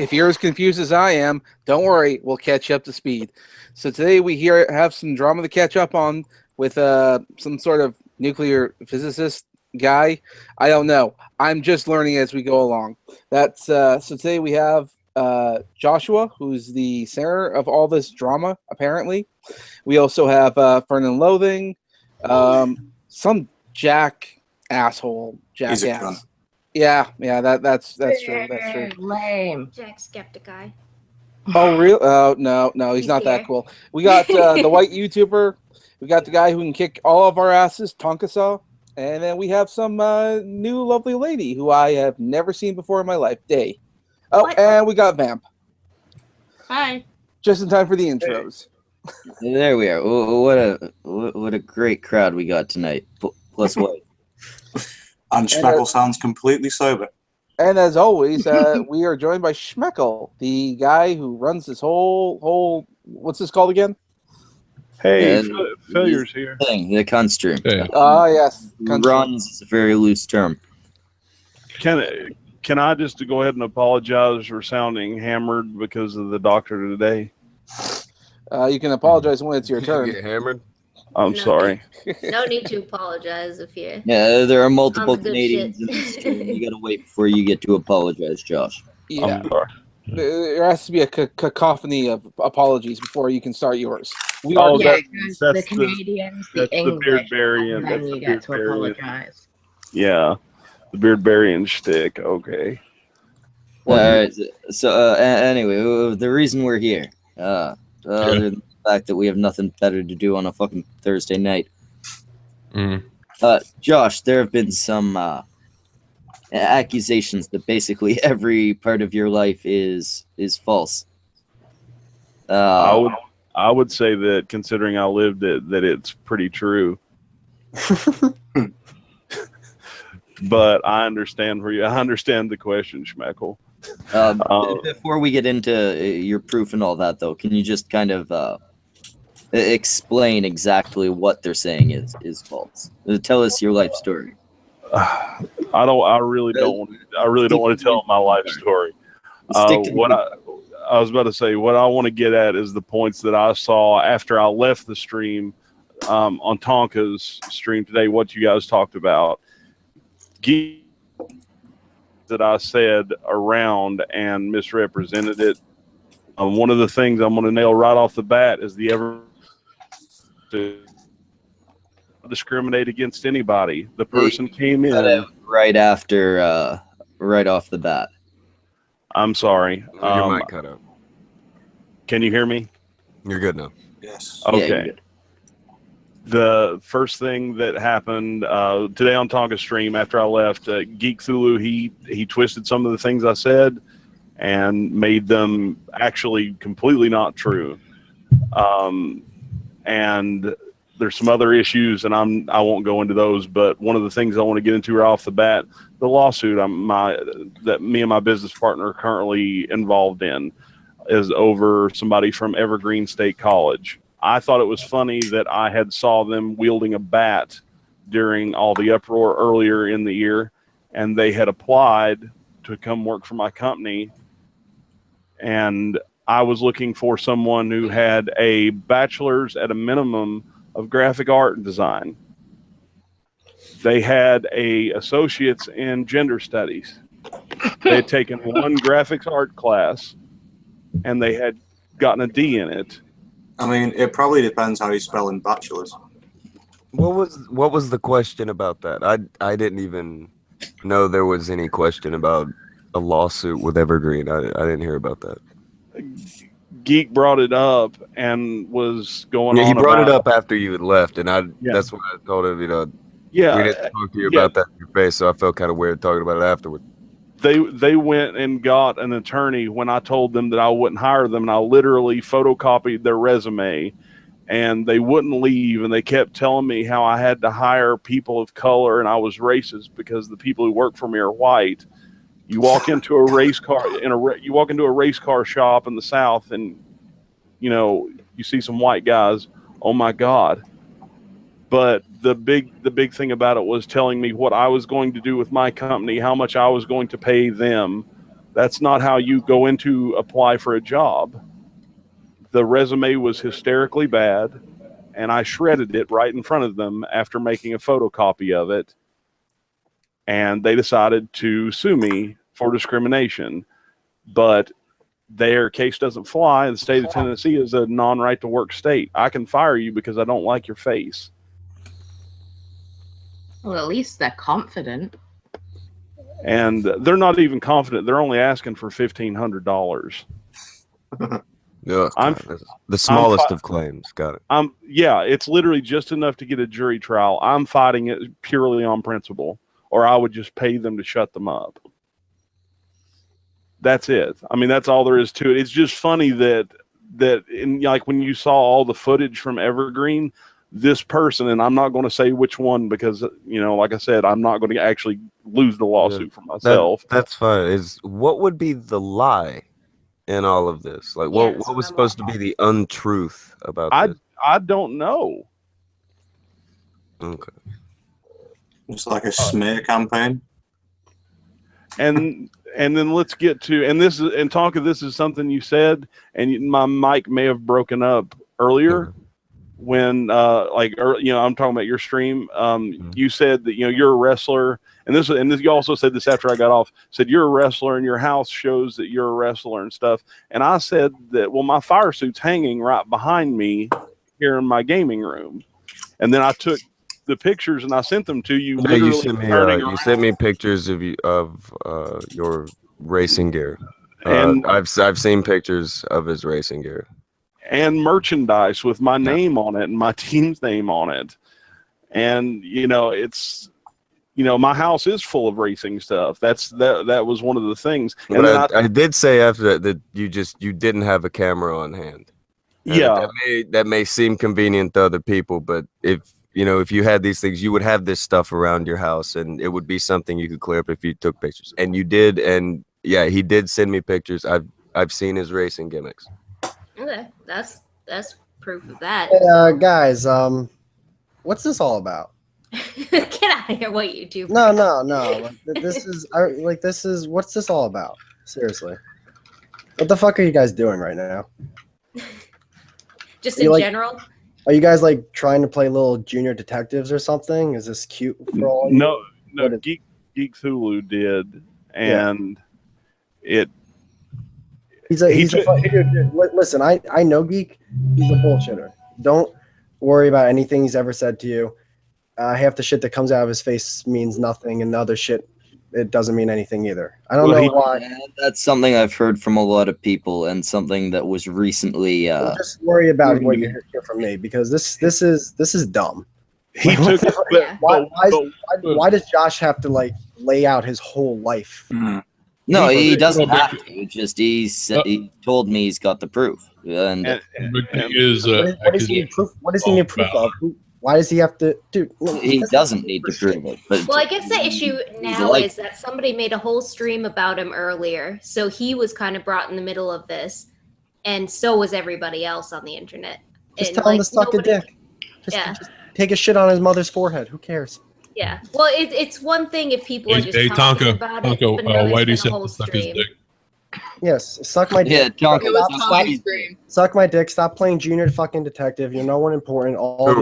If you're as confused as I am, don't worry, we'll catch you up to speed. So today we have some drama to catch up on with some sort of nuclear physicist guy. I don't know. I'm just learning as we go along. That's so today we have Joshua, who's the center of all this drama, apparently. We also have Fernan Loathing, some jackass. Yeah, that's true. That's true. Lame. Jack Skeptic Guy. Oh, real? Oh, no, he's not that cool. We got the white YouTuber. We got the guy who can kick all of our asses, Tonkasaw. And then we have some new lovely lady who I have never seen before in my life, Day. Oh, what? And we got Vamp. Hi. Just in time for the intros. There we are. What a great crowd we got tonight. Plus what? And Schmeckle sounds completely sober. And as always, we are joined by Schmeckle, the guy who runs this whole what's this called again? Hey, Failure's here. The Constream. Yes. Runs is a very loose term. Can I just go ahead and apologize for sounding hammered because of the doctor today? You can apologize when it's your turn. You get hammered? I'm sorry. No need to apologize if you. Yeah, there are multiple Canadians in this stream. You gotta wait before you get to apologize, Josh. Yeah. There has to be a cacophony of apologies before you can start yours. That's the Canadians, the English, Beardbarian. and then you get to apologize. Yeah, the Beardbarian shtick. Okay. All right. So anyway, the reason we're here, other than the fact that we have nothing better to do on a fucking Thursday night. Josh, there have been some accusations that basically every part of your life is false. I would say that, considering I lived it, that it's pretty true. But I understand I understand the question, Schmeckle. Before we get into your proof and all that, though, can you just kind of explain exactly what they're saying is false? Tell us your life story. I really don't want to tell my life story. I was about to say, what I want to get at is the points that I saw after I left the stream on Tonka's stream today, what you guys talked about. That I said around and misrepresented it. One of the things I'm going to nail right off the bat is the ever to discriminate against anybody. The person came in right after, right off the bat. I'm sorry. Your mic cut out. Can you hear me? You're good now. Yes. Okay. Yeah, the first thing that happened today on Tonka stream after I left, Geek Thulu, he twisted some of the things I said and made them actually completely not true. And there's some other issues, and I won't go into those. But one of the things I want to get into right off the bat, the lawsuit that me and my business partner are currently involved in, is over somebody from Evergreen State College. I thought it was funny that I had saw them wielding a bat during all the uproar earlier in the year, and they had applied to come work for my company. And I was looking for someone who had a bachelor's at a minimum of graphic art and design. They had a associate's in gender studies. They had taken one graphics art class, and they had gotten a D in it. I mean, it probably depends how you spell in bachelor's. What was the question about that? I didn't even know there was any question about a lawsuit with Evergreen. I didn't hear about that. Geek brought it up and was going on. He brought it up after you had left, and that's what I told him. We didn't talk to you about that in your face, so I felt kind of weird talking about it afterward. They went and got an attorney when I told them that I wouldn't hire them, and I literally photocopied their resume, and they wouldn't leave, and they kept telling me how I had to hire people of color and I was racist because the people who work for me are white. You walk into a race car shop in the South, and you see some white guys. Oh my God! But the big thing about it was telling me what I was going to do with my company, how much I was going to pay them, That's not how you go into apply for a job. The resume was hysterically bad, and I shredded it right in front of them after making a photocopy of it, and they decided to sue me for discrimination. But their case doesn't fly. The state of Tennessee is a non-right to work state. I can fire you because I don't like your face. Well, at least they're confident. And they're not even confident. They're only asking for $1,500. Yeah, I'm the smallest of claims. Got it. Yeah, it's literally just enough to get a jury trial. I'm fighting it purely on principle, or I would just pay them to shut them up. That's it. I mean, that's all there is to it. It's just funny that in, like, when you saw all the footage from Evergreen, this person, and I'm not going to say which one because, you know, like I said, I'm not going to actually lose the lawsuit for myself. That's fine. What would be the lie in all of this? Like, what was supposed to be the untruth about this? I don't know. Okay. It's like a smear campaign. And then let's get to, and Tonka, this is something you said, and my mic may have broken up earlier when, I'm talking about your stream. You said that, you're a wrestler, and this you also said this after I got off, said you're a wrestler and your house shows that you're a wrestler and stuff. And I said that, well, my fire suit's hanging right behind me here in my gaming room. And then I took the pictures and I sent them to you. Yeah, you sent me pictures of your racing gear. And I've seen pictures of his racing gear and merchandise with my name on it and my team's name on it. And it's my house is full of racing stuff. That was one of the things. And but I did say after that you didn't have a camera on hand. And yeah, that may seem convenient to other people, but if you had these things, you would have this stuff around your house, and it would be something you could clear up if you took pictures. And you did, and yeah, he did send me pictures. I've seen his racing gimmicks. Okay, that's proof of that. Hey, guys, what's this all about? Get out of here! What you do? No. This is what's this all about? Seriously, what the fuck are you guys doing right now? Just in general. Are you guys like trying to play little junior detectives or something? Is this cute for all? No. Geek Thulu did, and listen. I know Geek. He's a bullshitter. Don't worry about anything he's ever said to you. Half the shit that comes out of his face means nothing, and the other shit, it doesn't mean anything either. I don't know why. Yeah, that's something I've heard from a lot of people, and something that was recently. Don't just worry about what you hear from me, because this is dumb. He took it. Why does Josh have to like lay out his whole life? No, he doesn't have to. It's just he told me he's got the proof. And what does he need proof? What does he need proof of? Why does he have to do? He doesn't need to prove it. But well, I guess the issue now is that somebody made a whole stream about him earlier, so he was kind of brought in the middle of this, and so was everybody else on the internet. Just tell him to suck a dick. Just take a shit on his mother's forehead. Who cares? Yeah. Well, it's one thing if people are just talking about it, but now why do you say a whole stream. Yes, suck my dick. Yeah, suck my dick. Stop playing junior fucking detective. You're no one important.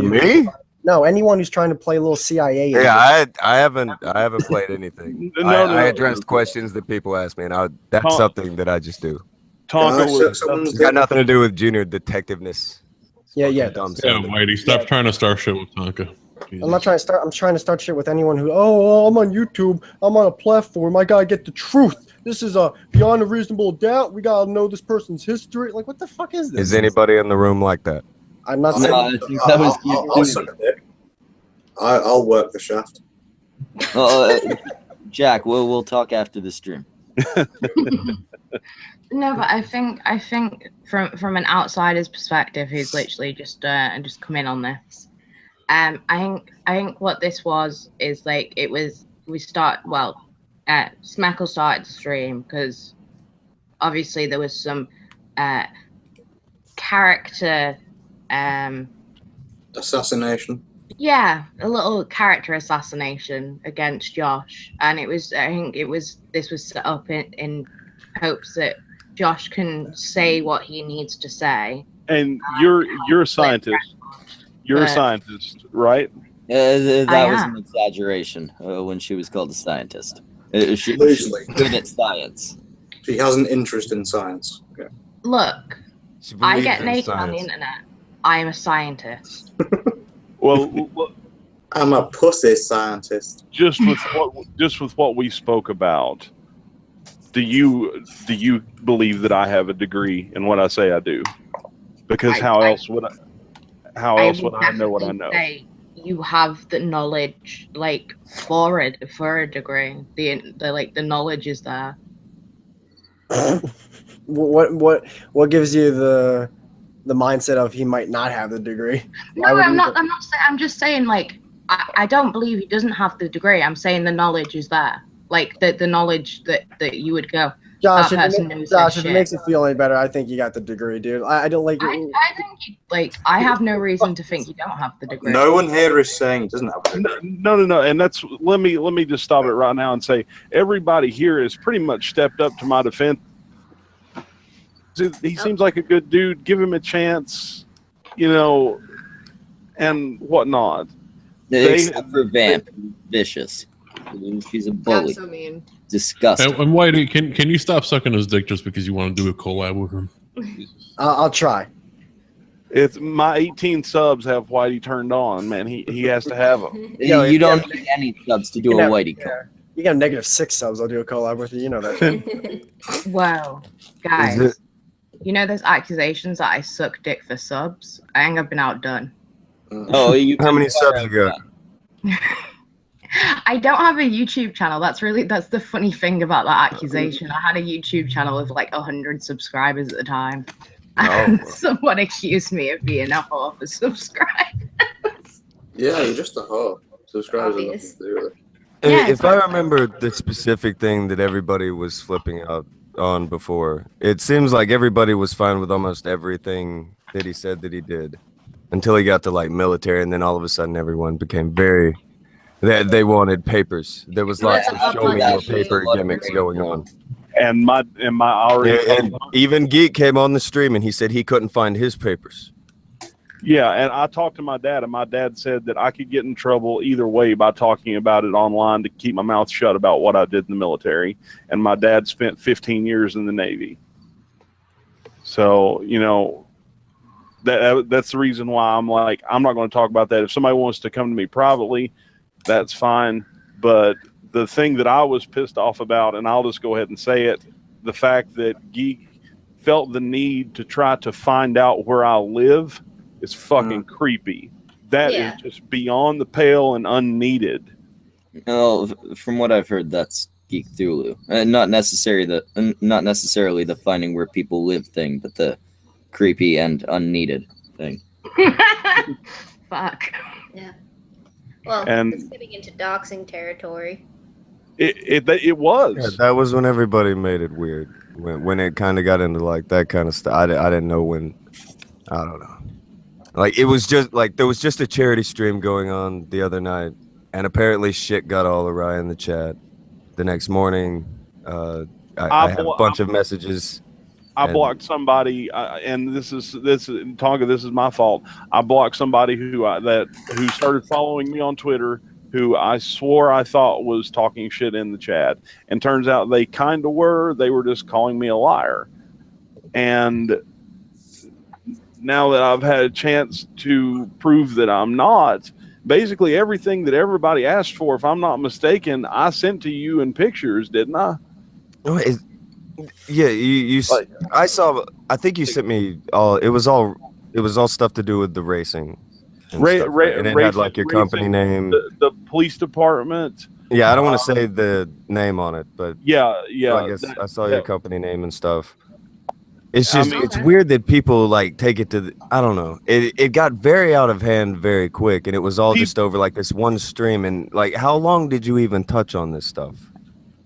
Me? No, anyone who's trying to play a little CIA. Yeah, I haven't played anything. I addressed questions that people ask me, and that's something that I just do. It's got nothing to do with junior detectiveness. Yeah. Dumb Whitey, stop trying to start shit with Tonka. Jesus. I'm not trying to start. I'm trying to start shit with anyone who. Oh, I'm on YouTube. I'm on a platform. I gotta get the truth. This is beyond a reasonable doubt. We gotta know this person's history. Like, what the fuck is this? Is anybody in the room like that? I'm not saying. I'll suck a dick. I'll work the shaft. Jack, we'll talk after the stream. No, but I think from an outsider's perspective, who's literally just come in on this, I think what this is like, it was Smackle started the stream because obviously there was some character assassination. Yeah, a little character assassination against Josh, and this was set up in hopes that Josh can say what he needs to say. And you're a scientist. You're a scientist, right? That was an exaggeration when she was called a scientist. She's good at science. She has an interest in science. Yeah. Look, I get naked on the internet. I am a scientist. Well, I'm a pussy scientist. Just with what we spoke about, do you believe that I have a degree in what I say I do? Because how else would I know what I know? You have the knowledge, like for a degree. The knowledge is there. What gives you the mindset of he might not have the degree? No, I'm not saying. I'm just saying, like, I don't believe he doesn't have the degree. I'm saying the knowledge is there, like the knowledge that you would go. Josh, if it makes you feel any better, I think you got the degree, dude. I don't like. I think I have no reason to think you don't have the degree. No one here is saying he doesn't have the degree. No, and that's let me just stop it right now and say everybody here has pretty much stepped up to my defense. He seems like a good dude. Give him a chance, and whatnot. Except for Vamp, vicious. She's a bully. That's so mean. Disgusting. And Whitey, can you stop sucking his dick just because you want to do a collab with him? I'll try. It's my 18 subs have Whitey turned on, man. He has to have them. You don't need any subs to do a Whitey collab. You got -6 subs. I'll do a collab with you. You know that. Wow, guys. You know those accusations that I suck dick for subs? I think I've been outdone. Oh, how many subs you got? I don't have a YouTube channel. That's the funny thing about that accusation. I had a YouTube channel with like 100 subscribers at the time. And someone accused me of being a whore for subscribers. Yeah, you're just a whore. Subscribers are nothing to do with it. Yeah, if I remember the specific thing that everybody was flipping out on before, it seems like everybody was fine with almost everything that he said that he did until he got to like military, and then all of a sudden everyone became very they wanted papers. There was lots of show me your paper gimmicks going on. And my already and even Geek came on the stream and he said he couldn't find his papers. Yeah, and I talked to my dad, and my dad said that I could get in trouble either way by talking about it online to keep my mouth shut about what I did in the military. And my dad spent 15 years in the Navy. So, that's the reason why I'm like, I'm not going to talk about that. If somebody wants to come to me privately, that's fine. But the thing that I was pissed off about, and I'll just go ahead and say it, the fact that Geek felt the need to try to find out where I live is fucking creepy. That is just beyond the pale and unneeded. Well, from what I've heard, that's Geek Thulu. Not necessarily the finding where people live thing, but the creepy and unneeded thing. Fuck. Yeah. Well, and it's getting into doxing territory. It was. Yeah, that was when everybody made it weird. When it kind of got into like that kind of stuff. I didn't know when. I don't know. Like it was just like there was just a charity stream going on the other night, and apparently shit got all awry in the chat. The next morning, I had a bunch of messages. I blocked somebody, and this is Tonga. This is my fault. I blocked somebody who started following me on Twitter, who I swore I thought was talking shit in the chat, and turns out they kind of were. They were just calling me a liar. And now that I've had a chance to prove that I'm not, basically everything that everybody asked for, if I'm not mistaken, I sent to you in pictures, didn't I? Oh, yeah, you I saw. I think you sent me all. It was all stuff to do with the racing. And it had like your company name, the police department. Yeah, I don't want to say the name on it, but yeah. So I guess I saw your company name and stuff. It's just it's weird that people like take it to. I don't know. It got very out of hand very quick, and it was all just over like this one stream. And like, how long did you even touch on this stuff?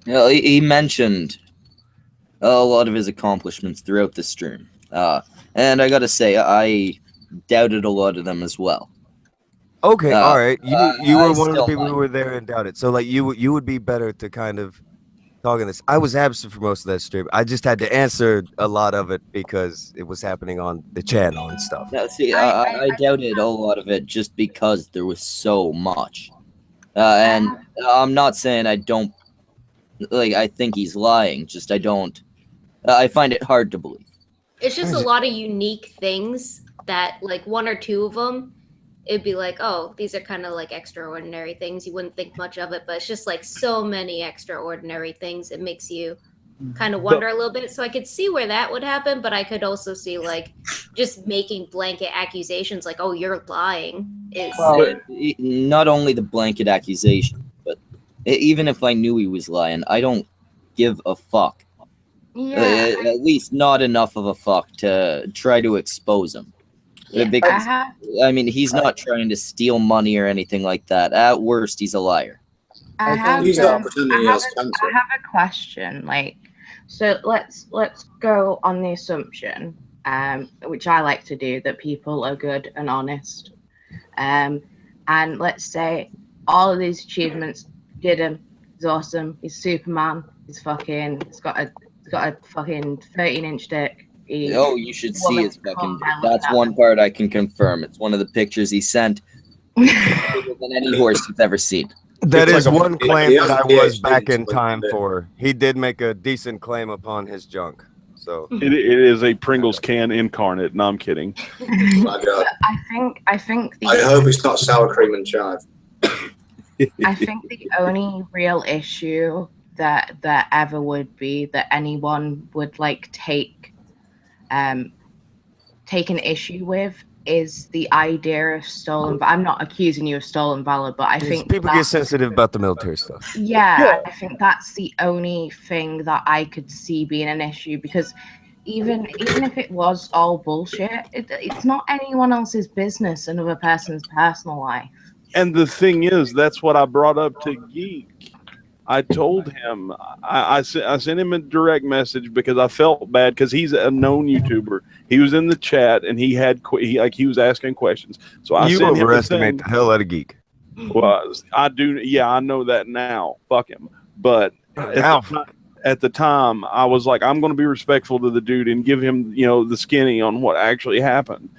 Yeah, he mentioned a lot of his accomplishments throughout the stream, and I gotta say, I doubted a lot of them as well. Okay, all right. You were one of the people who were there and doubted. So like you would be better to kind of talking this. I was absent for most of that stream. I just had to answer a lot of it because it was happening on the channel and stuff. Now, see, I doubted a lot of it just because there was so much. And I'm not saying I don't, like, I think he's lying. Just I don't, I find it hard to believe. It's just a lot of unique things that, like, one or two of them, it'd be like, oh, these are kind of like extraordinary things. You wouldn't think much of it, but it's just like so many extraordinary things. It makes you kind of wonder a little bit. So I could see where that would happen, but I could also see like just making blanket accusations like, oh, you're lying. Is not only the blanket accusation, but even if I knew he was lying, I don't give a fuck. Yeah. At least not enough of a fuck to try to expose him. Yeah, because, I mean, he's not trying to steal money or anything like that. At worst, he's a liar. I have a question. Like, so let's go on the assumption, which I like to do, that people are good and honest. And let's say all of these achievements did him. He's awesome. He's Superman. He's got a fucking 13-inch dick. Oh, you should see his fucking dick. That's one part I can confirm. It's one of the pictures he sent. Bigger than any horse you've ever seen. That is one claim that I was back in time for. He did make a decent claim upon his junk. So it is a Pringles can incarnate. No, I'm kidding. My God. I think I hope it's not sour cream and chive. I think the only real issue that ever would be that anyone would like take an issue with is the idea of stolen. But I'm not accusing you of stolen valor, but I think people get sensitive about the military stuff. Yeah, I think that's the only thing that I could see being an issue, because even if it was all bullshit, it's not anyone else's business, another person's personal life. And the thing is, that's what I brought up to Geek. I told him, I sent him a direct message because I felt bad because he's a known YouTuber. He was in the chat and he was asking questions. So I sent him overestimate the hell out of Geek. Well, I do. Yeah, I know that now. Fuck him. But at the time, I was like, I'm going to be respectful to the dude and give him, the skinny on what actually happened.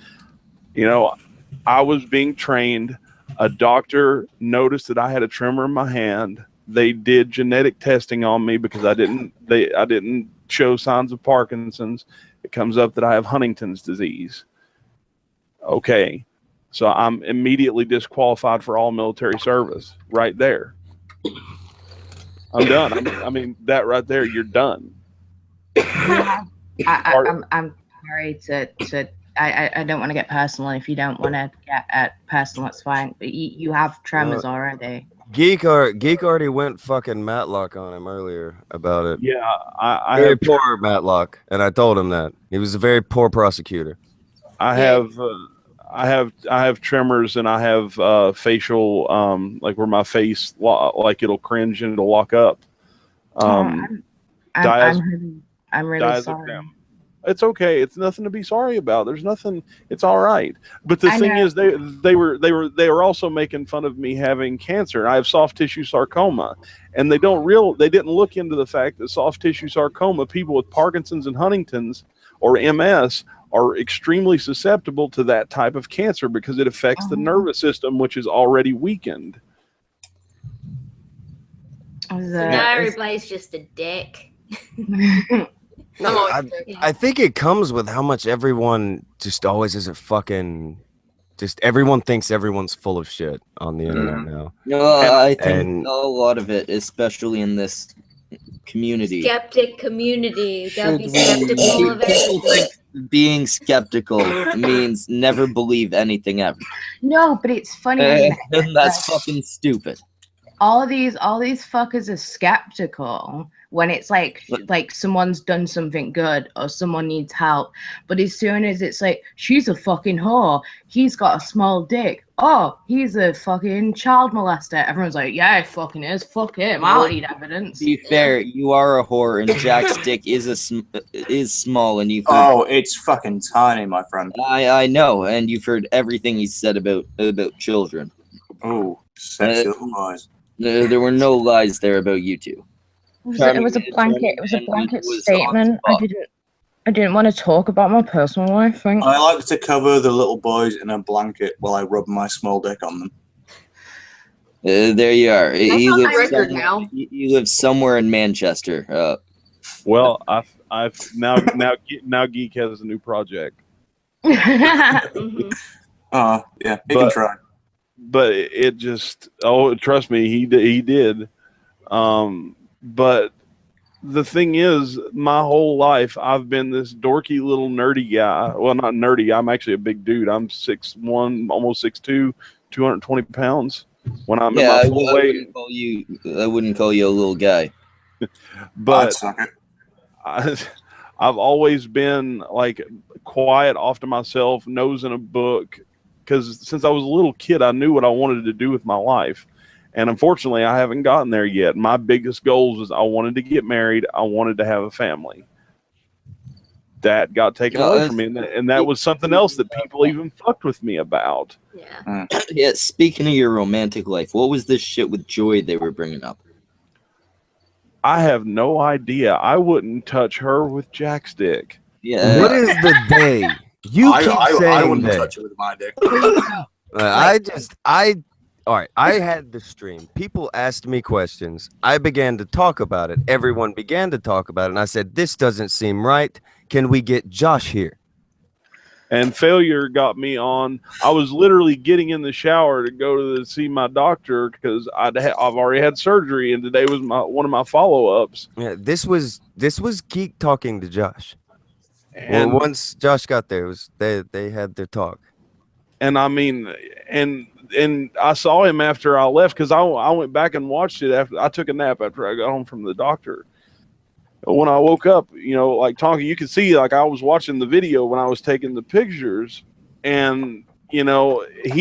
I was being trained. A doctor noticed that I had a tremor in my hand. They did genetic testing on me because I didn't show signs of Parkinson's. It comes up that I have Huntington's disease. Okay. So I'm immediately disqualified for all military service right there. I'm done. I mean, that right there, you're done. Yeah. I'm sorry I don't want to get personal. If you don't want to get personal, that's fine. But you have tremors already. Geek already went fucking Matlock on him earlier about it. Yeah, I very poor Matlock, and I told him that he was a very poor prosecutor. I have tremors, and I have facial like where my face like it'll cringe and it'll lock up. I'm really sorry. It's okay. It's nothing to be sorry about. There's nothing. It's all right. But the thing is, they were also making fun of me having cancer. I have soft tissue sarcoma, and they didn't look into the fact that soft tissue sarcoma, people with Parkinson's and Huntington's or MS, are extremely susceptible to that type of cancer because it affects the nervous system, which is already weakened. Now everybody's just a dick. No, I think it comes with how much everyone just always is a fucking. Just everyone thinks everyone's full of shit on the internet now. I think a lot of it, especially in this community. Skeptic community. You gotta be skeptical of everything. Being skeptical means never believe anything ever. No, but it's funny. That's fucking stupid. All these fuckers are skeptical when it's like someone's done something good or someone needs help. But as soon as it's like, she's a fucking whore, he's got a small dick, oh, he's a fucking child molester, everyone's like, yeah, he fucking is, fuck him, I'll need evidence. To be fair, you are a whore, and Jack's dick is small, and you've heard, oh, it's fucking tiny, my friend. I know, and you've heard everything he said about children. Oh, sexy little lies. There were no lies there about you two. It was a blanket. It was a blanket statement. I didn't want to talk about my personal life. Thanks. I like to cover the little boys in a blanket while I rub my small dick on them. There you are. He on lives record somewhere, now. he lives somewhere in Manchester. Well, I've now Geek has a new project. Mhm. Yeah, he can try. But it just trust me, he did. But the thing is, my whole life I've been this dorky little nerdy guy. Well, not nerdy. I'm actually a big dude. I'm 6'1", almost 6'2", 220 pounds. When I'm in my full weight, I wouldn't call you a little guy. But I've always been like quiet, off to myself, nose in a book, because since I was a little kid, I knew what I wanted to do with my life. And unfortunately, I haven't gotten there yet. My biggest goals was I wanted to get married. I wanted to have a family. That got taken away from me. And that was something else that people even fucked with me about. Yeah. Yeah, speaking of your romantic life, what was this shit with Joy they were bringing up? I have no idea. I wouldn't touch her with Jack's dick. Yeah. What is the they? You keep saying I wouldn't they. touch it with my dick. All right. I had the stream. People asked me questions. I began to talk about it. Everyone began to talk about it. And I said, this doesn't seem right. Can we get Josh here? And failure got me on. I was literally getting in the shower to go to see my doctor because I've already had surgery, and today was one of my follow-ups. Yeah, this was Geek talking to Josh. And well, once Josh got there, they had their talk. And I mean, and I saw him after I left because I went back and watched it after I took a nap after I got home from the doctor. When I woke up, like talking, you could see like I was watching the video when I was taking the pictures, and he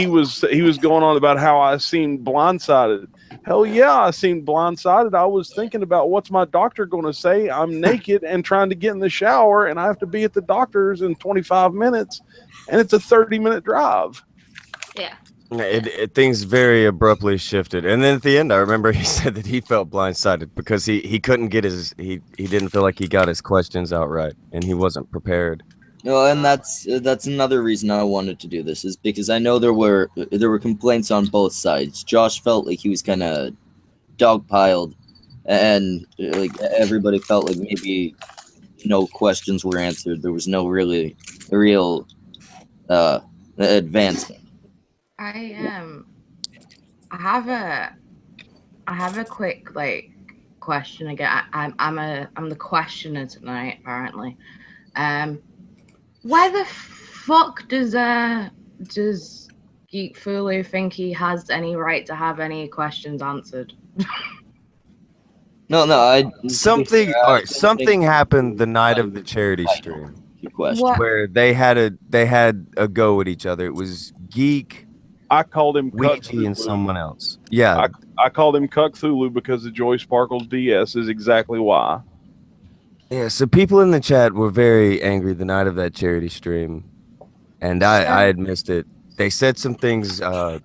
was going on about how I seemed blindsided. Hell yeah, I seemed blindsided. I was thinking about what's my doctor going to say. I'm naked and trying to get in the shower, and I have to be at the doctor's in 25 minutes, and it's a 30-minute drive. Yeah. Things very abruptly shifted, and then at the end, I remember he said that he felt blindsided because he couldn't get he didn't feel like he got his questions out right, and he wasn't prepared. No, and that's another reason I wanted to do this is because I know there were complaints on both sides. Josh felt like he was kind of dogpiled, and like everybody felt like maybe no questions were answered. There was no real advancement. I have a quick question again. I'm the questioner tonight apparently. Why the fuck does Geek Fulu think he has any right to have any questions answered? No, something happened the night of the charity stream where they had a go at each other. It was Geek, I called him Ouija, and someone else. Yeah, I called him Cthulhu because of Joy Sparkle's DS is exactly why. Yeah, so people in the chat were very angry the night of that charity stream, and I had missed it. They said some things to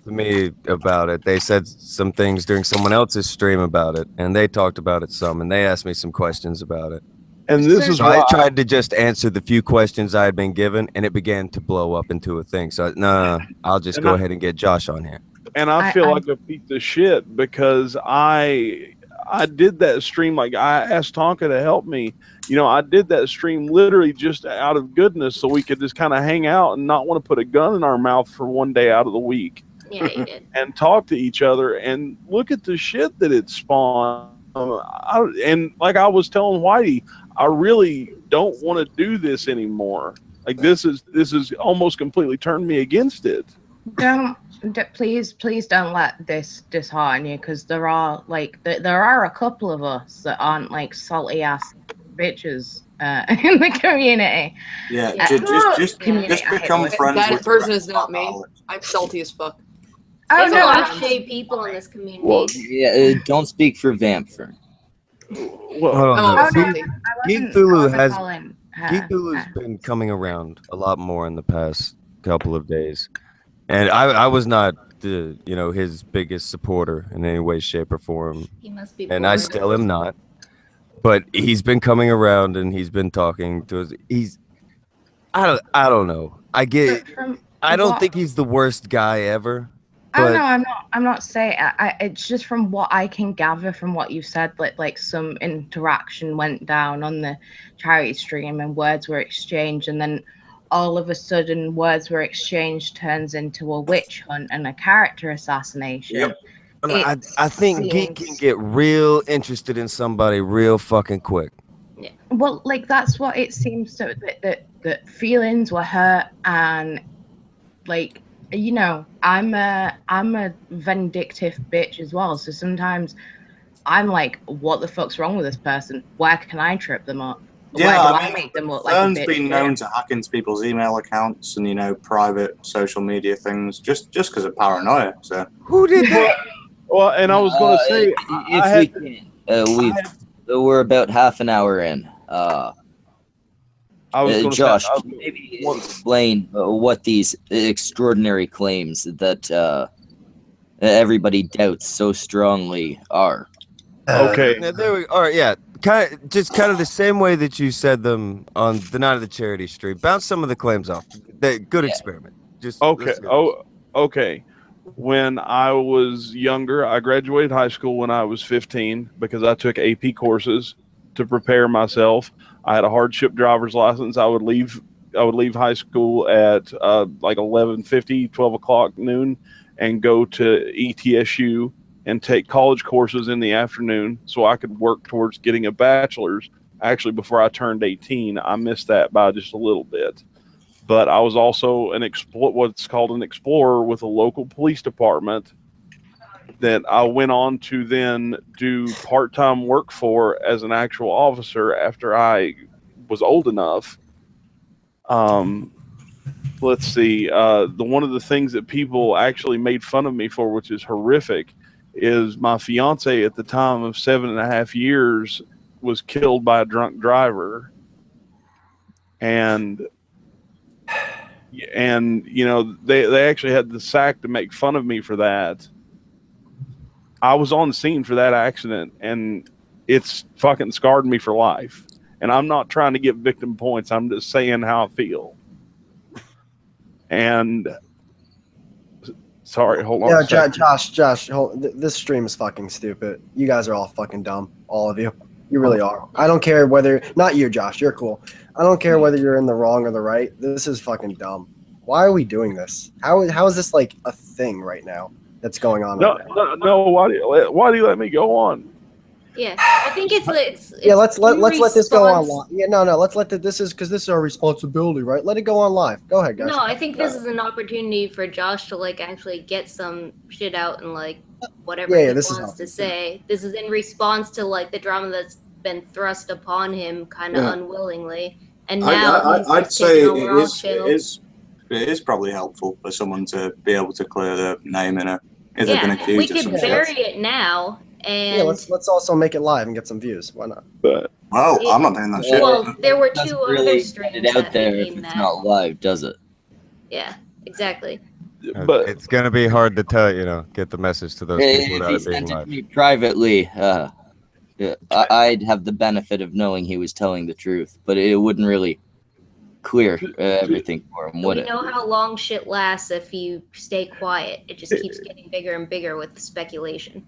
me about it. They said some things during someone else's stream about it, and they talked about it some, and they asked me some questions about it. And this is why I tried to just answer the few questions I had been given, and it began to blow up into a thing. So no, I'll just go ahead and get Josh on here. And I feel like a piece of shit because I did that stream. Like I asked Tonka to help me. I did that stream literally just out of goodness, so we could just kind of hang out and not want to put a gun in our mouth for one day out of the week. Yeah, you did. And talk to each other and look at the shit that it spawned. And like I was telling Whitey, I really don't want to do this anymore. Like this is almost completely turned me against it. Please don't let this dishearten you, because there are a couple of us that aren't like salty ass bitches in the community. Yeah. Just become friends. That person is not me. I'm salty as fuck. There's a lot of shady people in this community. Well, yeah, don't speak for Vampfern. Well, Geek Thulu has been coming around a lot more in the past couple of days, and I was not his biggest supporter in any way, shape, or form. He must be. And I still am not. but he's been coming around and he's been talking to us. I don't know. I don't think he's the worst guy ever. I don't know. I'm not saying. It's just from what I can gather from what you said. Like some interaction went down on the charity stream, and words were exchanged, and then all of a sudden, words were exchanged turns into a witch hunt and a character assassination. Yep. I think Geek can get real interested in somebody real fucking quick. Yeah. Well, like that's what it seems to that feelings were hurt, and like, you know, I'm a vindictive bitch as well. So sometimes I'm like, what the fuck's wrong with this person? Where can I trip them up? Yeah, Where do I make them look like a Fern's bitch? been known to hack into people's email accounts and, you know, private social media things just because of paranoia. So who did that? Well, and I was going to say, we're about half an hour in. Josh, can you maybe explain what these extraordinary claims that everybody doubts so strongly are? Okay. There we are. Yeah, kind of the same way that you said them on the night of the charity stream. Bounce some of the claims off. Good experiment. Just okay. Okay. When I was younger, I graduated high school when I was 15 because I took AP courses to prepare myself. I had a hardship driver's license. I would leave high school at like 11:50, 12 o'clock noon, and go to ETSU and take college courses in the afternoon so I could work towards getting a bachelor's. Actually, before I turned 18, I missed that by just a little bit. But I was also what's called an explorer with a local police department that I went on to then do part-time work for as an actual officer after I was old enough. Let's see. One of the things that people actually made fun of me for, which is horrific, is my fiance at the time of 7.5 years was killed by a drunk driver. And you know, they actually had the sack to make fun of me for that. I was on the scene for that accident, and it's fucking scarred me for life. And I'm not trying to get victim points. I'm just saying how I feel. And sorry, hold on. Yeah, Josh, this stream is fucking stupid. You guys are all fucking dumb, all of you. You really are. I don't care whether, not you, Josh, you're cool. I don't care whether you're in the wrong or the right. This is fucking dumb. Why are we doing this? How is this like a thing right now that's going on? No. Why do you let me go on? Yeah, I think it's yeah. Let's let this go on live. Yeah, no. Let's let this is because this is our responsibility, right? Let it go on live. Go ahead, guys. No, I think this is an opportunity for Josh to like actually get some shit out and like whatever he wants to say. This is in response to like the drama that's been thrust upon him kind of unwillingly, and now I'd say it is probably helpful for someone to be able to clear their name in it if they've been accused. We could bury it now. And yeah, let's also make it live and get some views. Why not? But I'm not doing that shit. Well, there were two other streams out there if it's not live, does it? Yeah, exactly. But it's gonna be hard to tell, get the message to those people without it being live. Me privately, I'd have the benefit of knowing he was telling the truth, but it wouldn't really clear everything for him, would it? We know how long shit lasts if you stay quiet. It just keeps getting bigger and bigger with the speculation.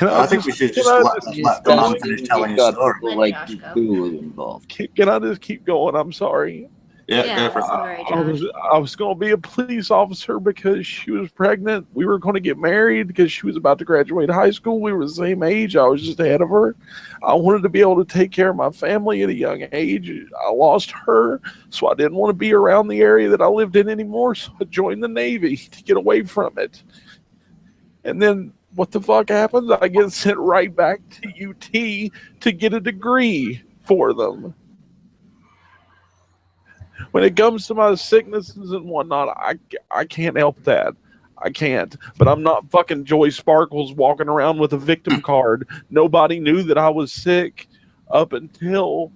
I think we should just let the man finish telling his story. Like, involved. Can I just keep going? I'm sorry. Yeah, go for it. Sorry, I was going to be a police officer because she was pregnant. We were going to get married because she was about to graduate high school. We were the same age. I was just ahead of her. I wanted to be able to take care of my family at a young age. I lost her, so I didn't want to be around the area that I lived in anymore, so I joined the Navy to get away from it. And then what the fuck happens? I get sent right back to UT to get a degree for them. When it comes to my sicknesses and whatnot, I can't help that. I can't. But I'm not fucking Joy Sparkles walking around with a victim card. Nobody knew that I was sick up until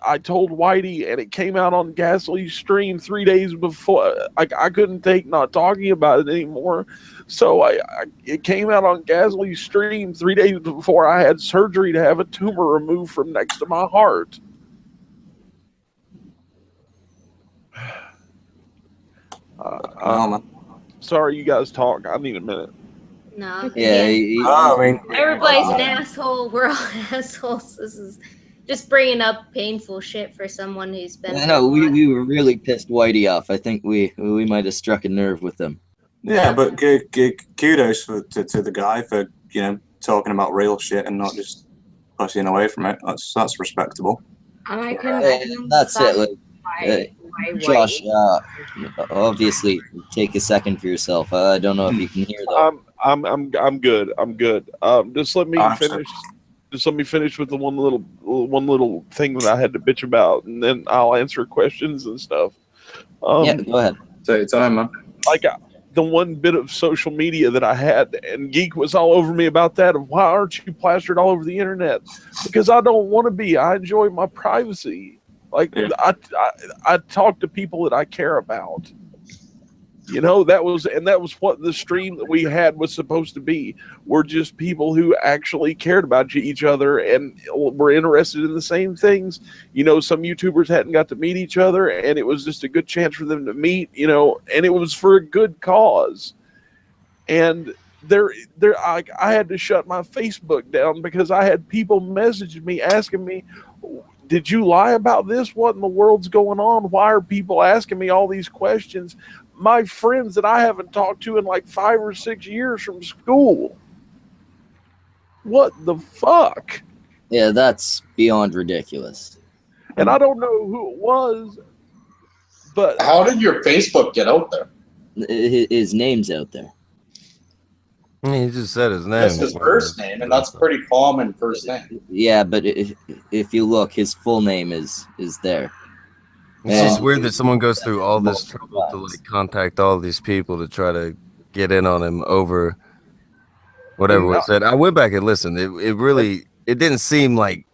I told Whitey, and it came out on Ghastly Stream 3 days before. I couldn't take not talking about it anymore, so it came out on Ghastly Stream 3 days before I had surgery to have a tumor removed from next to my heart. Sorry, you guys talk. I need a minute. No. Yeah. I mean, everybody's an asshole. We're all assholes. This is just bringing up painful shit for someone who's been. I know we were really pissed Whitey off. I think we might have struck a nerve with him. Yeah, but kudos to the guy for talking about real shit and not just pushing away from it. That's respectable. And I can That's it. Josh, obviously, take a second for yourself. I don't know if you can hear though. I'm good. I'm good. Just let me finish. Just let me finish with the one little thing that I had to bitch about, and then I'll answer questions and stuff. Yeah, go ahead. Take your time, man. Like the one bit of social media that I had, and Geek was all over me about that. Of why aren't you plastered all over the internet? Because I don't want to be. I enjoy my privacy. Like I talk to people that I care about. That was what the stream that we had was supposed to be. We're just people who actually cared about each other and were interested in the same things. Some YouTubers hadn't got to meet each other, and it was just a good chance for them to meet. And it was for a good cause. And I had to shut my Facebook down because I had people messaging me asking me, did you lie about this? What in the world's going on? Why are people asking me all these questions? My friends that I haven't talked to in like 5 or 6 years from school. What the fuck? Yeah, that's beyond ridiculous. And I don't know who it was, but... How did your Facebook get out there? His name's out there. He just said his name. That's his first name, and that's pretty common first name. Yeah, but if you look, his full name is there. It's just weird that someone goes through all this trouble to contact all these people to try to get in on him over whatever was said. I went back and listened. It really didn't seem like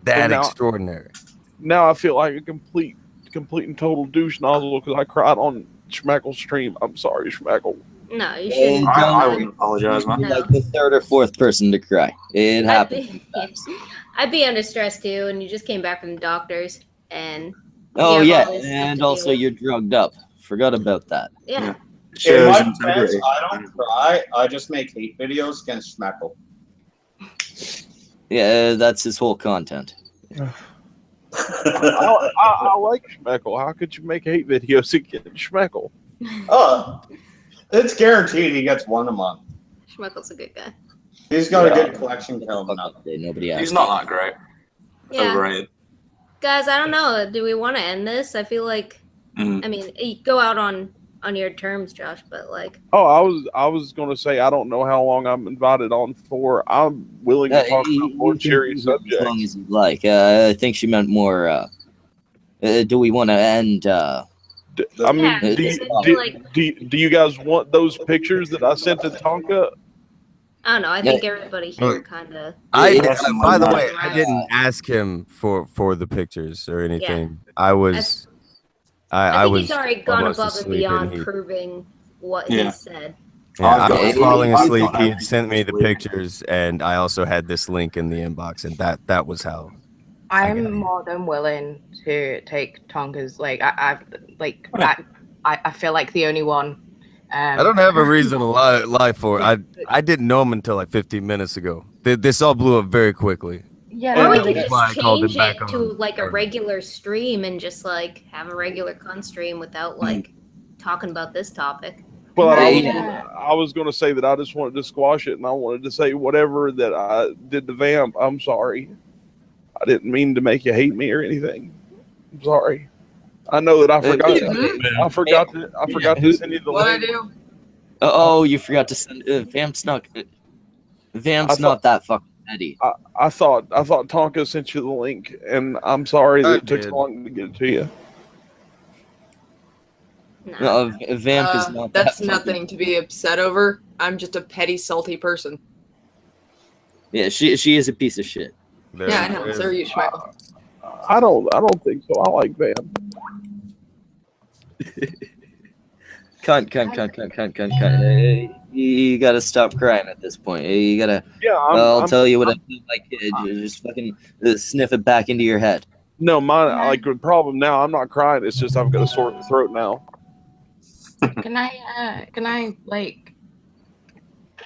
that extraordinary. Now I feel like a complete and total douche nozzle because I cried on Schmeckle's stream. I'm sorry, Schmeckle. No, you shouldn't. I wouldn't apologize, man. Like the third or fourth person to cry. It happened. I'd be under stress too, and you just came back from the doctors, and and also you're drugged up. Forgot about that. Yeah. In my defense, I don't cry. I just make hate videos against Schmeckle. Yeah, that's his whole content. I like Schmeckle. How could you make hate videos against Schmeckle? It's guaranteed he gets one a month. Schmeckle's a good guy. He's got a good collection coming up. Nobody else. He's not that great. Yeah. Overrated. Guys, I don't know. Do we want to end this? I feel like, I mean, you go out on your terms, Josh, but like. Oh, I was going to say, I don't know how long I'm invited on for. I'm willing to talk about more serious subjects. As long as you like. I think she meant more, do we want to end, I mean, do you guys want those pictures that I sent to Tonka? I don't know. I think everybody here kind of. By the way, I didn't ask him for the pictures or anything. Yeah. I was. I think he's already gone above and beyond proving what he said. Yeah, I was falling asleep. He had sent me the pictures, and I also had this link in the inbox, and that was how. I'm more than willing to take Tonka's. Like I feel like the only one. I don't have a reason to lie for it. I didn't know him until like 15 minutes ago. This all blew up very quickly. Yeah, or we could just change it to like a regular stream and just like have a regular con stream without like talking about this topic. Well, I was going to say that I just wanted to squash it, and I wanted to say whatever that I did to Vamp. I'm sorry. I didn't mean to make you hate me or anything. I'm sorry. I know that I forgot. I forgot to send you the link. Oh, you forgot to send. Vamp's not that fucking petty. I thought Tonka sent you the link, and I'm sorry that it took so long to get it to you. No, Vamp is not. That's nothing to be upset over. I'm just a petty, salty person. Yeah, she is a piece of shit. Yeah, I know. So are you, Schmeckle. I don't think so. I like Van. Cunt. You gotta stop crying at this point. You gotta. Yeah, I'll tell you what I feel like. Just fucking sniff it back into your head. No, the problem now. I'm not crying. It's just I've got a sore throat now. Can I like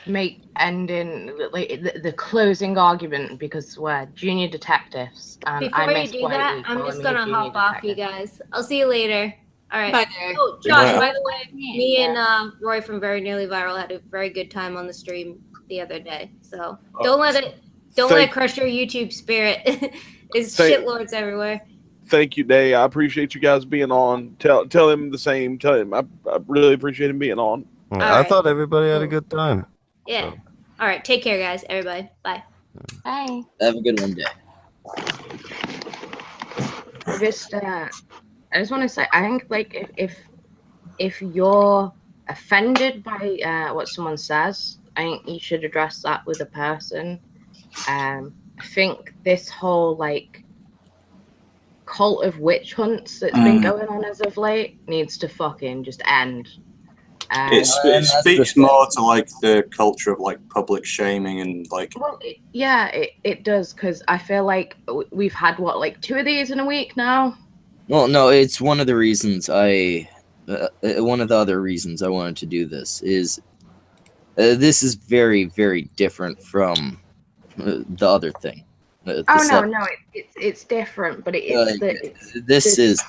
make ending like the closing argument because we're junior detectives and Before I you miss do that, I'm just gonna hop off, you guys. I'll see you later. All right. Bye. Oh, Josh, Yeah. by the way, me and Roy from Very Nearly Viral had a very good time on the stream the other day. So don't let it crush your YouTube spirit. There's shitlords everywhere. Thank you, Day. I appreciate you guys being on. Tell him the same. Tell him I really appreciate him being on. I thought everybody had a good time. Yeah. So. All right. Take care, guys. Everybody. Bye. Bye. Have a good one, Day. I just want to say, I think like if you're offended by what someone says, I think you should address that with a person. I think this whole like cult of witch hunts that's been going on as of late needs to fucking just end. It speaks more to like the culture of like public shaming and like. Well, it does, because I feel like we've had what, like 2 of these in a week now. Well, no, it's one of the reasons one of the other reasons I wanted to do this is this is very, very different from the other thing. It's different, but this is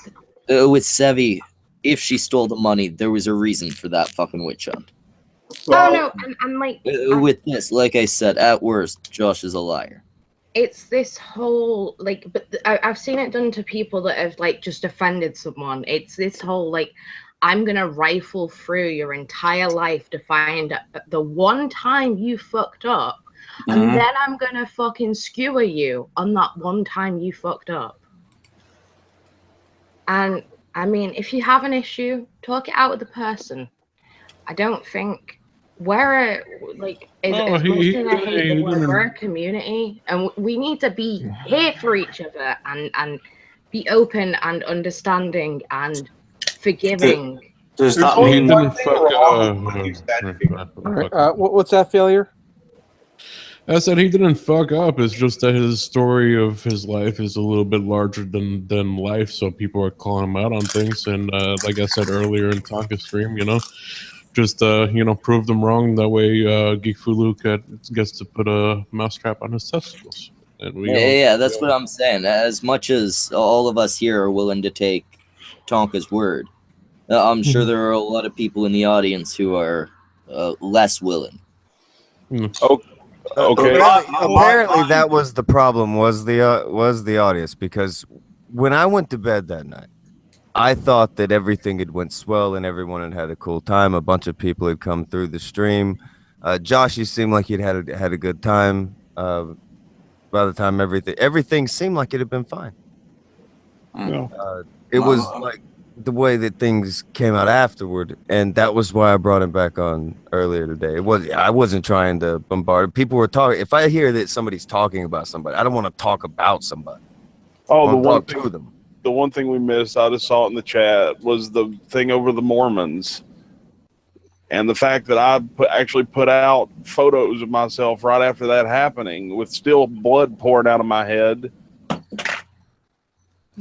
with Sevi. If she stole the money, there was a reason for that fucking witch hunt. I'm like with this, like I said, at worst, Josh is a liar. It's this whole like, but I've seen it done to people that have like just offended someone. It's this whole like, I'm gonna rifle through your entire life to find the one time you fucked up, and then I'm gonna fucking skewer you on that one time you fucked up. And I mean, if you have an issue, talk it out with the person. I don't think we're we're a community, and we need to be here for each other and be open and understanding and forgiving. Does that mean what's that, Failure? I said he didn't fuck up. It's just that his story of his life is a little bit larger than life, so people are calling him out on things. And like I said earlier in Tonka's stream, just prove them wrong. That way, Geek Fulu gets to put a mousetrap on his testicles. And that's what I'm saying. As much as all of us here are willing to take Tonka's word, I'm sure there are a lot of people in the audience who are less willing. Okay. Apparently, that was the problem. Was the audience, because when I went to bed that night, I thought that everything had went swell and everyone had a cool time. A bunch of people had come through the stream. Joshie seemed like he'd had a good time. By the time everything seemed like it had been fine. It was like the way that things came out afterward, and that was why I brought him back on earlier today. I wasn't trying to bombard. People were talking. If I hear that somebody's talking about somebody, I don't want to talk about somebody. The one thing we missed, I just saw it in the chat, was the thing over the Mormons, and the fact that I actually put out photos of myself right after that happening, with still blood pouring out of my head,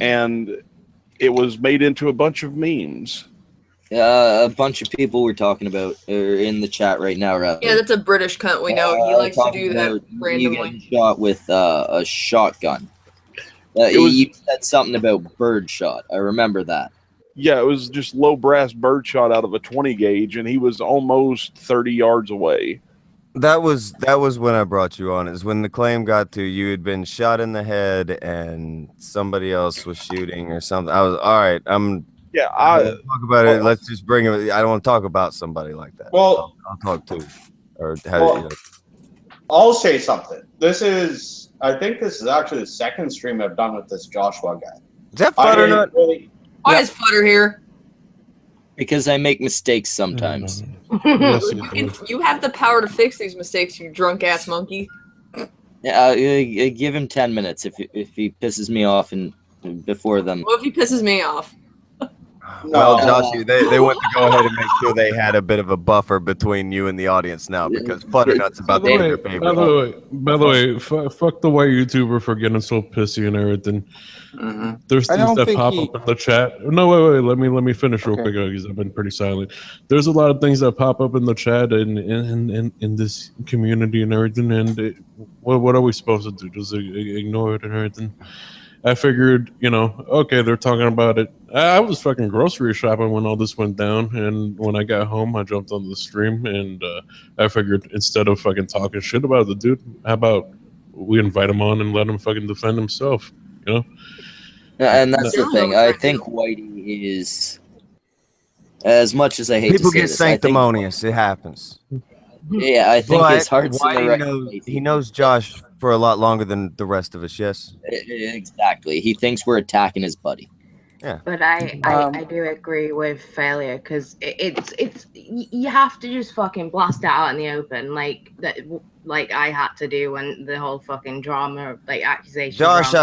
and it was made into a bunch of memes. A bunch of people were talking about in the chat right now. Yeah, that's a British cunt. We know he likes to do that randomly. You getting shot with a shotgun. You said something about bird shot. I remember that. Yeah, it was just low brass bird shot out of a 20 gauge, and he was almost 30 yards away. That was when I brought you on. Is when the claim got to you had been shot in the head and somebody else was shooting or something. I was all right. I'll talk about it. Let's just bring it. I don't want to talk about somebody like that. Well, I'll talk to, or I'll say something. I think this is actually the second stream I've done with this Joshua guy. Is that Futter Nut? Why is Futter here? Because I make mistakes sometimes. You have the power to fix these mistakes, you drunk ass monkey. Yeah, give him 10 minutes. If he pisses me off and before them. What if he pisses me off? Well, Joshie, they went to go ahead and make sure they had a bit of a buffer between you and the audience now because Butternut's about to be their favorite. By the way, fuck the white YouTuber for getting so pissy and everything. There's things that pop up in the chat. No, wait. Let me finish real quick because I've been pretty silent. There's a lot of things that pop up in the chat and in this community and everything. And what are we supposed to do? Just ignore it and everything? I figured, okay, they're talking about it. I was fucking grocery shopping when all this went down, and when I got home, I jumped on the stream, and I figured instead of fucking talking shit about the dude, how about we invite him on and let him fucking defend himself, And that's the thing. I think Whitey is, as much as I hate people to say get this, sanctimonious. It happens. Yeah, I think his heart's in the Whitey right place. he knows Josh for a lot longer than the rest of us. Yes, exactly. He thinks we're attacking his buddy. Yeah, but I do agree with failure because it's you have to just fucking blast it out in the open like I had to do when the whole fucking drama accusation. Josh,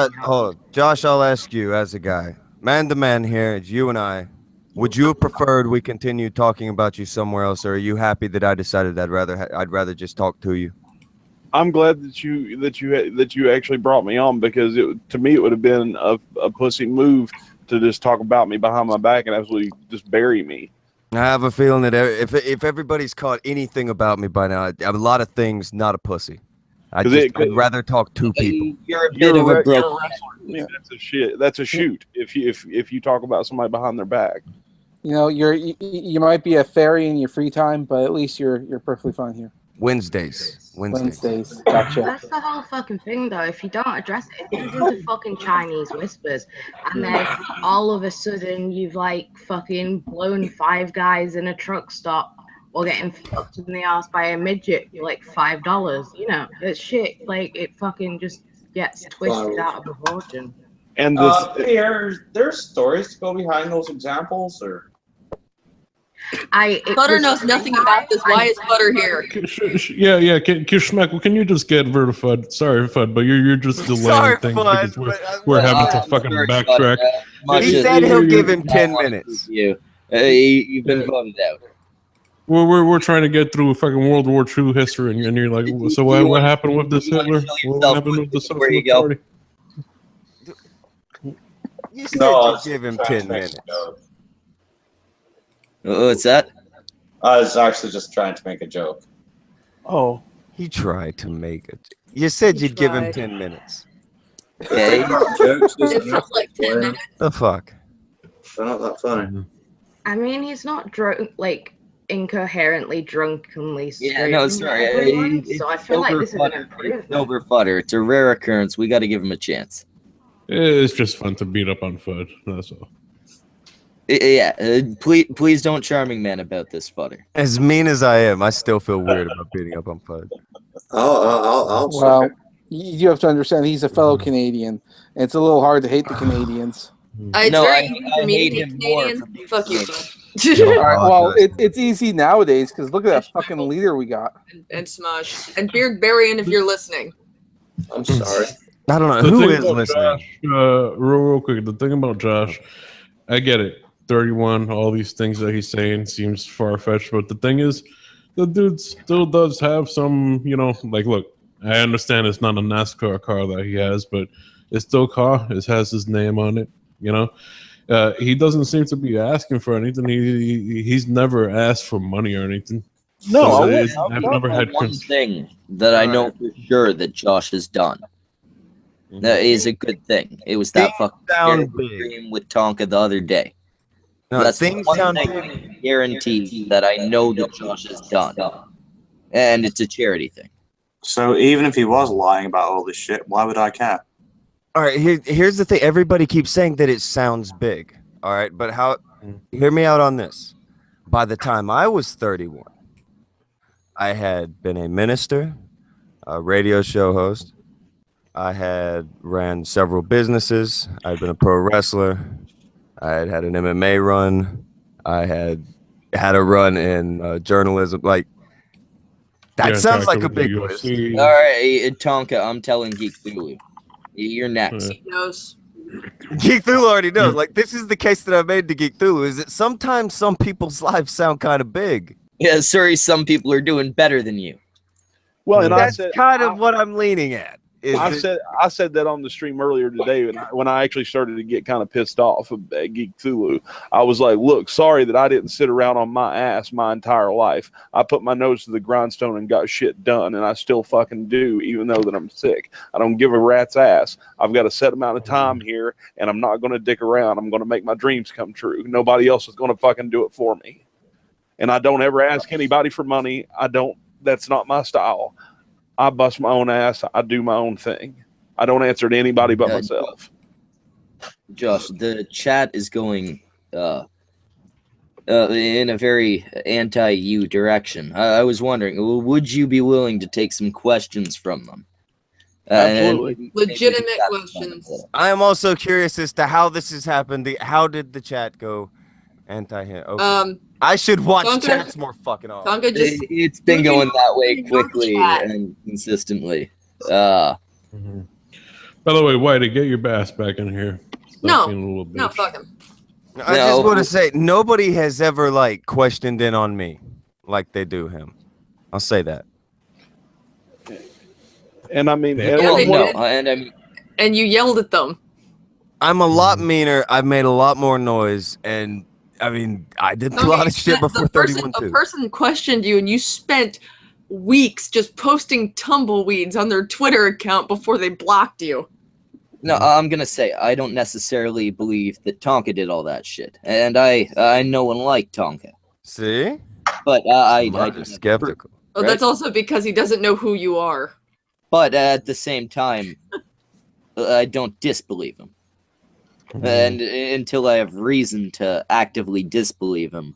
I'll ask you as a guy, man to man here, it's you and I. Would you have preferred we continue talking about you somewhere else, or are you happy that I decided I'd rather just talk to you? I'm glad that you actually brought me on because to me it would have been a pussy move to just talk about me behind my back and absolutely just bury me. I have a feeling that if everybody's caught anything about me by now, a lot of things, not a pussy. I'd rather talk to people. You're a bit of a broke. Yeah. That's a shoot. If you talk about somebody behind their back. You might be a fairy in your free time, but at least you're perfectly fine here. Wednesdays. Gotcha. That's the whole fucking thing, though. If you don't address it, it turns into fucking Chinese whispers, and then all of a sudden you've fucking blown 5 guys in a truck stop or getting fucked in the ass by a midget for $5. It's shit. It fucking just gets twisted out of proportion. And there's stories to go behind those examples, or. Butter knows nothing about this. Why is Butter here? Yeah. Schmeck, can you just get rid of Fudd? Sorry, Fudd, but you're just delaying things because we're having to fucking backtrack. He said he'll give him 10 minutes. You've been voted out. We're trying to get through fucking World War II history, and you're like, so what happened with this Hitler? What happened with the Socialist Party? You said to give him 10 minutes. What's that? I was actually just trying to make a joke. Oh. He tried to make it. You said you'd give him 10 minutes. Okay. It felt like 10 minutes. The fuck? They're not that funny. I mean, he's not drunk, incoherently, drunkenly straight. Yeah, no, sorry. So I feel like this is an improvement. It's over Butter. It's a rare occurrence. We got to give him a chance. It's just fun to beat up on Fudd. That's all. Yeah, please don't charming man about this, Butter. As mean as I am, I still feel weird about beating up on Fudd. Well, you have to understand he's a fellow Canadian, and it's a little hard to hate the Canadians. It's very easy for me to hate Canadians. Fuck you, Fudd. All right, well, it's easy nowadays because look at that fucking leader we got. And Smosh. And Beard Barian, if you're listening. I'm sorry. I don't know. Who is listening? Josh, real quick, the thing about Josh, I get it. 31, all these things that he's saying seems far-fetched, but the thing is, the dude still does have some, look, I understand it's not a NASCAR car that he has, but it's still a car. It has his name on it, He doesn't seem to be asking for anything. He's never asked for money or anything. No, I've never had one thing that I know for sure that Josh has done. That is a good thing. It was that fucking dream with Tonka the other day. No, that's the one thing I can guarantee that I know that Josh has done. And it's a charity thing. So even if he was lying about all this shit, why would I care? All right, here's the thing. Everybody keeps saying that it sounds big. All right, but hear me out on this. By the time I was 31, I had been a minister, a radio show host. I had ran several businesses. I'd been a pro wrestler. I had had an MMA run. I had a run in journalism. That sounds like a big list. All right, Tonka, I'm telling Geek Lulu. You're next. He knows. Geek Thulu already knows. Like, this is the case that I made to Geek Thulu, is that sometimes some people's lives sound kind of big. Yeah, sorry, some people are doing better than you. Well, and that's kind of what I'm leaning at. I said that on the stream earlier today when I actually started to get kind of pissed off at Geek Thulu. I was like, look, sorry that I didn't sit around on my ass my entire life. I put my nose to the grindstone and got shit done, and I still fucking do, even though that I'm sick. I don't give a rat's ass. I've got a set amount of time here, and I'm not going to dick around. I'm going to make my dreams come true. Nobody else is going to fucking do it for me. And I don't ever ask anybody for money. That's not my style. I bust my own ass. I do my own thing. I don't answer to anybody but myself. Josh, the chat is going in a very anti-you direction. I was wondering, would you be willing to take some questions from them? Absolutely. Legitimate questions. I am also curious as to how this has happened. How did the chat go anti-him? Okay. I should watch chats more fucking often. It's been going that way quickly and consistently. By the way, Whitey, get your ass back in here. Stop being a little bitch. No, fuck him. I just want to say, nobody has ever like questioned in on me like they do him. I'll say that. And I mean, and you yelled at them. I'm a lot meaner. I've made a lot more noise, and I mean, I did a lot of shit before 31 too. A person questioned you, and you spent weeks just posting tumbleweeds on their Twitter account before they blocked you. No, I'm gonna say I don't necessarily believe that Tonka did all that shit, and I know and like Tonka. See, but I'm skeptical. Oh, that's also because he doesn't know who you are. But at the same time, I don't disbelieve him. And until I have reason to actively disbelieve him,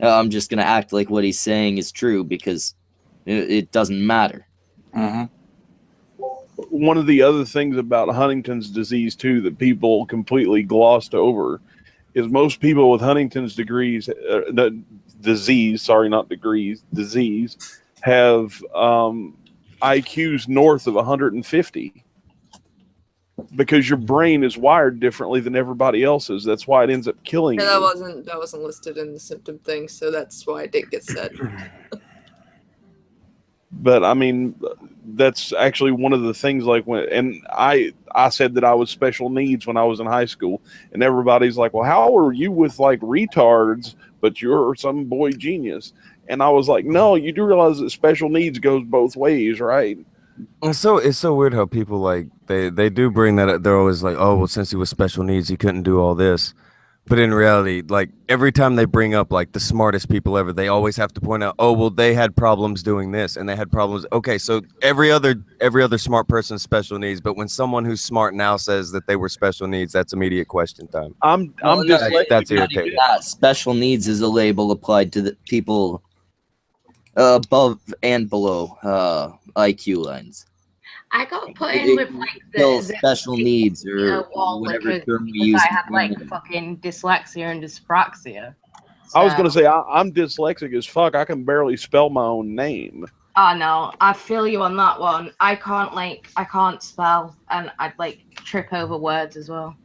I'm just going to act like what he's saying is true because it doesn't matter. One of the other things about Huntington's disease, too, that people completely glossed over is most people with Huntington's disease have IQs north of 150. Because your brain is wired differently than everybody else's. That's why it ends up killing you. That wasn't listed in the symptom thing, so that's why it didn't get said. But I mean, that's actually one of the things. Like I said that I was special needs when I was in high school, and everybody's like, "Well, how are you with like retards, but you're some boy genius?" And I was like, "No, you do realize that special needs goes both ways, right?" It's so weird how people like they do bring that up. They're always like, oh well, since he was special needs he couldn't do all this, but in reality, like every time they bring up like the smartest people ever, they always have to point out, oh well, they had problems doing this and they had problems. Okay, so every other smart person's special needs, but when someone who's smart now says that they were special needs, that's immediate question time. That's irritating. Special needs is a label applied to the people above and below IQ lines. I got put in with like the special needs or whatever term we use. I had like fucking dyslexia and dyspraxia. So. I was gonna say I'm dyslexic as fuck. I can barely spell my own name. Oh no, I feel you on that one. I can't spell, and I'd like trip over words as well.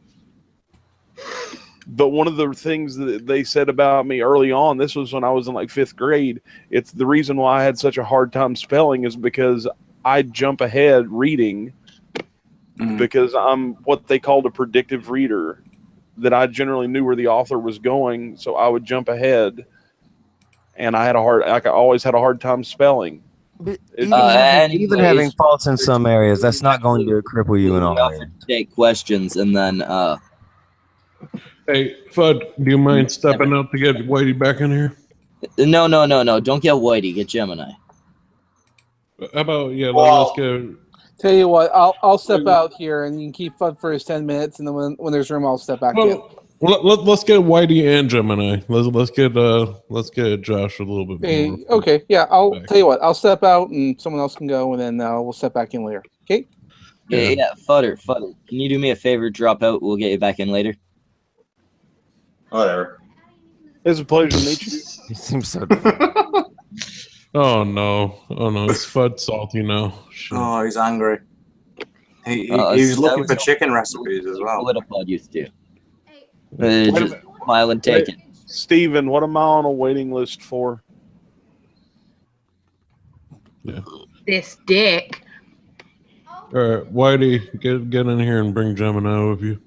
But one of the things that they said about me early on, this was when I was in like 5th grade, it's the reason why I had such a hard time spelling is because I jump ahead reading because I'm what they called a predictive reader, that I generally knew where the author was going, so I would jump ahead, and I always had a hard time spelling. Even having faults in some areas, that's not going to cripple you in all areas. Take questions and then hey, Fudd, do you mind stepping up to get Whitey back in here? No. Don't get Whitey. Get Gemini. How about let's go. Tell you what, I'll step out here, and you can keep Fudd for his 10 minutes, and then when there's room, I'll step back in. Let's get Whitey and Gemini. Let's get Josh a little bit more. Okay, yeah. I'll tell you what. I'll step out, and someone else can go, and then we'll step back in later. Okay. Yeah. Fudd. Can you do me a favor? Drop out. We'll get you back in later. Whatever. It's a pleasure to meet you. He seems so. Oh no! Is Fudd salty now? Shit. Oh, he's angry. He was looking for chicken recipes as well. Politipod used to. Wait a Just minute. smile and take it. Steven, what am I on a waiting list for? Yeah. This dick. All right, Whitey, get in here and bring Gemini with you.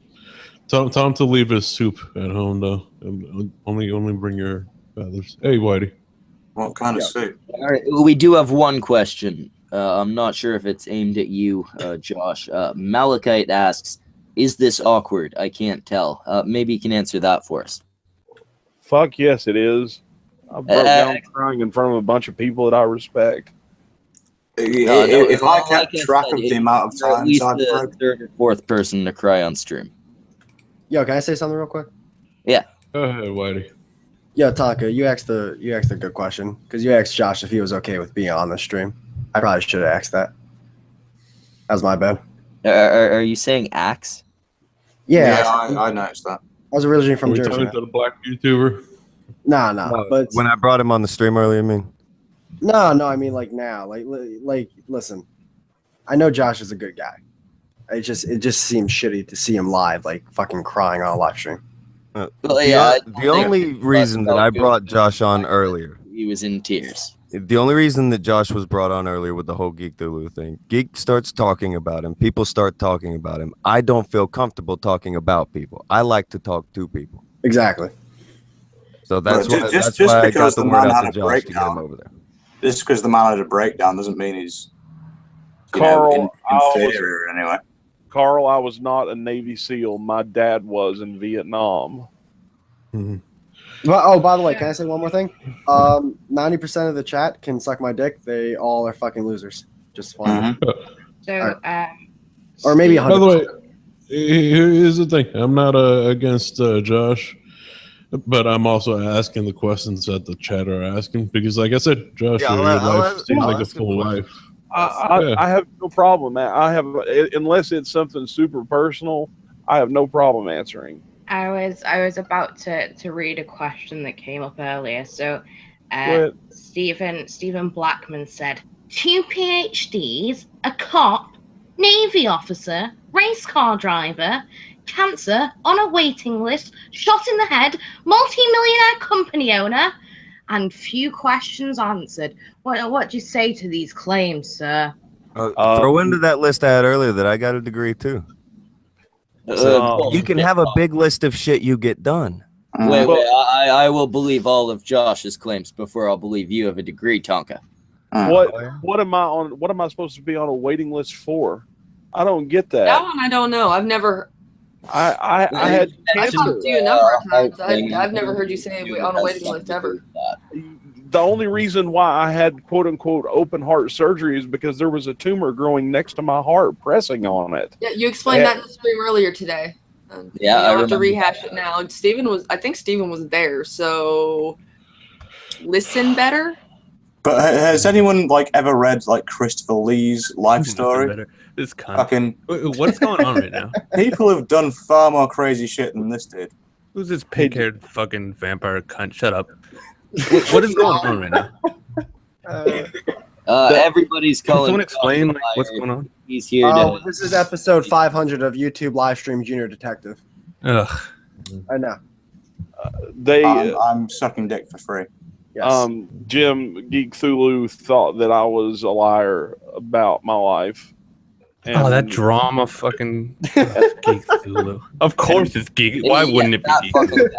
Tell him to leave his soup at home though. And only bring your feathers. Hey, Whitey. What kind of soup? All right, we do have one question. I'm not sure if it's aimed at you, Josh. Malachite asks, "Is this awkward? I can't tell." Maybe you can answer that for us. Fuck yes, it is. I broke down crying in front of a bunch of people that I respect. If I kept track of the amount of you're at times least I've the broke, third or fourth person to cry on stream. Yo, can I say something real quick? Yeah. Go ahead, Whitey. Yo, Tonka, you asked a good question because you asked Josh if he was okay with being on the stream. I probably should have asked that. That was my bad. Are you saying axe? Yeah, I noticed that. I was originally from Are we Jersey. talking to the black YouTuber? Nah, but when I brought him on the stream earlier, I mean. No, I mean like now, like listen, I know Josh is a good guy. It just seems shitty to see him live, like fucking crying on a live stream. The only reason that I brought Josh on earlier, he was in tears. The only reason that Josh was brought on earlier with the whole Geek Thulu thing, Geek starts talking about him, people start talking about him. I don't feel comfortable talking about people. I like to talk to people. Exactly. So that's why, just why I got because the the word man out had to a Josh to get him breakdown. over there. Just because the man had a breakdown doesn't mean he's Carl, inferior anyway. Carl, I was not a Navy SEAL. My dad was in Vietnam. Well, oh, by the way, can I say one more thing? 90% of the chat can suck my dick. They all are fucking losers. Just fine. So, Or maybe 100%. By the way, here's the thing. I'm not against Josh, but I'm also asking the questions that the chat are asking because, like I said, Josh, your life seems like a full life. I have no problem. I have, unless it's something super personal, I have no problem answering. I was about to read a question that came up earlier. So, Stephen Blackman said, 2 PhDs, a cop, Navy officer, race car driver, cancer, on a waiting list, shot in the head, multi-millionaire company owner, and few questions answered. What do you say to these claims, sir? Throw into that list I had earlier that I got a degree too. You can have a big list of shit you get done. Wait, I will believe all of Josh's claims before I'll believe you have a degree, Tonka. What am I on? What am I supposed to be on a waiting list for? I don't get that. That one I don't know. I've never. I had I've talked to you a number of times. I've never heard you say on a waiting list ever. The only reason why I had quote unquote open heart surgery is because there was a tumor growing next to my heart pressing on it. Yeah, you explained that in the stream earlier today. Yeah, I don't have to rehash it now. I think Steven was there, so listen better. But has anyone ever read Christopher Lee's life story? This cunt. Fucking what's going on right now? People have done far more crazy shit than this did. Who's this pink-haired fucking vampire cunt? Shut up. What is going on right now? Everybody's Can calling. someone explain what's going on? He's here to. This is episode 500 of YouTube live stream Junior Detective. Ugh. I know. I'm sucking dick for free. Yes. Jim Geek Thulu thought that I was a liar about my life. Oh, that drama fucking Geek Thulu. Of course it's Geek. Why wouldn't it be Geek?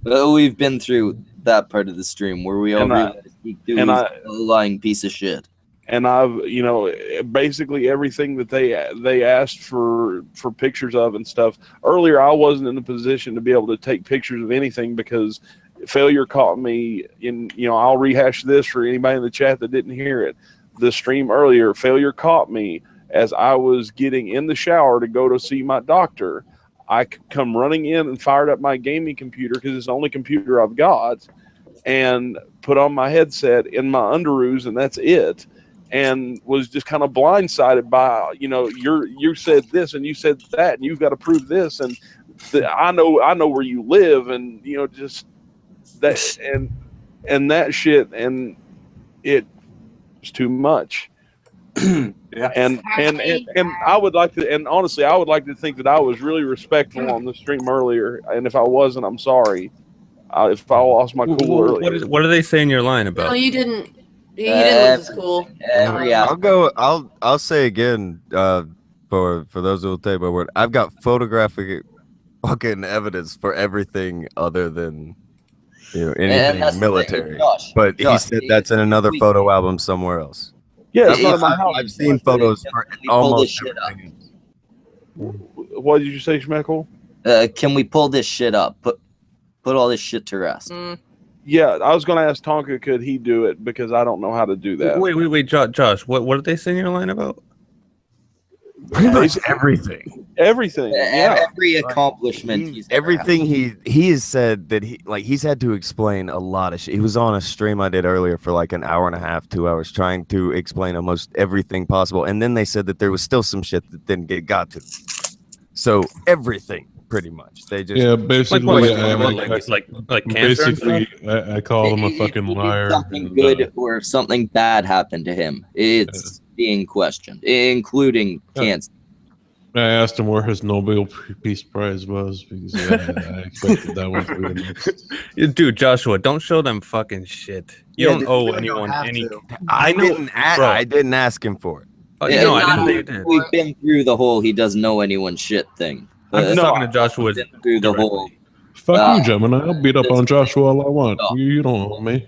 We've been through that part of the stream where we all realized Geek Thulu is a lying piece of shit. And I've, basically everything that they asked for pictures of and stuff. Earlier, I wasn't in a position to be able to take pictures of anything because failure caught me in, I'll rehash this for anybody in the chat that didn't hear it. The stream earlier, failure caught me as I was getting in the shower to go to see my doctor. I come running in and fired up my gaming computer because it's the only computer I've got, and put on my headset in my underoos, and that's it. And was just kind of blindsided by, you said this and you said that, and you've got to prove this, and I know where you live, and just that and that shit, and it was too much. Yeah. And I would like to, and honestly, I would like to think that I was really respectful on the stream earlier. And if I wasn't, I'm sorry. If I lost my cool earlier. What are they saying you're lying about? No, you didn't. You didn't lose his cool. I'll say again, for those who will take my word, I've got photographic fucking evidence for everything other than anything military. But he said that's in another photo album somewhere else. Yeah, it's not in my house. I've seen photos for almost everything. What did you say, Schmeckle? Can we pull this shit up? Put all this shit to rest. Yeah, I was going to ask Tonka, could he do it? Because I don't know how to do that. Wait, Josh. What are they saying you're lying about? Pretty much everything. Everything. Yeah. Every accomplishment. Everything he has said that he's had to explain a lot of shit. He was on a stream I did earlier for like an hour and a half, 2 hours, trying to explain almost everything possible. And then they said that there was still some shit that didn't get got to. So everything, pretty much. They just basically, cancer. Basically, I call him a fucking liar. Something good or something bad happened to him. It's being questioned, including cancer. I asked him where his Nobel Peace Prize was because I expected that one to be the next. Dude, Joshua, don't show them fucking shit. You don't owe anyone any. I didn't ask him for it. We've been through the whole he doesn't know anyone shit thing. I'm just talking to Joshua. Through the whole. Fuck you, Gemini. I'll beat up on Joshua all I want. You don't owe me.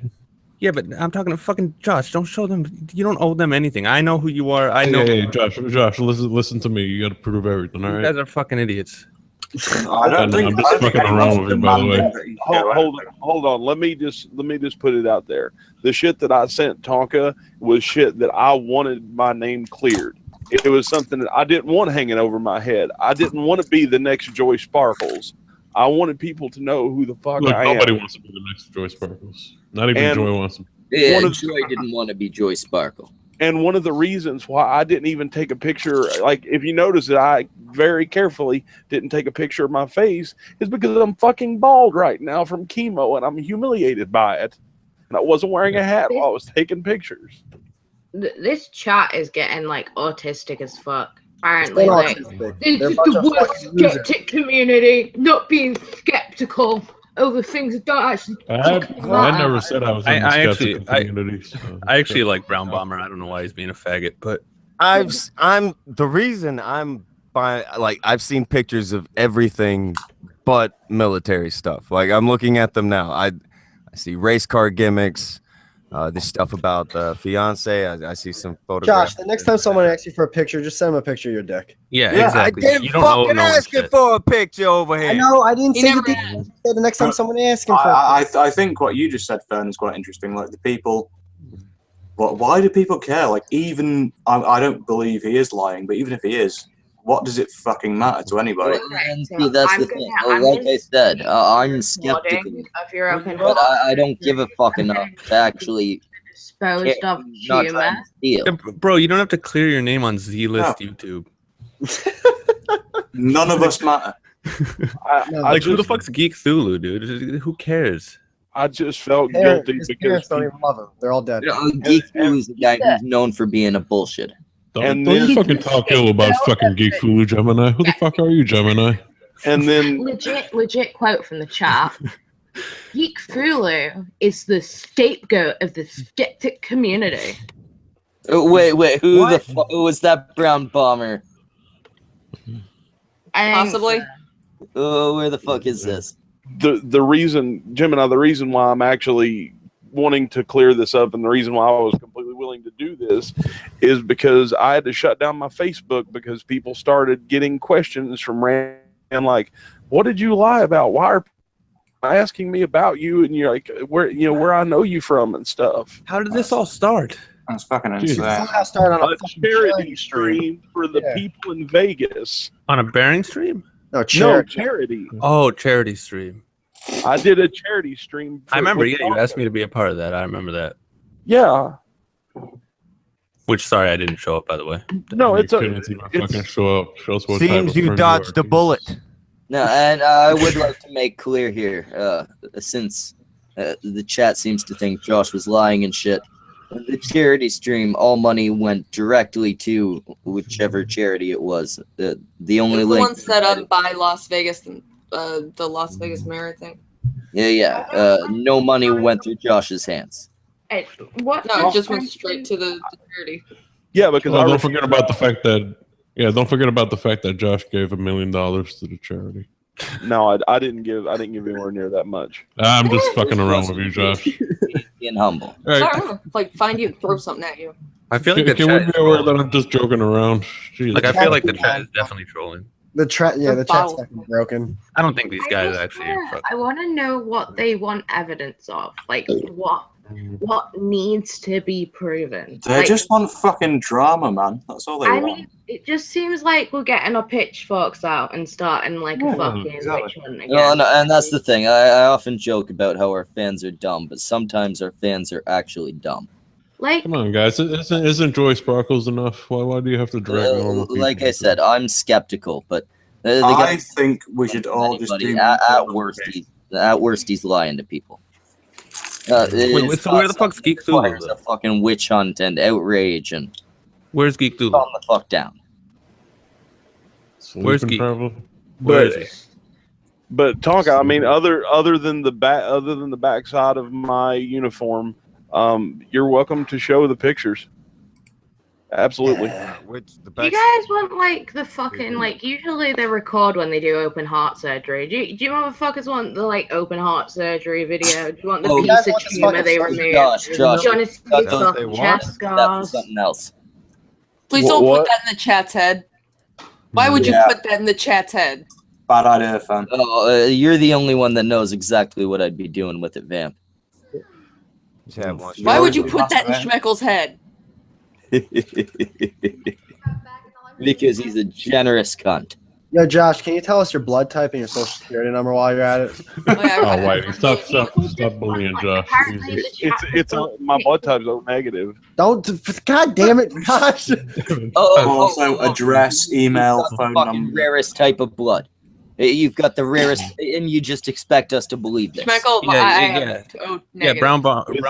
Yeah, but I'm talking to fucking Josh. Don't show them. You don't owe them anything. I know who you are. I know. Hey, Josh, listen to me. You got to prove everything, all right? You guys are fucking idiots. I'm just fucking around with you, by the way. Hold on. Let me just put it out there. The shit that I sent Tonka was shit that I wanted my name cleared. It was something that I didn't want hanging over my head. I didn't want to be the next Joy Sparkles. I wanted people to know who the fuck I am. Nobody wants to be the next Joy Sparkles. Not even Joy wants to. Yeah, Joy didn't want to be Joy Sparkle. And one of the reasons why I didn't even take a picture, like if you notice that I very carefully didn't take a picture of my face, is because I'm fucking bald right now from chemo and I'm humiliated by it. And I wasn't wearing a hat while I was taking pictures. This chat is getting like autistic as fuck. Apparently, like, this is the worst skeptic community, not being skeptical over things that don't actually. I never said I was in the skeptical community. I actually like Brown Bomber. I don't know why he's being a faggot, but I've seen pictures of everything but military stuff. Like I'm looking at them now. I see race car gimmicks. This stuff about the fiance. I see some photographs. Josh, the next time someone asks you for a picture, just send them a picture of your dick. Yeah, exactly. I didn't fucking ask you for a picture over here. I know. I didn't say you did. Say the next time someone asks him for. I think what you just said, Fern, is quite interesting. Like the people. Why do people care? Like even I don't believe he is lying, but even if he is, what does it fucking matter to anybody? And see, that's the thing. Like I said, I'm skeptical, but I don't give a fuck enough to actually disposed of humor. Yeah, bro, you don't have to clear your name on Z-List YouTube. None of us matter. Who the fuck's Geek Thulu, dude? Who cares? I just felt guilty his because parents don't even love him. They're all dead. Geek Thulu is the guy who's known for being a bullshit. Don't you fucking talk ill about fucking Geek Fulu, Gemini. Who the fuck are you, Gemini? And then legit quote from the chat. Geek Fulu is the scapegoat of the skeptic community. Wait, who was that Brown Bomber? Possibly. Oh, where the fuck is this? The reason, Gemini, the reason why I'm actually wanting to clear this up and the reason why I was completely willing to do this is because I had to shut down my Facebook because people started getting questions from and like, what did you lie about? Why are people asking me about you? And you're like, where I know you from and stuff. How did this all start? That's fucking insane. A charity stream for the people in Vegas. On a bearing stream? No, charity. No, charity. Oh, charity stream. I did a charity stream. I remember, you asked me to be a part of that. I remember that. Yeah. Which, sorry, I didn't show up, by the way. No, it's fucking show up. Show us what seems you dodged the bullet. No, and I would like to make clear here, since the chat seems to think Josh was lying and shit. The charity stream, all money went directly to whichever charity it was. The only It's the link. one set up by Las Vegas, the Las Vegas Mayor thing. Yeah. No money went through Josh's hands. What? No, it just went straight to the charity. Yeah, because well, don't forget about the fact that Josh gave $1 million to the charity. No, I didn't give anywhere near that much. I'm just fucking around with you, Josh. Being humble. Right. I don't know, like find you and throw something at you. I feel like Can we be aware that I'm just joking around? Jesus. Like I feel like the chat is definitely trolling. The chat's fucking broken. I don't think these guys actually. I want to know what they want evidence of. Like what needs to be proven. They Like, just want fucking drama, man. That's all they I want. mean, it just seems like we're getting our pitchforks out and starting like a fucking exactly. witch hunt again. No, and that's the thing. I often joke about how our fans are dumb, but sometimes our fans are actually dumb. Like, come on, guys! Isn't Joy Sparkles enough? Why do you have to drag normal people? Like I said, I'm skeptical, but I think we should all just do at worst he's lying to people. Wait, so where the fuck's Geek Thulu? It's a fucking witch hunt and outrage and where's Geek Thulu? Calm the fuck down. Where's Geek? Where is he? But Tonka, I mean, other than the backside of my uniform, you're welcome to show the pictures. Absolutely. do you guys want like the fucking like? Usually they record when they do open heart surgery. Do you motherfuckers want the like open heart surgery video? Do you want the piece of tumor they removed? Josh, Do you want to see the chest That's scars? something else. Please don't put that in the chat's head. Why would you put that in the chat's head? Bad idea, fam. Oh, you're the only one that knows exactly what I'd be doing with it, Vamp. Why would you put that in Schmeckle's head? Because he's a generous cunt. Yo, Josh, can you tell us your blood type and your social security number while you're at it? Oh, wait, stop bullying Josh. It's my blood type's O negative. Don't, god damn it, Josh. Also, address, email, phone fucking number. Rarest type of blood. You've got the rarest, and you just expect us to believe this. Schmeckle, Yeah, brown bomb. Get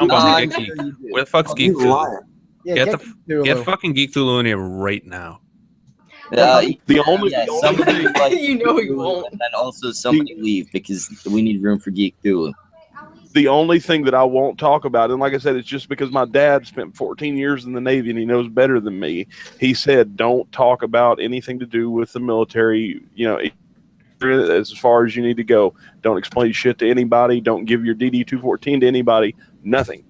Geek. Where the fuck's Geek Thulu? Get fucking Geek Thulu in here right now. The only somebody like you know you won't. And also somebody leave because we need room for Geek Thulu. The only thing that I won't talk about, and like I said, it's just because my dad spent 14 years in the Navy and he knows better than me. He said, don't talk about anything to do with the military, you know, as far as you need to go. Don't explain shit to anybody. Don't give your DD-214 to anybody. Nothing.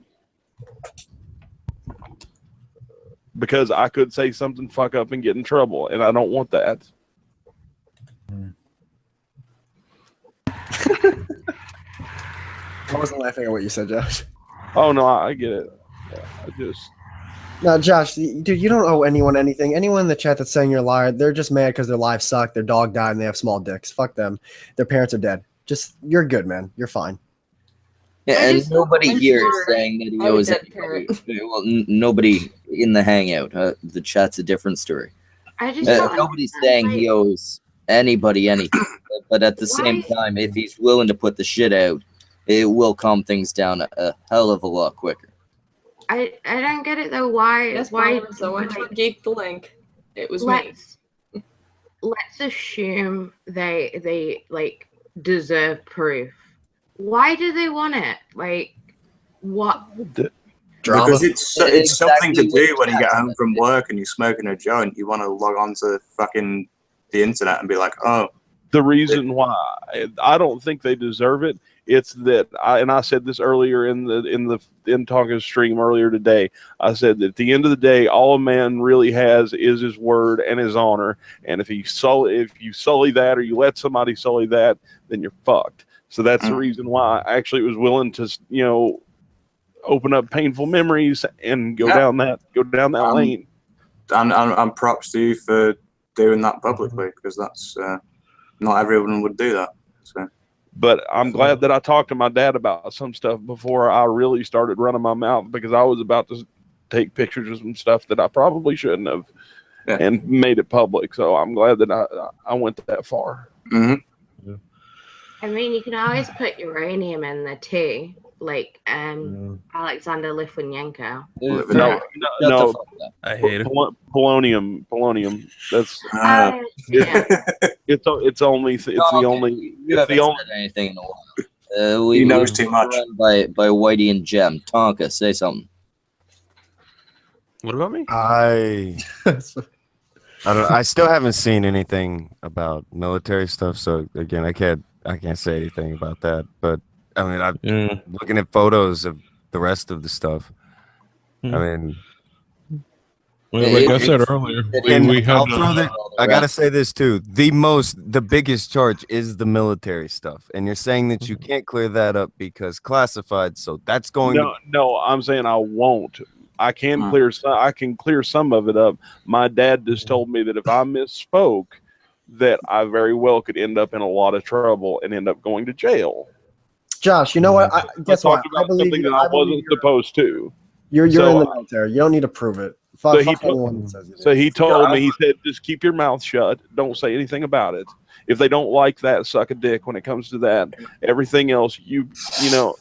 Because I could say something fuck up and get in trouble, and I don't want that. I wasn't laughing at what you said, Josh. Oh, no, I get it. Yeah, I just... No, Josh, dude, you don't owe anyone anything. Anyone in the chat that's saying you're a liar, they're just mad because their lives suck, their dog died, and they have small dicks. Fuck them. Their parents are dead. Just, you're good, man. You're fine. Yeah, and nobody here is saying that he owes anybody. Well, nobody in the hangout. The chat's a different story. Nobody's saying he owes anybody anything. But at the same time, if he's willing to put the shit out, it will calm things down a hell of a lot quicker. I don't get it though. Why? So much for Geek the Link. It was me. Let's assume they like deserve proof. Why do they want it? Like, what? Because it's something to do when you get home from work and you're smoking a joint. You want to log on to fucking the internet and be like, oh. The reason why I don't think they deserve it, it's that I said this earlier in Tonka's stream earlier today. I said that at the end of the day, all a man really has is his word and his honor. And if you sully that or you let somebody sully that, then you're fucked. So that's the reason why I actually was willing to, you know, open up painful memories and go down that lane. And props to you for doing that publicly, because that's not everyone would do that. So. But I'm glad that I talked to my dad about some stuff before I really started running my mouth, because I was about to take pictures of some stuff that I probably shouldn't have and made it public. So I'm glad that I went that far. Mm-hmm. I mean, you can always put uranium in the tea. like Alexander Litvinenko. No, I hate it. Polonium. That's it's the only. You haven't said anything in a while. He knows too much. By Whitey and Jem. Tonka, say something. What about me? I don't. I still haven't seen anything about military stuff. So again, I can't say anything about that. But I mean, I'm looking at photos of the rest of the stuff. I mean, well, like I said earlier, we have. I gotta say this too. The biggest charge is the military stuff, and you're saying that you can't clear that up because classified. So that's going. No, I'm saying I won't. I can clear some of it up. My dad just told me that if I misspoke, that I very well could end up in a lot of trouble and end up going to jail. Josh, you know what? Guess what? I believe something that I wasn't supposed to. You're in the military. You don't need to prove it. So he told me, he said, just keep your mouth shut. Don't say anything about it. If they don't like that, suck a dick when it comes to that. Everything else, you know.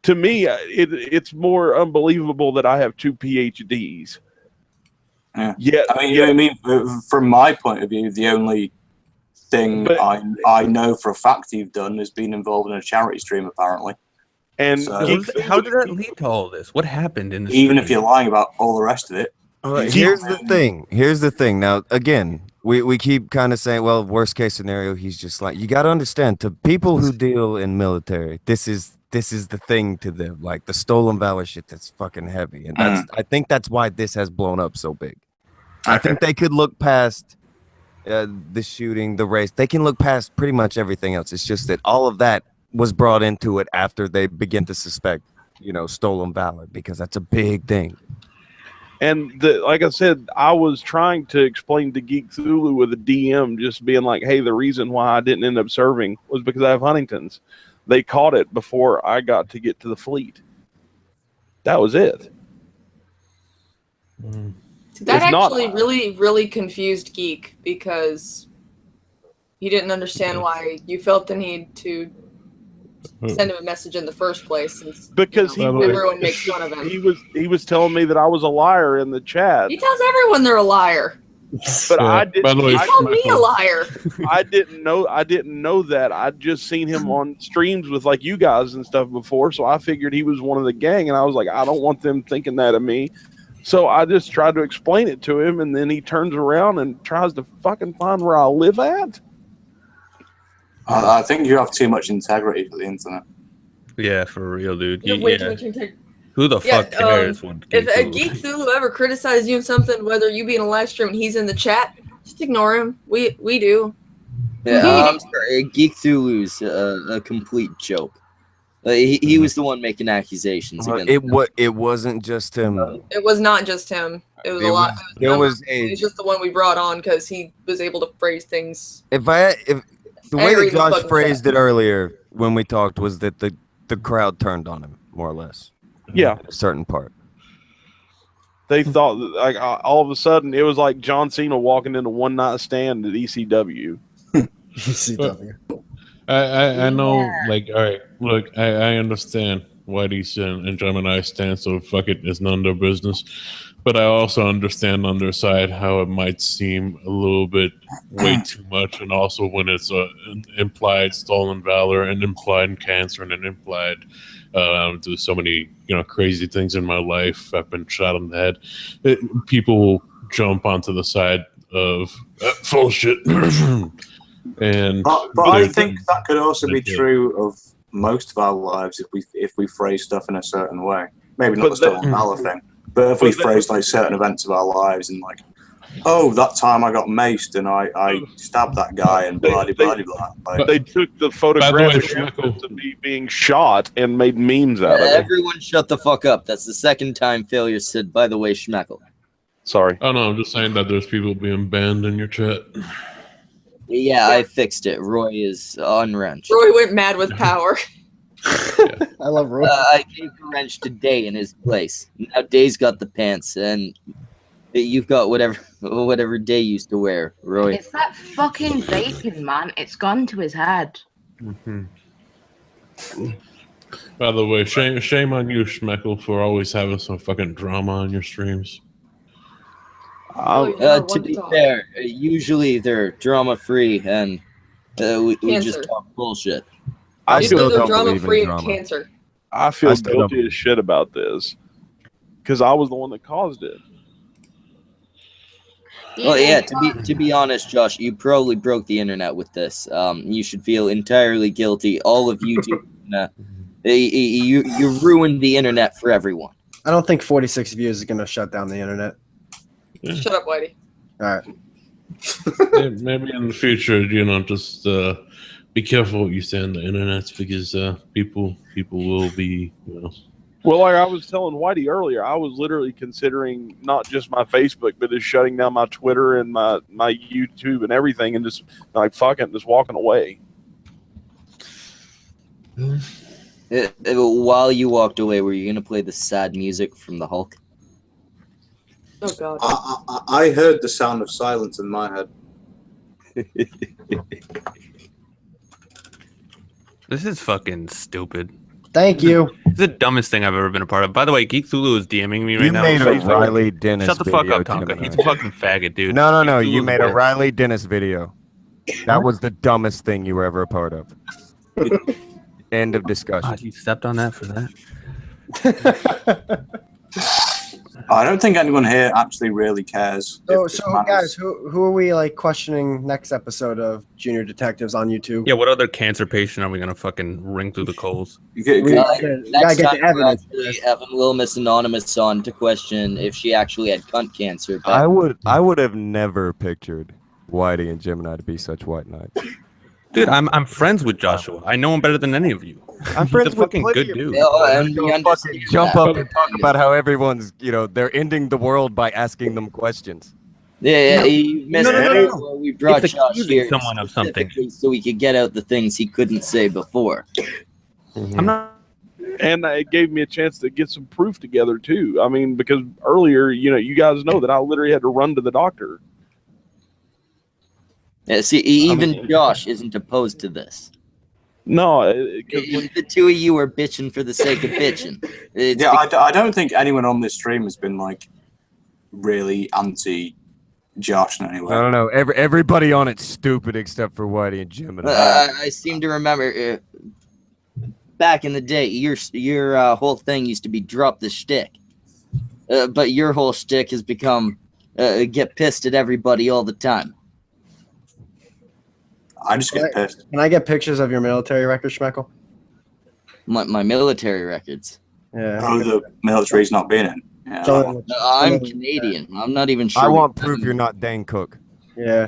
To me, it's more unbelievable that I have 2 PhDs. Yeah, I mean, from my point of view, the only thing I know for a fact you've done is been involved in a charity stream, apparently. And so, how did that lead to all this? What happened in the even if you're lying about all the rest of it? Here's the thing. Now, again, we keep kind of saying, well, worst case scenario, he's just like, you got to understand, to people who deal in military, this is the thing to them, like the stolen valor shit that's fucking heavy. And I think that's why this has blown up so big. I think they could look past the shooting, the race. They can look past pretty much everything else. It's just that all of that was brought into it after they begin to suspect, stolen valor, because that's a big thing. And like I said, I was trying to explain to Geek Zulu with a DM, just being like, hey, the reason why I didn't end up serving was because I have Huntington's. They caught it before I got to get to the fleet. That was it. That actually really, really confused Geek, because he didn't understand why you felt the need to send him a message in the first place. Since, because everyone makes fun of him. He was telling me that I was a liar in the chat. He tells everyone they're a liar. But I didn't. He called me a liar. I didn't know that. I'd just seen him on streams with like you guys and stuff before, so I figured he was one of the gang, and I was like, I don't want them thinking that of me. So I just tried to explain it to him, and then he turns around and tries to fucking find where I live at. I think you have too much integrity for the internet. Yeah, for real, dude. You have way too much integrity. Who the fuck cares? If a Geek Zulu ever criticizes you in something, whether you be in a live stream and he's in the chat, just ignore him. We do. Yeah, I'm sorry. Geek Zulu's a complete joke. He was the one making accusations. It wasn't just him. It was not just him. It was a lot. It was just the one we brought on because he was able to phrase things. If the way that Josh phrased it earlier when we talked was that the crowd turned on him, more or less. Yeah, at a certain part. They thought like all of a sudden it was like John Cena walking into One Night Stand at ECW. ECW. I know, like, all right, look, I understand Whitey's and Gemini stand, so fuck it, it's none of their business. But I also understand on their side how it might seem a little bit way too much, and also when it's implied stolen valor and implied cancer and an implied there's so many crazy things in my life. I've been shot in the head. People will jump onto the side of full shit. And but I think that could also be true of most of our lives if we phrase stuff in a certain way. Maybe not the stolen valor thing, but if we phrase like certain events of our lives and like, oh, that time I got maced and I stabbed that guy and blah blah blah. Like, they took the photographic evidence of me being shot and made memes out of it. Everyone shut the fuck up. That's the second time failure said, by the way, Schmeckle. Sorry. Oh no, I'm just saying that there's people being banned in your chat. Yeah, I fixed it. Roy is unwrenched. Roy went mad with power. I love Roy. I gave the wrench to Day in his place. Now Day's got the pants, and you've got whatever Day used to wear, Roy. It's that fucking bacon, man. It's gone to his head. By the way, shame on you, Schmeckle, for always having some fucking drama on your streams. To be fair, usually they're drama-free and we just talk bullshit. Usually they're drama-free and cancer. I feel guilty as shit about this because I was the one that caused it. Well, yeah. To be honest, Josh, you probably broke the internet with this. You should feel entirely guilty. All of YouTube, you ruined the internet for everyone. I don't think 46 views is gonna shut down the internet. Shut up, Whitey. All right. Maybe in the future, just be careful what you say on the internet because people will be, Well, like I was telling Whitey earlier, I was literally considering not just my Facebook, but just shutting down my Twitter and my YouTube and everything, and just like fucking just walking away. While you walked away, were you gonna play the sad music from the Hulk? Oh God! I heard the sound of silence in my head. This is fucking stupid. Thank you. It's the dumbest thing I've ever been a part of. By the way, Geek Zulu is DMing me right now. You made a Riley Dennis Shut the fuck video, up, Tonka. Gemini. He's a fucking faggot, dude. No. Geek You Zulu's made a worse. Riley Dennis video. That was the dumbest thing you were ever a part of. End of discussion. God, you stepped on that for that. I don't think anyone here actually really cares. So guys, who are we like questioning next episode of Junior Detectives on YouTube? Yeah, what other cancer patient are we gonna fucking ring through the coals? Next time we're actually having Little Miss Anonymous on to question if she actually had cunt cancer. But I would have never pictured Whitey and Gemini to be such white knights. Dude, I'm friends with Joshua. I know him better than any of you. I'm He's friends a with fucking plenty good of dude. people. Don't fucking jump up and talk about how everyone's, they're ending the world by asking them questions. Yeah, you missed it. We brought It's Josh accusing here someone of something. so we could get out the things he couldn't say before. I'm not. And it gave me a chance to get some proof together too. I mean, because earlier, you guys know that I literally had to run to the doctor. Yeah, see, even Josh isn't opposed to this. No, the two of you are bitching for the sake of bitching. I don't think anyone on this stream has been like really anti Josh in any way. I don't know. Everybody on it's stupid except for Whitey and Gemini. I seem to remember back in the day, your whole thing used to be drop the shtick, but your whole shtick has become get pissed at everybody all the time. I just get pissed. Can I get pictures of your military records, Schmeckle? My military records. Yeah. Oh, the military's not being in. Yeah, So- I'm Canadian. I'm not even sure. I want proof you're not Dane Cook. Yeah.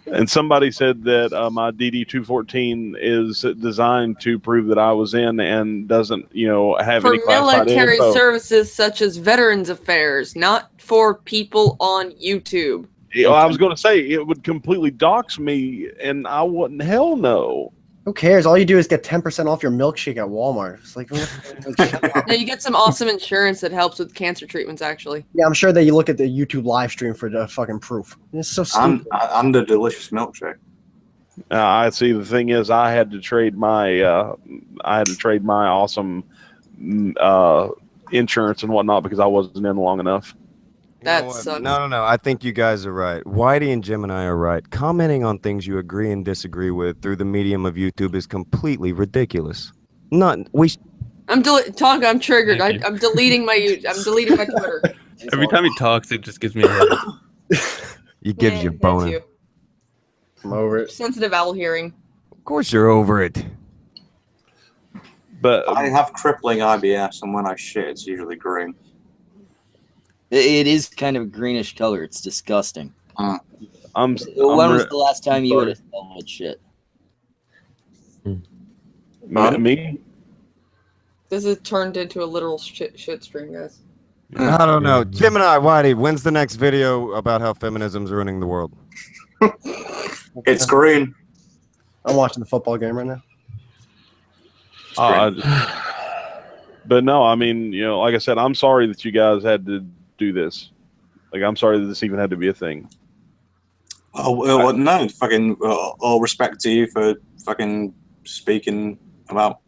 And somebody said that my DD-214 is designed to prove that I was in and doesn't, have For any classified military info. services such as Veterans Affairs, not for people on YouTube. I was going to say it would completely dox me, and I wouldn't. Hell no. Who cares? All you do is get 10% off your milkshake at Walmart. It's like, Yeah, you get some awesome insurance that helps with cancer treatments, actually. yeah, I'm sure that you look at the YouTube live stream for the fucking proof. It's so stupid. And the delicious milkshake. I see. The thing is, I had to trade my awesome insurance and whatnot because I wasn't in long enough. That sucks. No. I think you guys are right. Whitey and Gemini are right. Commenting on things you agree and disagree with through the medium of YouTube is completely ridiculous. I'm triggered. I'm deleting my Twitter. Every time he talks, it just gives me a headache. He gives you boner. you. I'm over it. Sensitive owl hearing. Of course you're over it. But I have crippling IBS, and when I shit, it's usually green. It is kind of a greenish color. It's disgusting. When was the last time you would have smelled that shit? Me? This has turned into a literal shit stream, guys. I don't know. Gemini, Whitey, when's the next video about how feminism's ruining the world? It's green. I'm watching the football game right now. But no, I mean, like I said, I'm sorry that you guys had to do this. Like, I'm sorry that this even had to be a thing. Oh, well, no, fucking all respect to you for fucking speaking about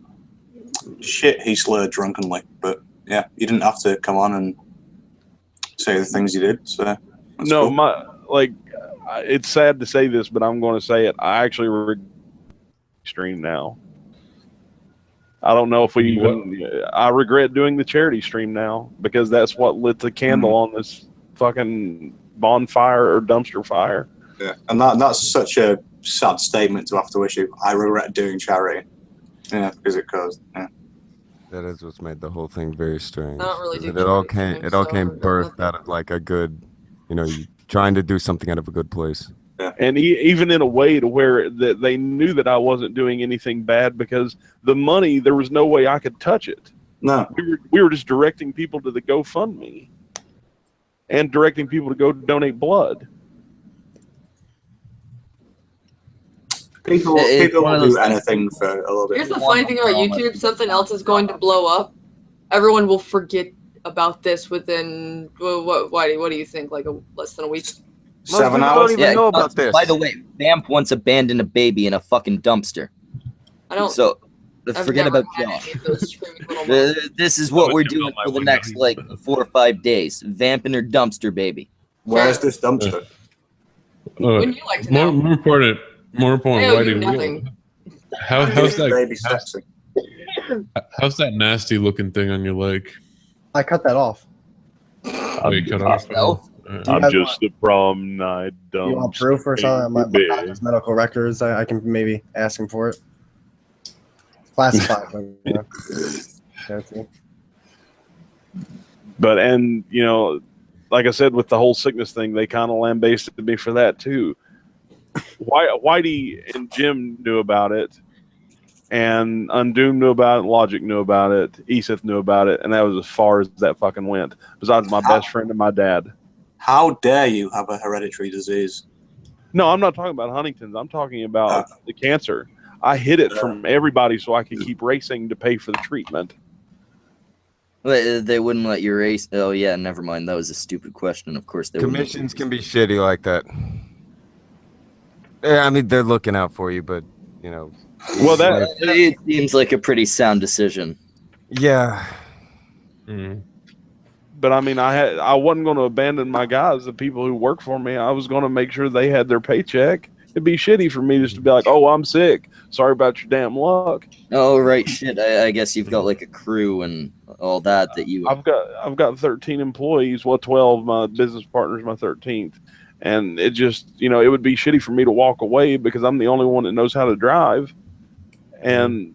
shit he slurred drunkenly, but yeah, you didn't have to come on and say the things you did. So no, cool. It's sad to say this, but I'm going to say it. I actually regret stream now. I don't know if we even. I regret doing the charity stream now because that's what lit the candle on this fucking bonfire or dumpster fire. Yeah, and that's such a sad statement to have to issue. I regret doing charity. Yeah, because it caused. Yeah. That is what's made the whole thing very strange. I don't really do it all came birthed out of like a good, you trying to do something out of a good place. Yeah. And even in a way to where they knew that I wasn't doing anything bad because the money, there was no way I could touch it. No. We were just directing people to the GoFundMe and directing people to go donate blood. People will do anything for a little bit. Here's the funny thing about YouTube: something else is going to blow up. Everyone will forget about this within what do you think? Like less than a week. 7 hours. Don't even know about this. By the way, Vamp once abandoned a baby in a fucking dumpster. I don't. So forget about Josh. This is what we're doing for the next 4 or 5 days. Vamp in her dumpster baby. Where's this dumpster? Wouldn't you like to know? More important, how's that nasty looking thing on your leg? I cut that off. You cut off. I'm just a prom night dumpster. You want proof or something? My doctor's medical records. I can maybe ask him for it. It's classified. But like I said, with the whole sickness thing, they kind of lambasted me for that too. Whitey and Jim knew about it, and Undoom knew about it, Logic knew about it, Eseth knew about it, and that was as far as that fucking went. Besides my best friend and my dad. How dare you have a hereditary disease? No, I'm not talking about Huntington's. I'm talking about the cancer. I hid it from everybody so I could keep racing to pay for the treatment. They wouldn't let you race. Oh yeah, never mind. That was a stupid question. Of course, they commissions can be shitty like that. Yeah, I mean they're looking out for you, but Well, it seems like a pretty sound decision. Yeah. But I mean, I wasn't going to abandon my guys, the people who work for me. I was going to make sure they had their paycheck. It'd be shitty for me just to be like, "Oh, I'm sick. Sorry about your damn luck." Oh right, shit. I guess you've got like a crew and all that you. I've got 13 employees. Well, 12. My business partner's my 13th, and it just it would be shitty for me to walk away because I'm the only one that knows how to drive, and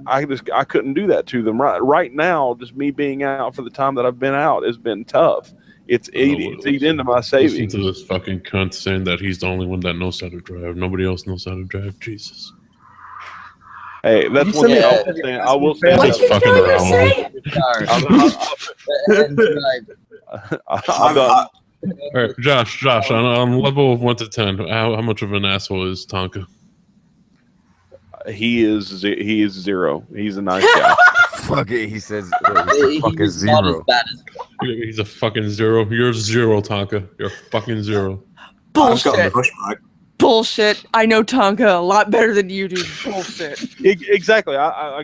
I couldn't do that to them. Right now, just me being out for the time that I've been out has been tough. It's eating into my savings. Listen to this fucking cunt saying that he's the only one that knows how to drive. Nobody else knows how to drive. Jesus. Hey, that's one thing I will say. What you trying to say? All right, Josh, on level of 1 to 10, how much of an asshole is Tonka? He is 0. He's a nice guy. Fuck it, he says he's a fucking 0. He's a fucking 0. You're 0, Tonka. You're fucking 0. Bullshit. Bullshit. I know Tonka a lot better than you do. Bullshit. Exactly. I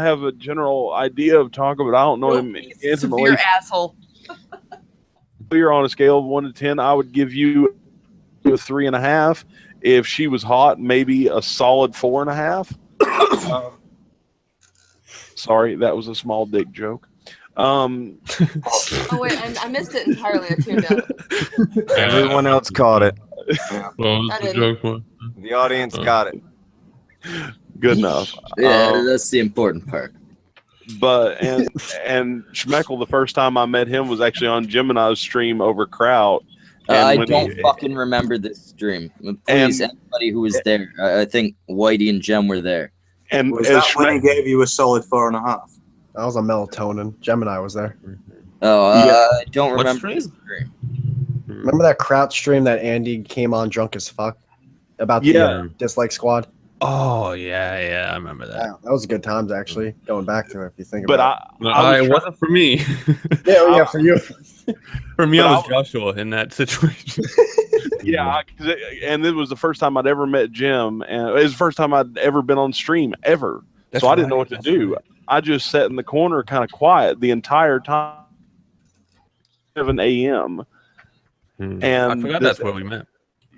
have a general idea of Tonka, but I don't know him intimately. Severe asshole. You're on a scale of 1 to 10. I would give you a 3.5. If she was hot, maybe a solid 4.5. Sorry, that was a small dick joke. Oh wait, I missed it entirely. I tuned out. Everyone else caught it. Well, the joke. The audience got it. Good enough. Yeah, that's the important part. But and Schmeckel, the first time I met him was actually on Gemini's stream over Kraut. I don't fucking remember this stream. Please, anybody who was there, I think Whitey and Jem were there. And was that when he gave you a solid 4.5? That was a melatonin. Gemini was there. Oh, I don't remember this stream. Remember that Kraut stream that Andy came on drunk as fuck about the Dislike Squad? Oh yeah, I remember that. Yeah, that was good times actually. Going back to it, if you think but about it. It wasn't for me. yeah, for you. For me, I was Joshua in that situation. Yeah, and it was the first time I'd ever met Jim, and it was the first time I'd ever been on stream ever. So I didn't know what to do. I just sat in the corner kind of quiet the entire time, 7 a.m. And I forgot that's where we met.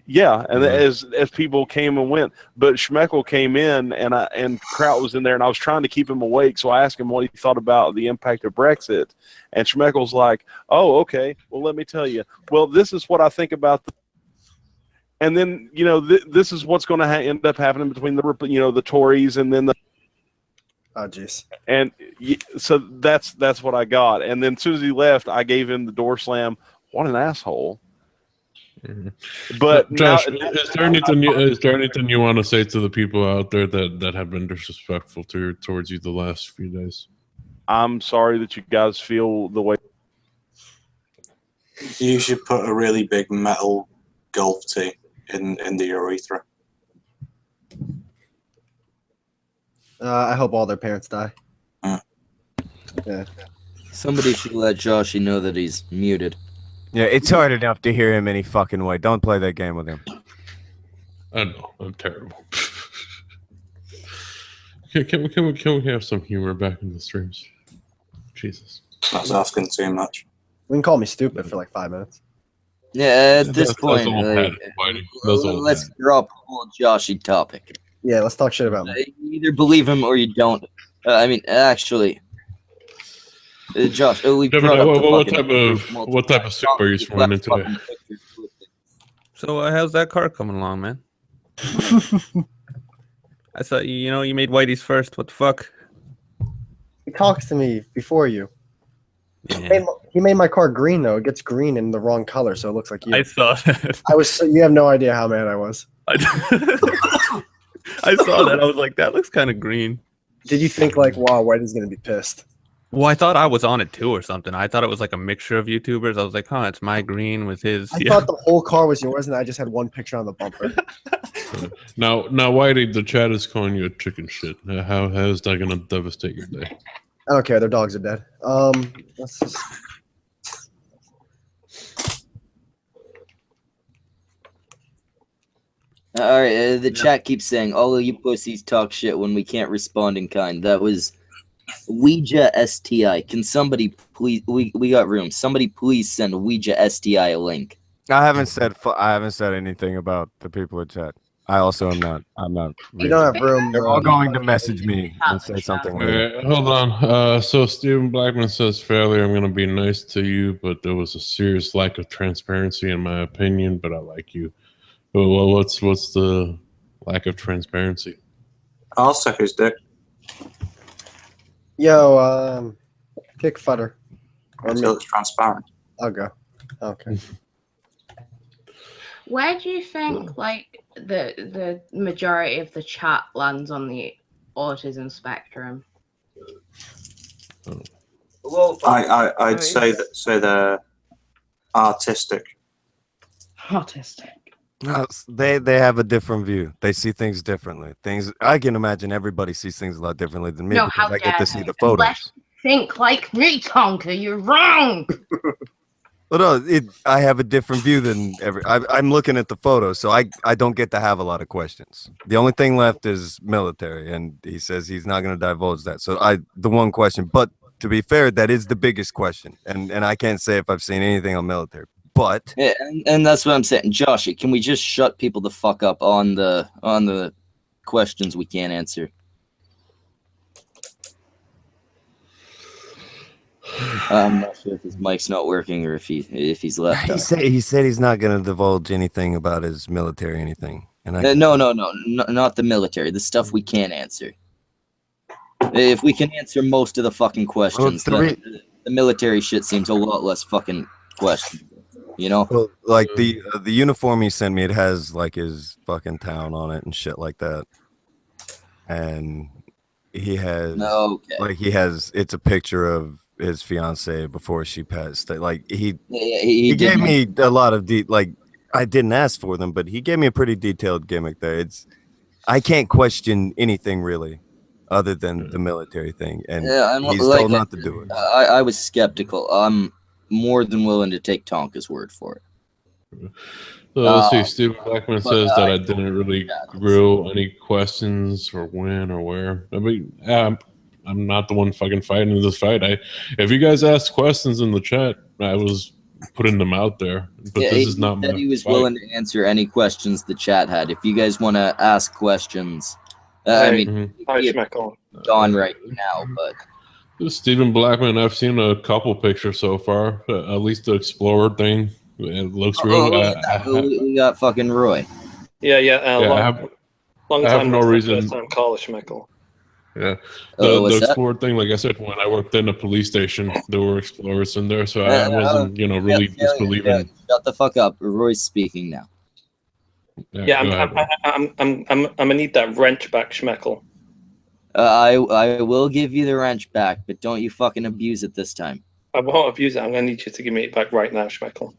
Yeah, and as people came and went, but Schmeckel came in and Kraut was in there, and I was trying to keep him awake, so I asked him what he thought about the impact of Brexit, and Schmeckel's like, "Oh, okay, well, let me tell you. Well, this is what I think about and then this is what's going to end up happening between the Tories and then the." Oh, jeez. And so that's what I got, and then as soon as he left, I gave him the door slam. What an asshole. But Josh, is there anything you want to say to the people out there that have been disrespectful towards you the last few days? I'm sorry that you guys feel the way. You should put a really big metal golf tee in the urethra. I hope all their parents die. Yeah. Somebody should let Joshy know that he's muted. Yeah, it's hard enough to hear him any fucking way. Don't play that game with him. I know, I'm terrible. Can we have some humor back in the streams? Jesus. That's asking too much. You can call me stupid for like 5 minutes. Yeah, at this point, let's drop the whole Joshy topic. Yeah, let's talk shit about me. You either believe him or you don't. I mean, actually, Josh, we brought up what type of soup are you swimming in today? So how's that car coming along, man? I thought you made Whitey's first. What the fuck? He talks to me before you. Yeah. He made my car green though. It gets green in the wrong color, so it looks like you. I saw that. You have no idea how mad I was. I saw that. I was like, that looks kind of green. Did you think like, wow, Whitey's gonna be pissed? Well, I thought I was on it too or something. I thought it was like a mixture of YouTubers. I was like, huh, it's my green with his. I thought the whole car was yours, and I just had one picture on the bumper. Now, Whitey, the chat is calling you a chicken shit. How is that gonna devastate your day? I don't care. Their dogs are dead. Let's just. All right, the chat keeps saying all of you pussies talk shit when we can't respond in kind. That was Ouija STI. Can somebody please? We got room. Somebody please send Ouija STI a link. I haven't said anything about the people in chat. I also am not. I'm not. You don't have room. They're all going to message me and say something. Hold on. So Stephen Blackman says, "Fairly, I'm going to be nice to you, but there was a serious lack of transparency, in my opinion. But I like you." Well, what's the lack of transparency? I'll suck his dick. Yo, kick Futter. Until it's transparent. I'll go. Okay. Where do you think like the majority of the chat lands on the autism spectrum? Well, I'd say they're artistic. Autistic. They have a different view. They see things differently. I can imagine everybody sees things a lot differently than me because I get to see the photos. Unless you think like me, Tonka. You're wrong. Well, no, I have a different view than I'm looking at the photos, so I don't get to have a lot of questions. The only thing left is military, and he says he's not going to divulge that. So the one question, but to be fair, that is the biggest question, and I can't say if I've seen anything on military. But yeah, and that's what I'm saying, Joshy. Can we just shut people the fuck up on the questions we can't answer? I'm not sure if his mic's not working or if he's left. He said he's not going to divulge anything about his military, anything. And no, not the military. The stuff we can't answer. If we can answer most of the fucking questions, then the military shit seems a lot less fucking questionable. You know, well, like the uniform he sent me, it has like his fucking town on it and shit like that, and he has it's a picture of his fiance before she passed. Like he gave me a lot of I didn't ask for them, but he gave me a pretty detailed gimmick there. I can't question anything really other than the military thing, and he's told not to do it. I was skeptical. I'm more than willing to take Tonka's word for it. So let's see. Stephen Blackman says that I didn't really grill any questions or when or where. I mean, I'm not the one fucking fighting this fight. If you guys asked questions in the chat, I was putting them out there. But this is not my he was fight. willing to answer any questions the chat had. If you guys want to ask questions, I mean, gone right now, but Stephen Blackman, I've seen a couple pictures so far. At least the Explorer thing. It looks real. We got fucking Roy. Yeah. Long I have time no reason. First time caller, Schmeckel. Yeah. The Explorer thing, like I said, when I worked in a police station, there were Explorers in there, so I wasn't, really disbelieving. Shut the fuck up. Roy's speaking now. I'm gonna need that wrench back, Schmeckel. I will give you the wrench back, but don't you fucking abuse it this time. I won't abuse it. I'm gonna need you to give me it back right now, Schmeckel.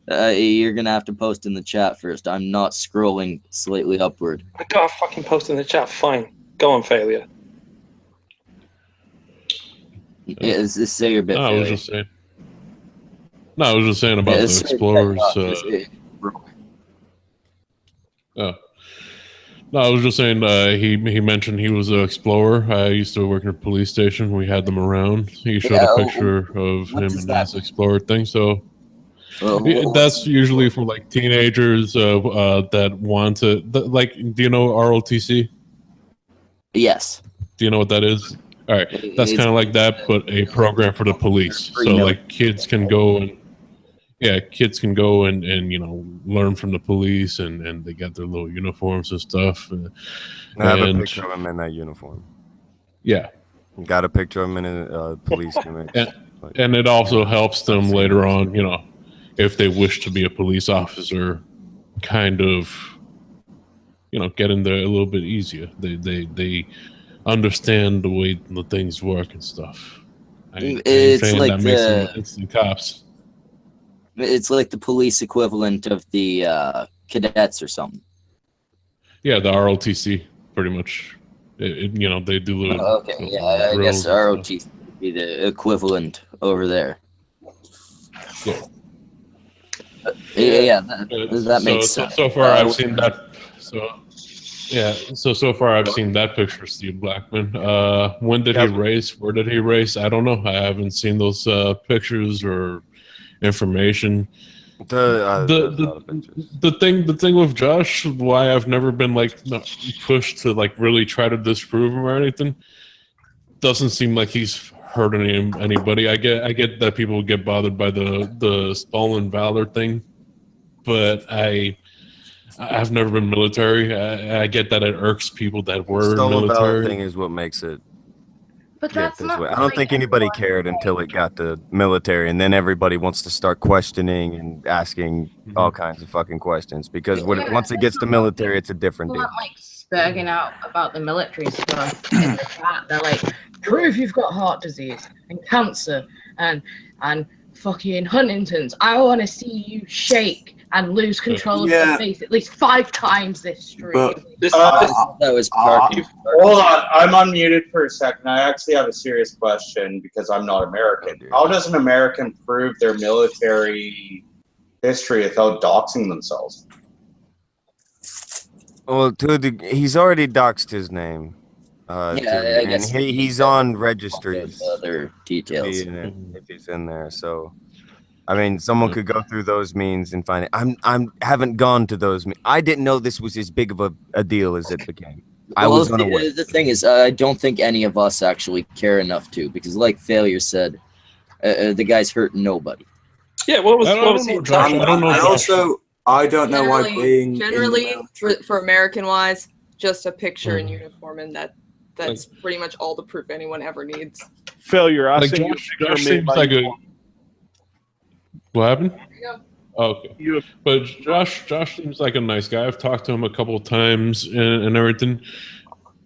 You're gonna have to post in the chat first. I'm not scrolling slightly upward. I gotta fucking post in the chat. Fine. Go on, failure. Yeah, say your bit. No, I was just saying. No, I was just saying about the Explorers. No, I was just saying. He mentioned he was an Explorer. I used to work in a police station. We had them around. He showed a picture of him in this Explorer thing. So that's usually for like teenagers that want to like. Do you know ROTC? Yes. Do you know what that is? All right, that's kind of like that, but a program for the police. So like kids can go and learn from the police, and they got their little uniforms and stuff. I have a picture of him in that uniform. Yeah, got a picture of him in a police uniform. And it also helps them later on, if they wish to be a police officer, kind of, get in there a little bit easier. They understand the way the things work and stuff. It's like that makes them instant cops. It's like the police equivalent of the cadets or something. Yeah, the ROTC, pretty much. They do little. Okay, yeah, I guess ROTC would be the equivalent over there. Yeah, that makes sense. So far, I've seen that. So far I've seen that picture of Steve Blackman. When did he race? Where did he race? I don't know. I haven't seen those pictures or information. The thing with Josh, why I've never been pushed to really try to disprove him or anything, doesn't seem like he's hurting anybody. I get that people get bothered by the stolen valor thing, but I've never been military. I get that it irks people that were stolen military. valor thing is what makes it. But that's not. I don't think anybody cared until it got to military, and then everybody wants to start questioning and asking all kinds of fucking questions because once it gets to military, it's a different deal. Spurging out about the military stuff. They're like, prove you've got heart disease and cancer and fucking Huntington's. I want to see you shake and lose control of your face at least 5 times this stream. That was hold on, I'm unmuted for a second. I actually have a serious question because I'm not American. How does an American prove their military history without doxing themselves? Well, he's already doxed his name. I guess he's on registries. Other details if he's in there, so. I mean, someone could go through those means and find it. Haven't gone to those. I didn't know this was as big of a deal as it became. I was unaware. The thing is, I don't think any of us actually care enough to, because like Failure said, the guy's hurt nobody. Yeah, what was he? I don't know why being generally for American wise, just a picture in uniform, and that's pretty much all the proof anyone ever needs. Failure. I like think Josh seems like a. What happened? Oh, okay. But Josh seems like a nice guy. I've talked to him a couple of times and everything.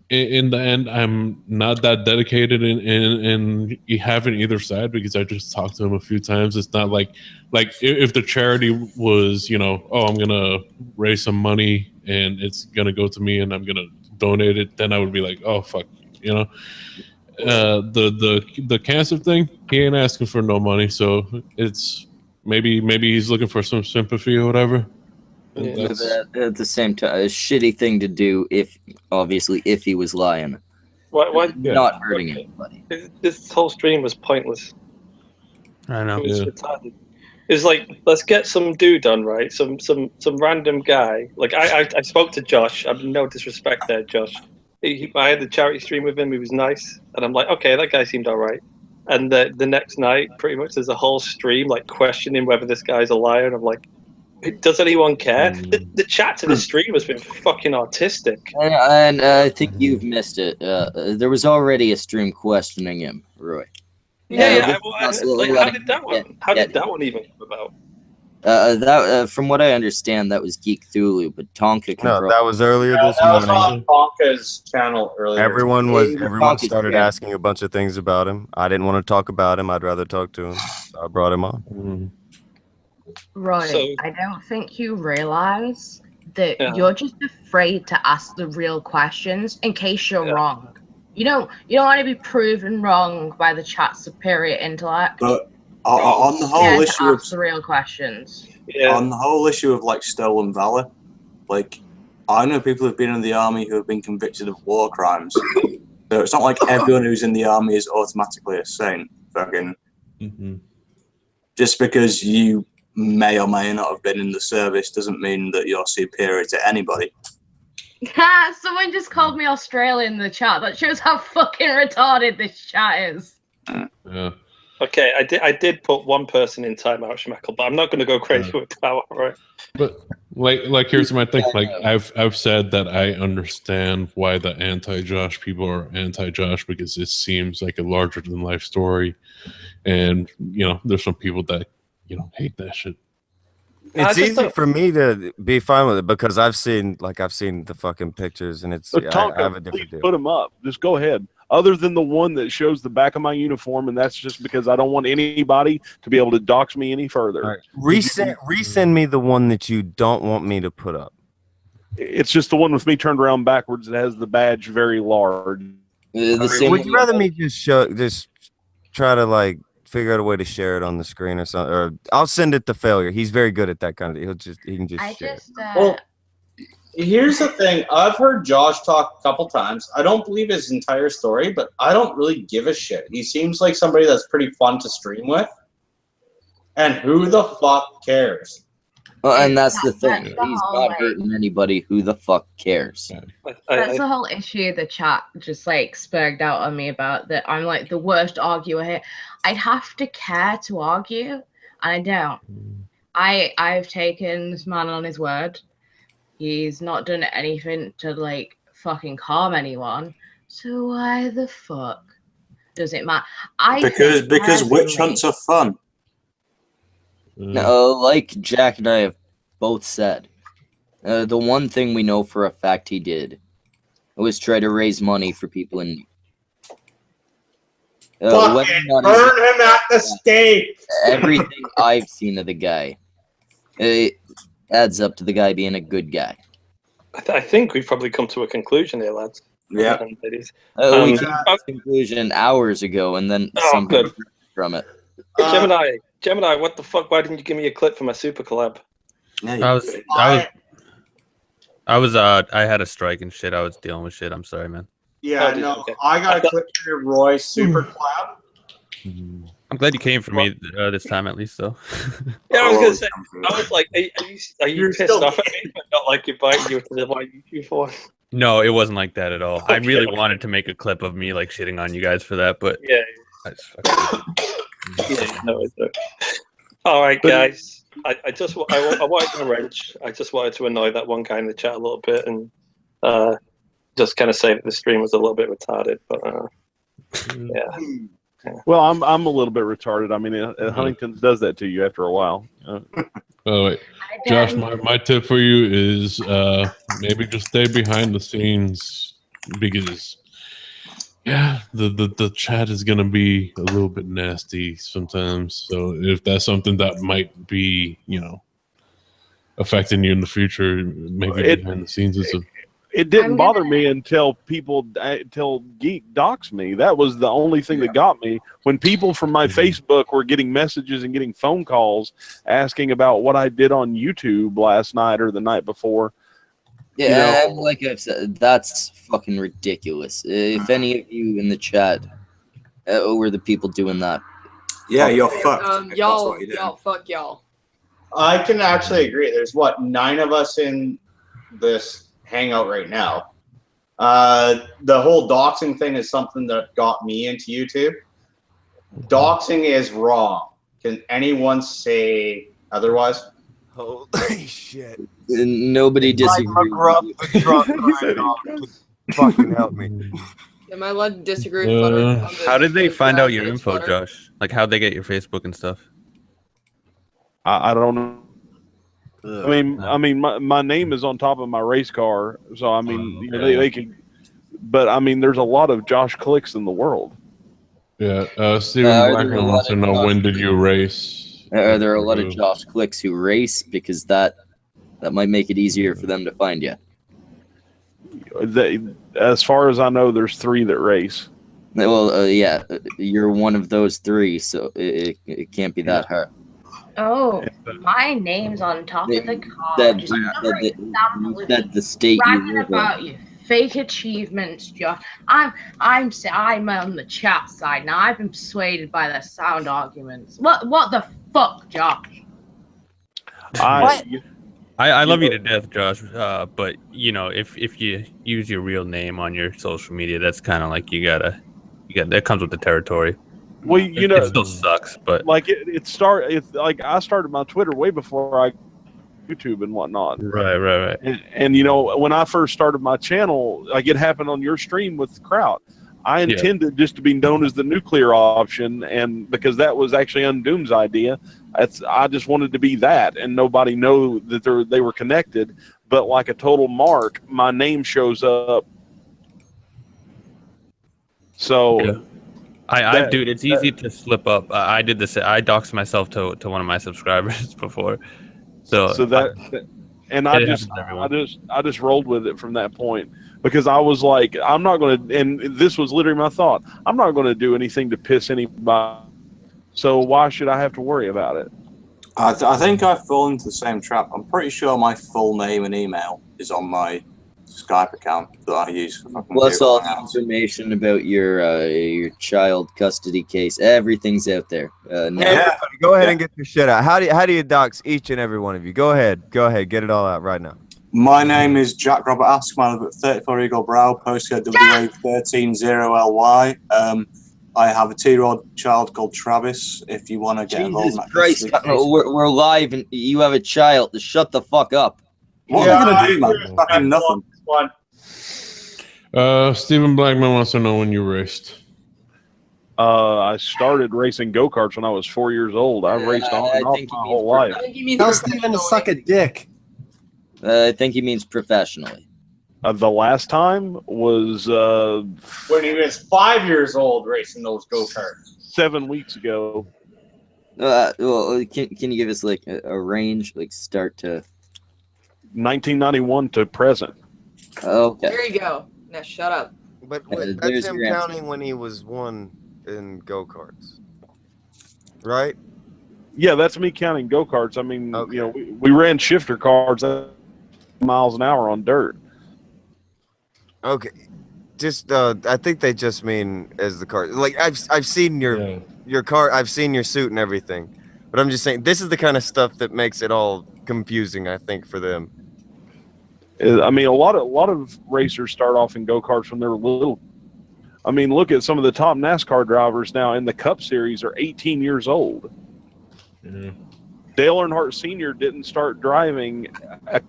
In the end, I'm not that dedicated in having either side because I just talked to him a few times. It's not like if the charity was, I'm gonna raise some money and it's gonna go to me and I'm gonna donate it, then I would be like, oh fuck, the cancer thing, he ain't asking for no money, so it's maybe he's looking for some sympathy or whatever. And At the same time, a shitty thing to do if he was lying. Why Not hurting anybody. This whole stream was pointless. I know. It was retarded. It's like, let's get some dude on, right? Some random guy. Like I spoke to Josh. I mean, no disrespect there, Josh. I had the charity stream with him. He was nice, and I'm like, okay, that guy seemed all right. And the next night, pretty much, there's a whole stream like questioning whether this guy's a liar. And I'm like, does anyone care? The chat to the stream has been fucking autistic. And I think you've missed it. There was already a stream questioning him, Roy. Yeah. How did that one? How did that one even come about? From what I understand, that was Geek Thulu, but Tonka. No, that was earlier this that morning. was on Tonka's channel earlier. Everyone started asking a bunch of things about him. I didn't want to talk about him. I'd rather talk to him. So I brought him on. Right. I don't think you realize that you're just afraid to ask the real questions in case you're wrong. You don't want to be proven wrong by the chat's superior intellect. But on the whole issue of the real questions. On the whole issue of like stolen valor, like I know people who've been in the army who have been convicted of war crimes. So it's not like everyone who's in the army is automatically a saint. Fucking just because you may or may not have been in the service doesn't mean that you're superior to anybody. Someone just called me Australian in the chat. That shows how fucking retarded this chat is. Yeah. Okay, I did put one person in timeout, Schmeckle, but I'm not going to go crazy with power, right? But like here's my thing. Like I've said that I understand why the anti-Josh people are anti-Josh, because it seems like a larger than life story, and there's some people that hate that shit. It's easy for me to be fine with it because I've seen the fucking pictures, and it's Tonka, I have a different deal. put them up. Just go ahead. Other than the one that shows the back of my uniform, and that's just because I don't want anybody to be able to dox me any further. Right. Resend me the one that you don't want me to put up. It's just the one with me turned around backwards that has the badge very large. Would you rather me just try to figure out a way to share it on the screen or something? Or I'll send it to Failure. He's very good at that kind of. He can just share it. Well, here's the thing. I've heard Josh talk a couple times. I don't believe his entire story, but I don't really give a shit. He seems like somebody that's pretty fun to stream with. And who the fuck cares? Well, and that's the thing. He's not hurting anybody. Who the fuck cares? That's the whole issue the chat just spurred out on me about, that I'm like the worst arguer here. I'd have to care to argue, and I don't. I've taken this man on his word. He's not done anything to fucking harm anyone. So why the fuck does it matter? Because witch hunts are fun. No, like Jack and I have both said, the one thing we know for a fact he did was try to raise money for people in need. Fucking burn him at the stake! Everything I've seen of the guy, it adds up to the guy being a good guy. I think we've probably come to a conclusion here, lads. Yeah. Ladies. We came to a conclusion hours ago, and then something from it. Gemini, what the fuck? Why didn't you give me a clip for my super collab? I had a strike and shit. I was dealing with shit. I'm sorry, man. Yeah, okay. I got a clip for your Roy super collab. I'm glad you came for me this time, at least, though. Yeah, I was gonna say. I was like, are you pissed off at me? But not like you're biting you to the white YouTube for. No, it wasn't like that at all. I really wanted to make a clip of me shitting on you guys for that, but yeah. All right, guys. I wanted to wrench. I just wanted to annoy that one guy in the chat a little bit, and just kind of say that the stream was a little bit retarded. But yeah. Well, I'm a little bit retarded. I mean, Huntington does that to you after a while. Oh wait, Josh, my tip for you is maybe just stay behind the scenes, because the chat is gonna be a little bit nasty sometimes. So if that's something that might be affecting you in the future, maybe behind the scenes is It didn't bother me until Geek doxed me. That was the only thing that got me. When people from my Facebook were getting messages and getting phone calls asking about what I did on YouTube last night or the night before. Yeah, like I've said, that's fucking ridiculous. If any of you in the chat were the people doing that, yeah, you're fucked. Y'all, fuck y'all. I can actually agree. There's 9 of us in this hangout right now. The whole doxing thing is something that got me into YouTube. Doxing is wrong. Can anyone say otherwise? Holy shit. Nobody disagrees. Fucking help me. Am I allowed to disagree with how did they find out your info, Josh? Like, how'd they get your Facebook and stuff? I don't know. I mean, my name is on top of my race car, so I mean, they can. But I mean, there's a lot of Josh Clicks in the world. Yeah, Steven Blackman wants to know, when did you race? Are there a lot of Josh Clicks who race? Because that might make it easier for them to find you. As far as I know, there's 3 that race. Well, yeah, you're one of those 3, so it can't be that hard. Oh, my name's on top of the car. Said the state bragging you live about in. your fake achievements, Josh. I'm on the chat side now. I've been persuaded by their sound arguments. What the fuck, Josh? I love you to death, Josh. But you know, if you use your real name on your social media, that's kind of like you got that comes with the territory. Well, you know, it still sucks, but like it's like I started my Twitter way before I YouTube and whatnot. Right. And you know, when I first started my channel, like it happened on your stream with Kraut. I intended just to be known as the nuclear option, and because that was actually Undoom's idea, I just wanted to be that, and nobody know that they were connected. But like a total mark, my name shows up. So, dude, it's easy to slip up. I did this. I doxed myself to one of my subscribers before. So I just rolled with it from that point. Because I was like, I'm not going to, and this was literally my thought, I'm not going to do anything to piss anybody, so why should I have to worry about it? I think I've fallen into the same trap. I'm pretty sure my full name and email is on my Skype account that I use for fucking Plus all the information about your child custody case. Everything's out there. Go ahead and get your shit out. How do you dox each and every one of you? Go ahead, get it all out right now. My name is Jack Robert Askman. I've got 34 Eagle Brow, postcode WA130LY. I have a 2-year-old child called Travis. If you want to get involved in that. Jesus Christ, we're live and you have a child. Shut the fuck up. What am I going to do, man? Fucking nothing. Steven Blackman wants to know when you raced. I started racing go-karts when I was 4 years old. I've raced on and off my whole life. Tell Steven to suck a dick. I think he means professionally. The last time was when he was 5 years old racing those go-karts. 7 weeks ago. Well, can you give us like a range, like start to 1991 to present? Okay. There you go. Now shut up. But that's him counting when he was 1 in go-karts, right? Yeah, that's me counting go-karts. I mean, you know, we ran shifter cars miles an hour on dirt. Okay, just I think they just mean as the car. Like I've seen your car, I've seen your suit and everything, but I'm just saying this is the kind of stuff that makes it all confusing. I think for them. I mean, a lot of racers start off in go-karts when they're little. I mean, look at some of the top NASCAR drivers now in the Cup Series are 18 years old. Dale Earnhardt Sr. didn't start driving at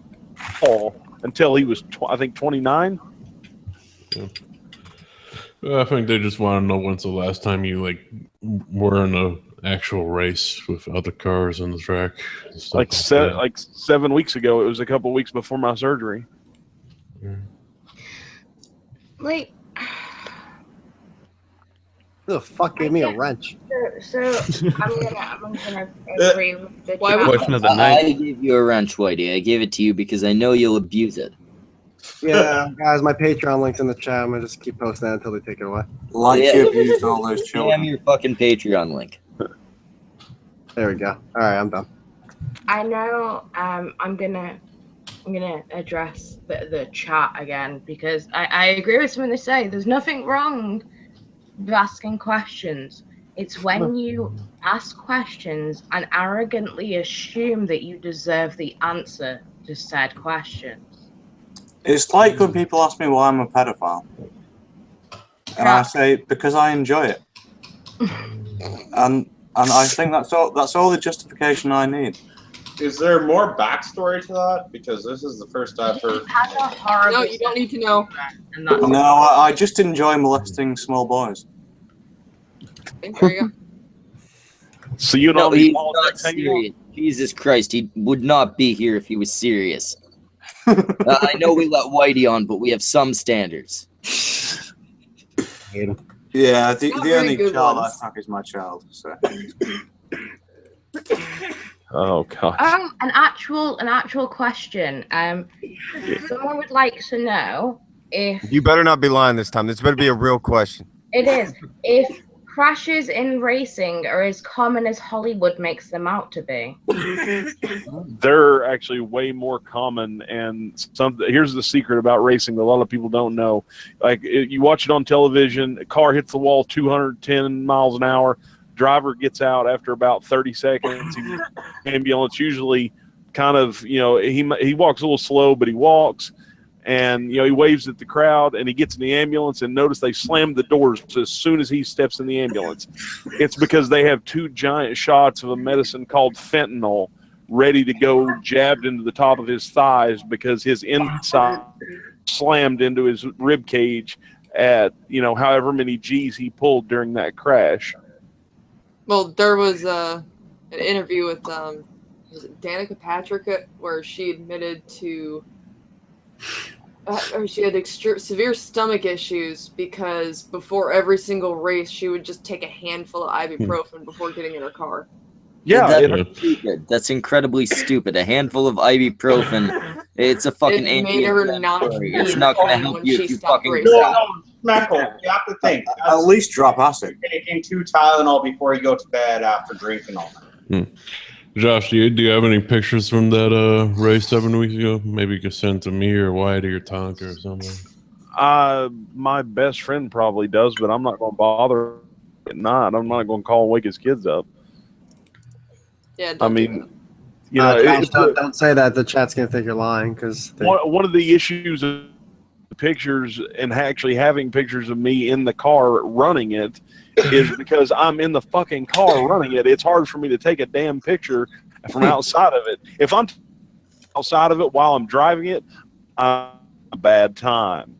all until he was, I think, 29. Yeah. I think they just want to know when's the last time you were in a actual race with other cars on the track. Like 7 weeks ago. It was a couple weeks before my surgery. Like, who the fuck gave me a wrench? So I'm gonna agree with the Question of the night. I gave you a wrench, Whitey. I gave it to you because I know you'll abuse it. Yeah, guys, my Patreon link's in the chat. I'm gonna just keep posting that until they take it away. Like Yeah. you've used all those Damn children. your fucking Patreon link. There we go. All right, I'm done. I know. I'm gonna address the chat again because I agree with something they say. There's nothing wrong with asking questions. It's when you ask questions and arrogantly assume that you deserve the answer to said questions. It's like when people ask me why I'm a pedophile. And I say, because I enjoy it. and I think that's all the justification I need. Is there more backstory to that? Because this is the first I've heard. No, you don't need to know. No, I just enjoy molesting small boys. There you go. So you No, know he's not serious. Jesus Christ, he would not be here if he was serious. I know we let Whitey on, but we have some standards. Yeah, the Not very only good child ones. I fuck is my child. So. Oh god. An actual question. Someone would like to know if You better not be lying this time. This better be a real question. it is if crashes in racing are as common as Hollywood makes them out to be. They're actually way more common, and here's the secret about racing that a lot of people don't know. Like, you watch it on television, a car hits the wall 210 miles an hour, driver gets out after about 30 seconds. He's ambulance, usually kind of, he walks a little slow, but he walks. And, he waves at the crowd, and he gets in the ambulance, and notice they slam the doors as soon as he steps in the ambulance. It's because they have 2 giant shots of a medicine called fentanyl ready to go, jabbed into the top of his thighs because his inside slammed into his rib cage at, however many G's he pulled during that crash. Well, there was an interview with was it Danica Patrick where she admitted to or she had severe stomach issues because before every single race she would just take a handful of ibuprofen before getting in her car. Yeah, that's stupid. That's incredibly stupid. A handful of ibuprofen. It's a fucking It made her not. It's not going to help when you she if you stopped fucking racing. No, Smeckle, you have to think. At least drop acid. Taking 2 Tylenol before you go to bed after drinking all night. Josh, do you have any pictures from that race 7 weeks ago? Maybe you could send to me or Whitey or Tonka or something. My best friend probably does, but I'm not going to bother at night. I'm not going to call and wake his kids up. Yeah, I mean, don't say that. The chat's gonna think you're lying because one of the issues of pictures and actually having pictures of me in the car running it is because I'm in the fucking car running it. It's hard for me to take a damn picture from outside of it. If I'm outside of it while I'm driving it, I'm a bad time.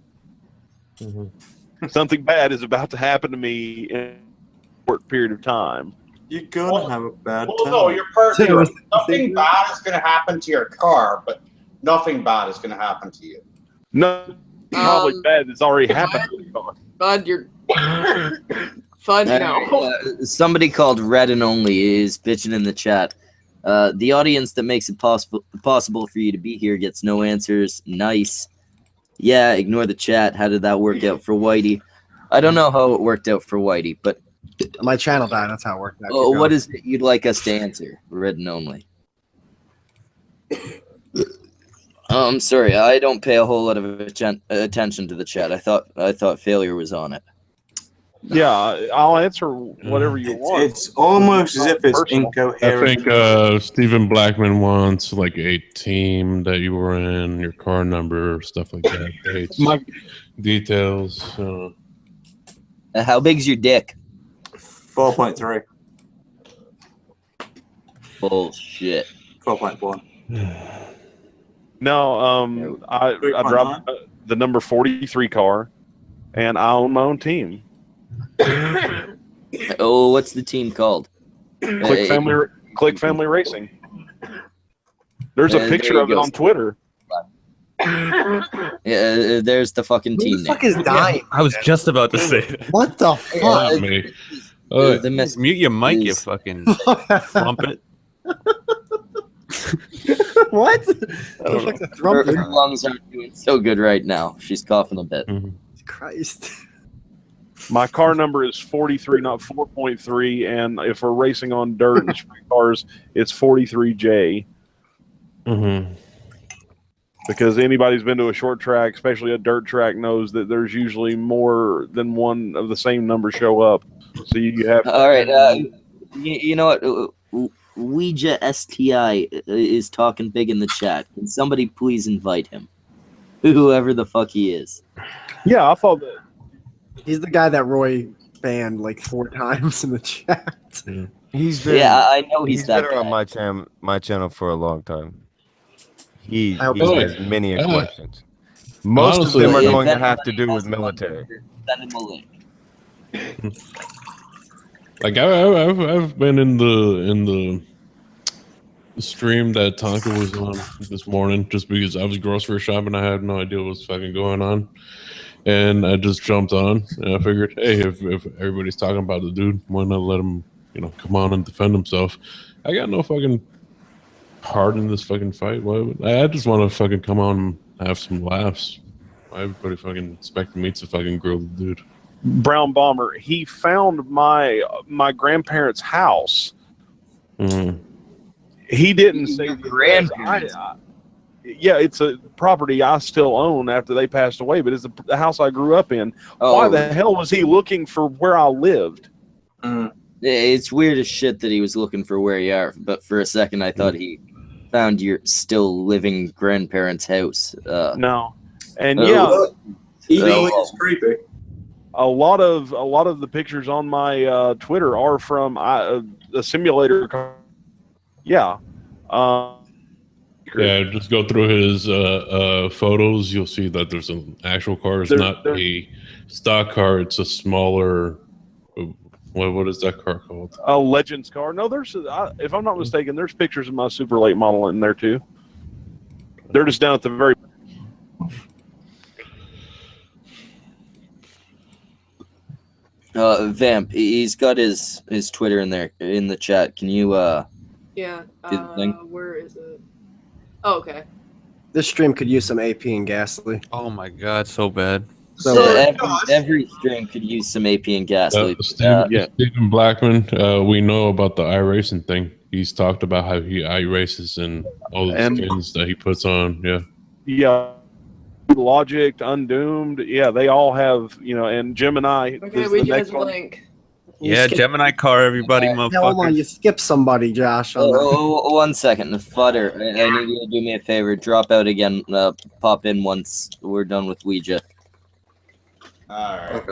Something bad is about to happen to me in a short period of time. You're gonna have a bad time. Well, no, you're perfect. Nothing bad is going to happen to your car, but nothing bad is going to happen to you. No, probably bad has already happened to the car. Bud, you're. Fud, no. Somebody called Red and Only is bitching in the chat. The audience that makes it possible for you to be here gets no answers. Nice. Yeah, ignore the chat. How did that work out for Whitey? I don't know how it worked out for Whitey, but my channel died. That's how it worked out. Oh, what is it you'd like us to answer? Red and Only. I'm sorry. I don't pay a whole lot of attention to the chat. I thought failure was on it. Yeah, I'll answer whatever you want. It's almost as if it's incoherent. I think Stephen Blackman wants like a team that you were in, your car number, stuff like that. Dates, details. How big's your dick? 4.3. Bullshit. 4.1. No, I dropped the number 43 car, and I own my own team. Oh, what's the team called? Click Family Racing. There's a picture of it on Twitter. Yeah, there's the fucking team. Who the fuck is dying? I was just about to say that. What the fuck? Mute your mic, you fucking trumpet. What? Her lungs aren't doing so good right now. She's coughing a bit. Christ. My car number is 43, not 4.3, and if we're racing on dirt and sprint cars, it's 43J. Because anybody who's been to a short track, especially a dirt track, knows that there's usually more than one of the same number show up. So you have. All right. You know what? Ouija STI is talking big in the chat. Can somebody please invite him? Whoever the fuck he is. Yeah, I thought that. He's the guy that Roy banned like 4 times in the chat. He's been. Yeah, I know he's that been guy. on my channel for a long time. He I hope has many questions. Most honestly, of them are if going to anybody have to do has with one, military. Send him a link. Like I've been in the stream that Tonka was on this morning just because I was grocery shopping. I had no idea what was fucking going on, and I just jumped on. And I figured, hey, if everybody's talking about the dude, why not let him, come on and defend himself? I got no fucking part in this fucking fight. I just want to fucking come on and have some laughs. Why everybody fucking expecting me to fucking grill the dude? Brown Bomber, he found my grandparents' house. He didn't say the grandparents. Yeah, it's a property I still own after they passed away, but it's the house I grew up in. Why the hell was he looking for where I lived? It's weird as shit that he was looking for where you are, but for a second I thought he found your still living grandparents' house. No, and yeah, it's creepy. A lot of the pictures on my Twitter are from a simulator. Yeah. Yeah, just go through his photos. You'll see that there's an actual car. It's not a stock car. It's a smaller. What is that car called? A Legends car. No, there's. If I'm not mistaken, there's pictures of my super late model in there too. They're just down at the very. Vamp, he's got his Twitter in there in the chat. Can you Yeah. do the thing? Where is it? Oh, okay. This stream could use some AP and Ghastly. Oh my god, so bad. Every stream could use some AP and Ghastly. Stephen Blackman, we know about the iRacing thing. He's talked about how he iRaces and all the skins that he puts on. Yeah. Yeah. Logic, Undoomed. Yeah, they all have, and Gemini. Okay, we just link. Yeah, Gemini car, everybody, motherfucker. Hold on, you skipped somebody, Josh. Oh, 1 second. Fudder, I need you to do me a favor. Drop out again. Pop in once we're done with Ouija. Alright.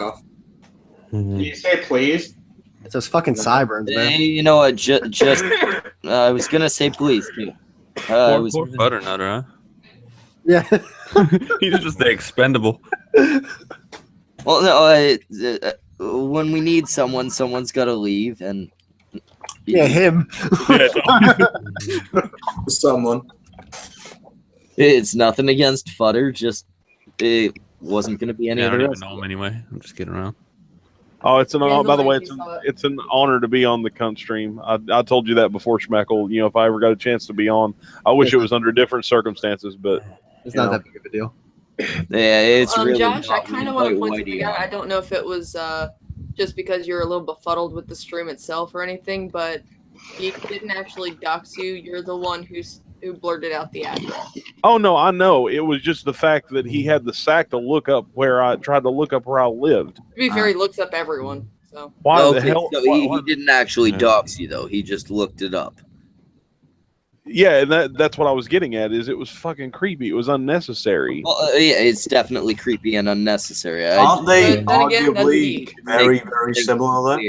Can you say please? It's those fucking Cyberns, man. Hey, you know what? Just I was gonna say please too. Poor Butternut, huh? Yeah. He's just the expendable. Well, no, when we need someone's got to leave, and yeah, him. Someone. It's nothing against Fudder, just it wasn't going to be any I of the don't even rest. know him anyway. I'm just kidding around. Oh, by the way, it's an honor to be on the cunt stream. I told you that before, Schmeckle. If I ever got a chance to be on, I wish it was under different circumstances, but it's not that big of a deal. Yeah, it's really. Josh, I kind of want to point something out. I don't know if it was just because you're a little befuddled with the stream itself or anything, but he didn't actually dox you. You're the one who blurted out the address. Oh no, I know. It was just the fact that he had the sack to look up where I lived. To be fair, he looks up everyone. So why the hell? So he didn't actually dox you though. He just looked it up. Yeah, and that's what I was getting at. Is it was fucking creepy. It was unnecessary. Well, yeah, it's definitely creepy and unnecessary. Aren't they again, arguably very, very similar though?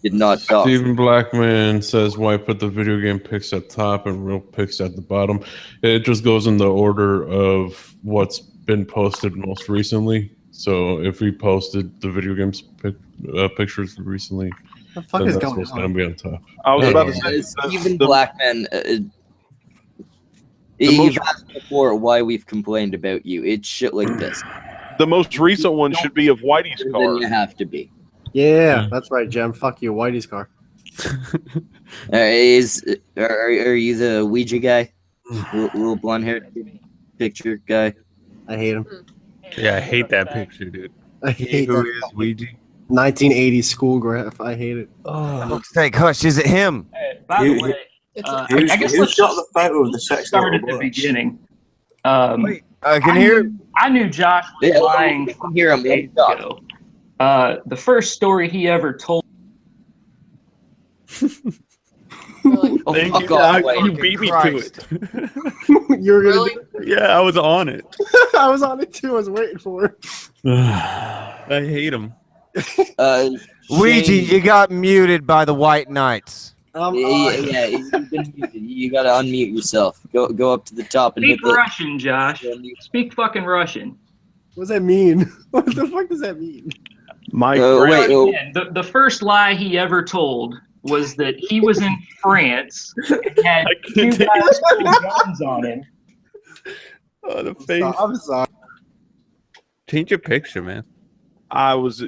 Did not dox. Stephen Blackman says, why put the video game pics at top and real pics at the bottom? It just goes in the order of what's been posted most recently. So if we posted the video games pictures recently, the fuck is that's going what's on? going to be on top. I was about to say, Stephen Blackman, you've asked before why we've complained about you. It's shit like this. The most recent one should be of Whitey's car. Then you have to be. Yeah, that's right, Jem. Fuck you, Whitey's car. Are you the Ouija guy? Little blonde-haired picture guy. I hate him. Yeah, I hate that picture, dude. I hate Who that is Ouija? 1980s school graph. I hate it. Looks like hush. Is it him? By the way, I guess let's shot just the photo of the sex start at little the boy? beginning. I can hear. I knew Josh was Yeah, lying we can hear him. days ago. The first story he ever told. Oh, Thank fuck you. off, You Wade. beat me Christ. to it. You're gonna. Really? Yeah, I was on it. I was on it too. I was waiting for it. I hate him. Ouija, Shane- you got muted by the White Knights. Yeah, you've been muted. You gotta unmute yourself. Go up to the top and Speak hit the. Russian, Josh. Speak fucking Russian. What does that mean? What the fuck does that mean? My wait, oh, Again, the first lie he ever told was that he was in France and had two guys with guns on him. Oh, the face. I'm sorry. Change your picture, man. I was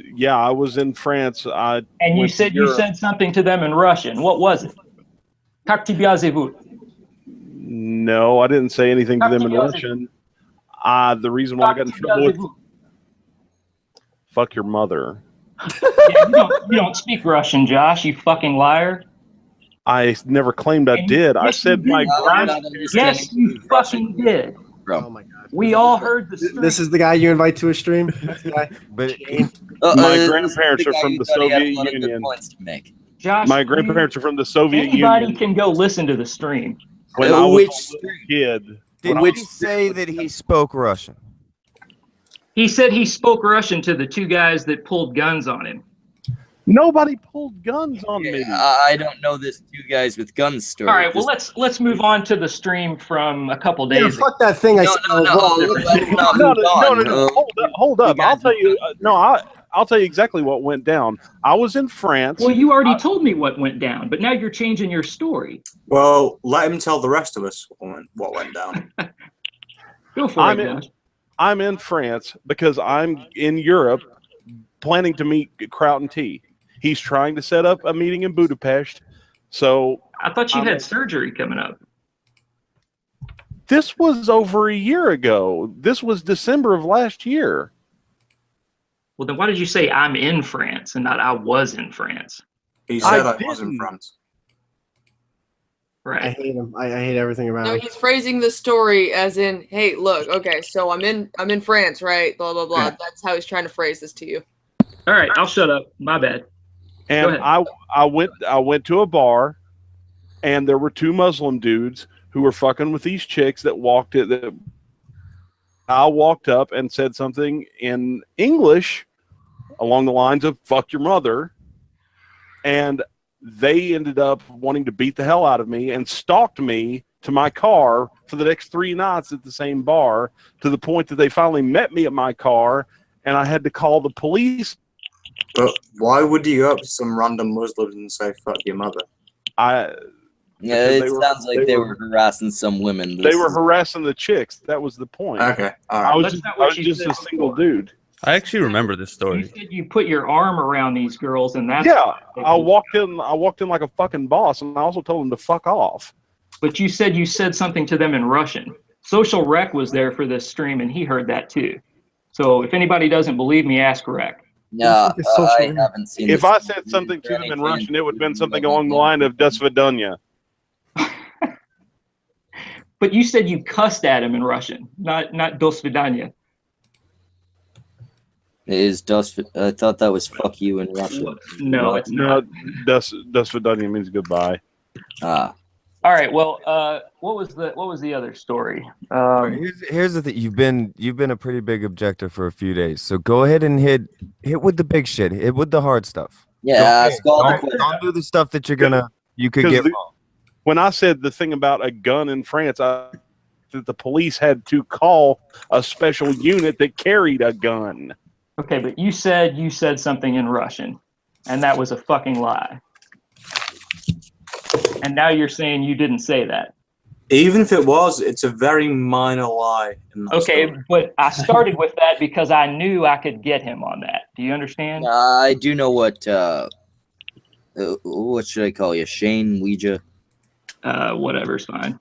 in France. And you went to said you Europe. said something to them in Russian. What was it? Как тебя зовут? No, I didn't say anything to them in Russian. The reason why I got in trouble with fuck your mother. Yeah, you don't speak Russian, Josh. You fucking liar. I never claimed I did. I said my Yes, you fucking did. Oh my god. We all heard the story. This is the guy you invite to a stream. That's the guy. But my grandparents are from the Soviet Union. Josh, My grandparents are from the Soviet anybody Union. can go listen to the stream. When I was a kid, did when I we was- say that he spoke Russian? He said he spoke Russian to the two guys that pulled guns on him. Nobody pulled guns on me. I don't know this two guys with guns story. All right, well let's move on to the stream from a couple days ago. Fuck that thing I said. Hold up. I'll tell you. I'll tell you exactly what went down. I was in France. Well, you already told me what went down, but now you're changing your story. Well, let him tell the rest of us what went down. Go for it, Josh. I'm in France because I'm in Europe planning to meet Crown T. He's trying to set up a meeting in Budapest. So I thought you had surgery coming up. This was over a year ago. This was December of last year. Well, then why did you say I'm in France and not I was in France? He said I was in France. Right. I hate him. I hate everything about No, him. he's phrasing the story as in, "Hey, look, okay, so I'm in France, right? Blah blah blah." Yeah. That's how he's trying to phrase this to you. All right, I'll shut up. My bad. And I went to a bar, and there were two Muslim dudes who were fucking with these chicks that walked it. That I walked up and said something in English along the lines of "fuck your mother," and they ended up wanting to beat the hell out of me and stalked me to my car for the next 3 nights at the same bar, to the point that they finally met me at my car, and I had to call the police. But why would you go up to some random Muslims and say "fuck your mother"? Yeah, it sounds like they were harassing some women. They were harassing the chicks. That was the point. Okay, all right. I was That's just, not what I was you just said a single dude. I actually remember this You story. said you put your arm around these girls, and that's Yeah, I walked in like a fucking boss, and I also told them to fuck off. But you said something to them in Russian. Social Rec was there for this stream, and he heard that too. So if anybody doesn't believe me, ask Rec. No, I haven't seen. If I said something to them in Russian, it would have been something along the line of "До свидания." But you said you cussed at him in Russian, not "До свидания." Is dos? I thought that was "fuck you" in Russian. No, it's No, not. "До свидания" means goodbye. Ah. All right. Well, what was the other story? Here's the thing. You've been a pretty big objector for a few days. So go ahead and hit with the big shit. Hit with the hard stuff. Yeah, don't do the stuff that you could get wrong. When I said the thing about a gun in France, that the police had to call a special unit that carried a gun. Okay, but you said something in Russian, and that was a fucking lie. And now you're saying you didn't say that. Even if it was, it's a very minor lie. In that Okay, story. but I started with that because I knew I could get him on that. Do you understand? I do know what should I call you, Shane Ouija? Whatever's fine.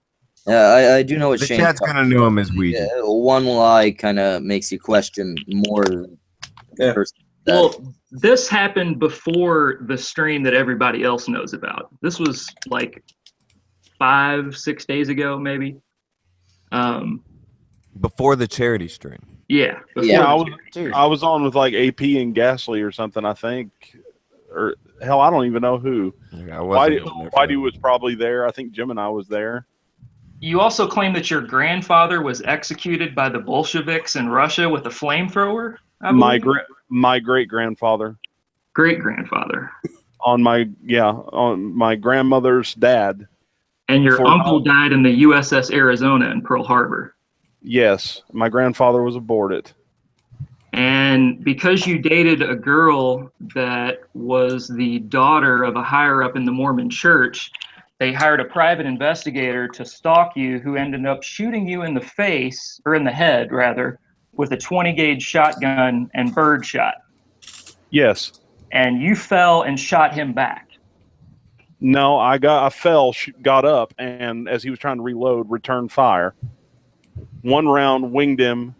I do know what The Shane's chat's gonna know him as Ouija. Yeah, one lie kind of makes you question more than the person. Well, this happened before the stream that everybody else knows about. This was like 5-6 days ago, maybe. Before the charity stream. Yeah. Yeah, I was on with like AP and Gasly or something, I think. Or hell, I don't even know who. Yeah, Whitey was probably there. I think Gemini was there. You also claim that your grandfather was executed by the Bolsheviks in Russia with a flamethrower? My great grandfather. Great grandfather. On my grandmother's dad. And your uncle died in the USS Arizona in Pearl Harbor. Yes, my grandfather was aboard it. And because you dated a girl that was the daughter of a higher up in the Mormon church, they hired a private investigator to stalk you, who ended up shooting you in the face, or in the head rather, with a 20-gauge shotgun and bird shot. Yes. And you fell and shot him back. No, I fell, got up, and as he was trying to reload, returned fire. One round winged him.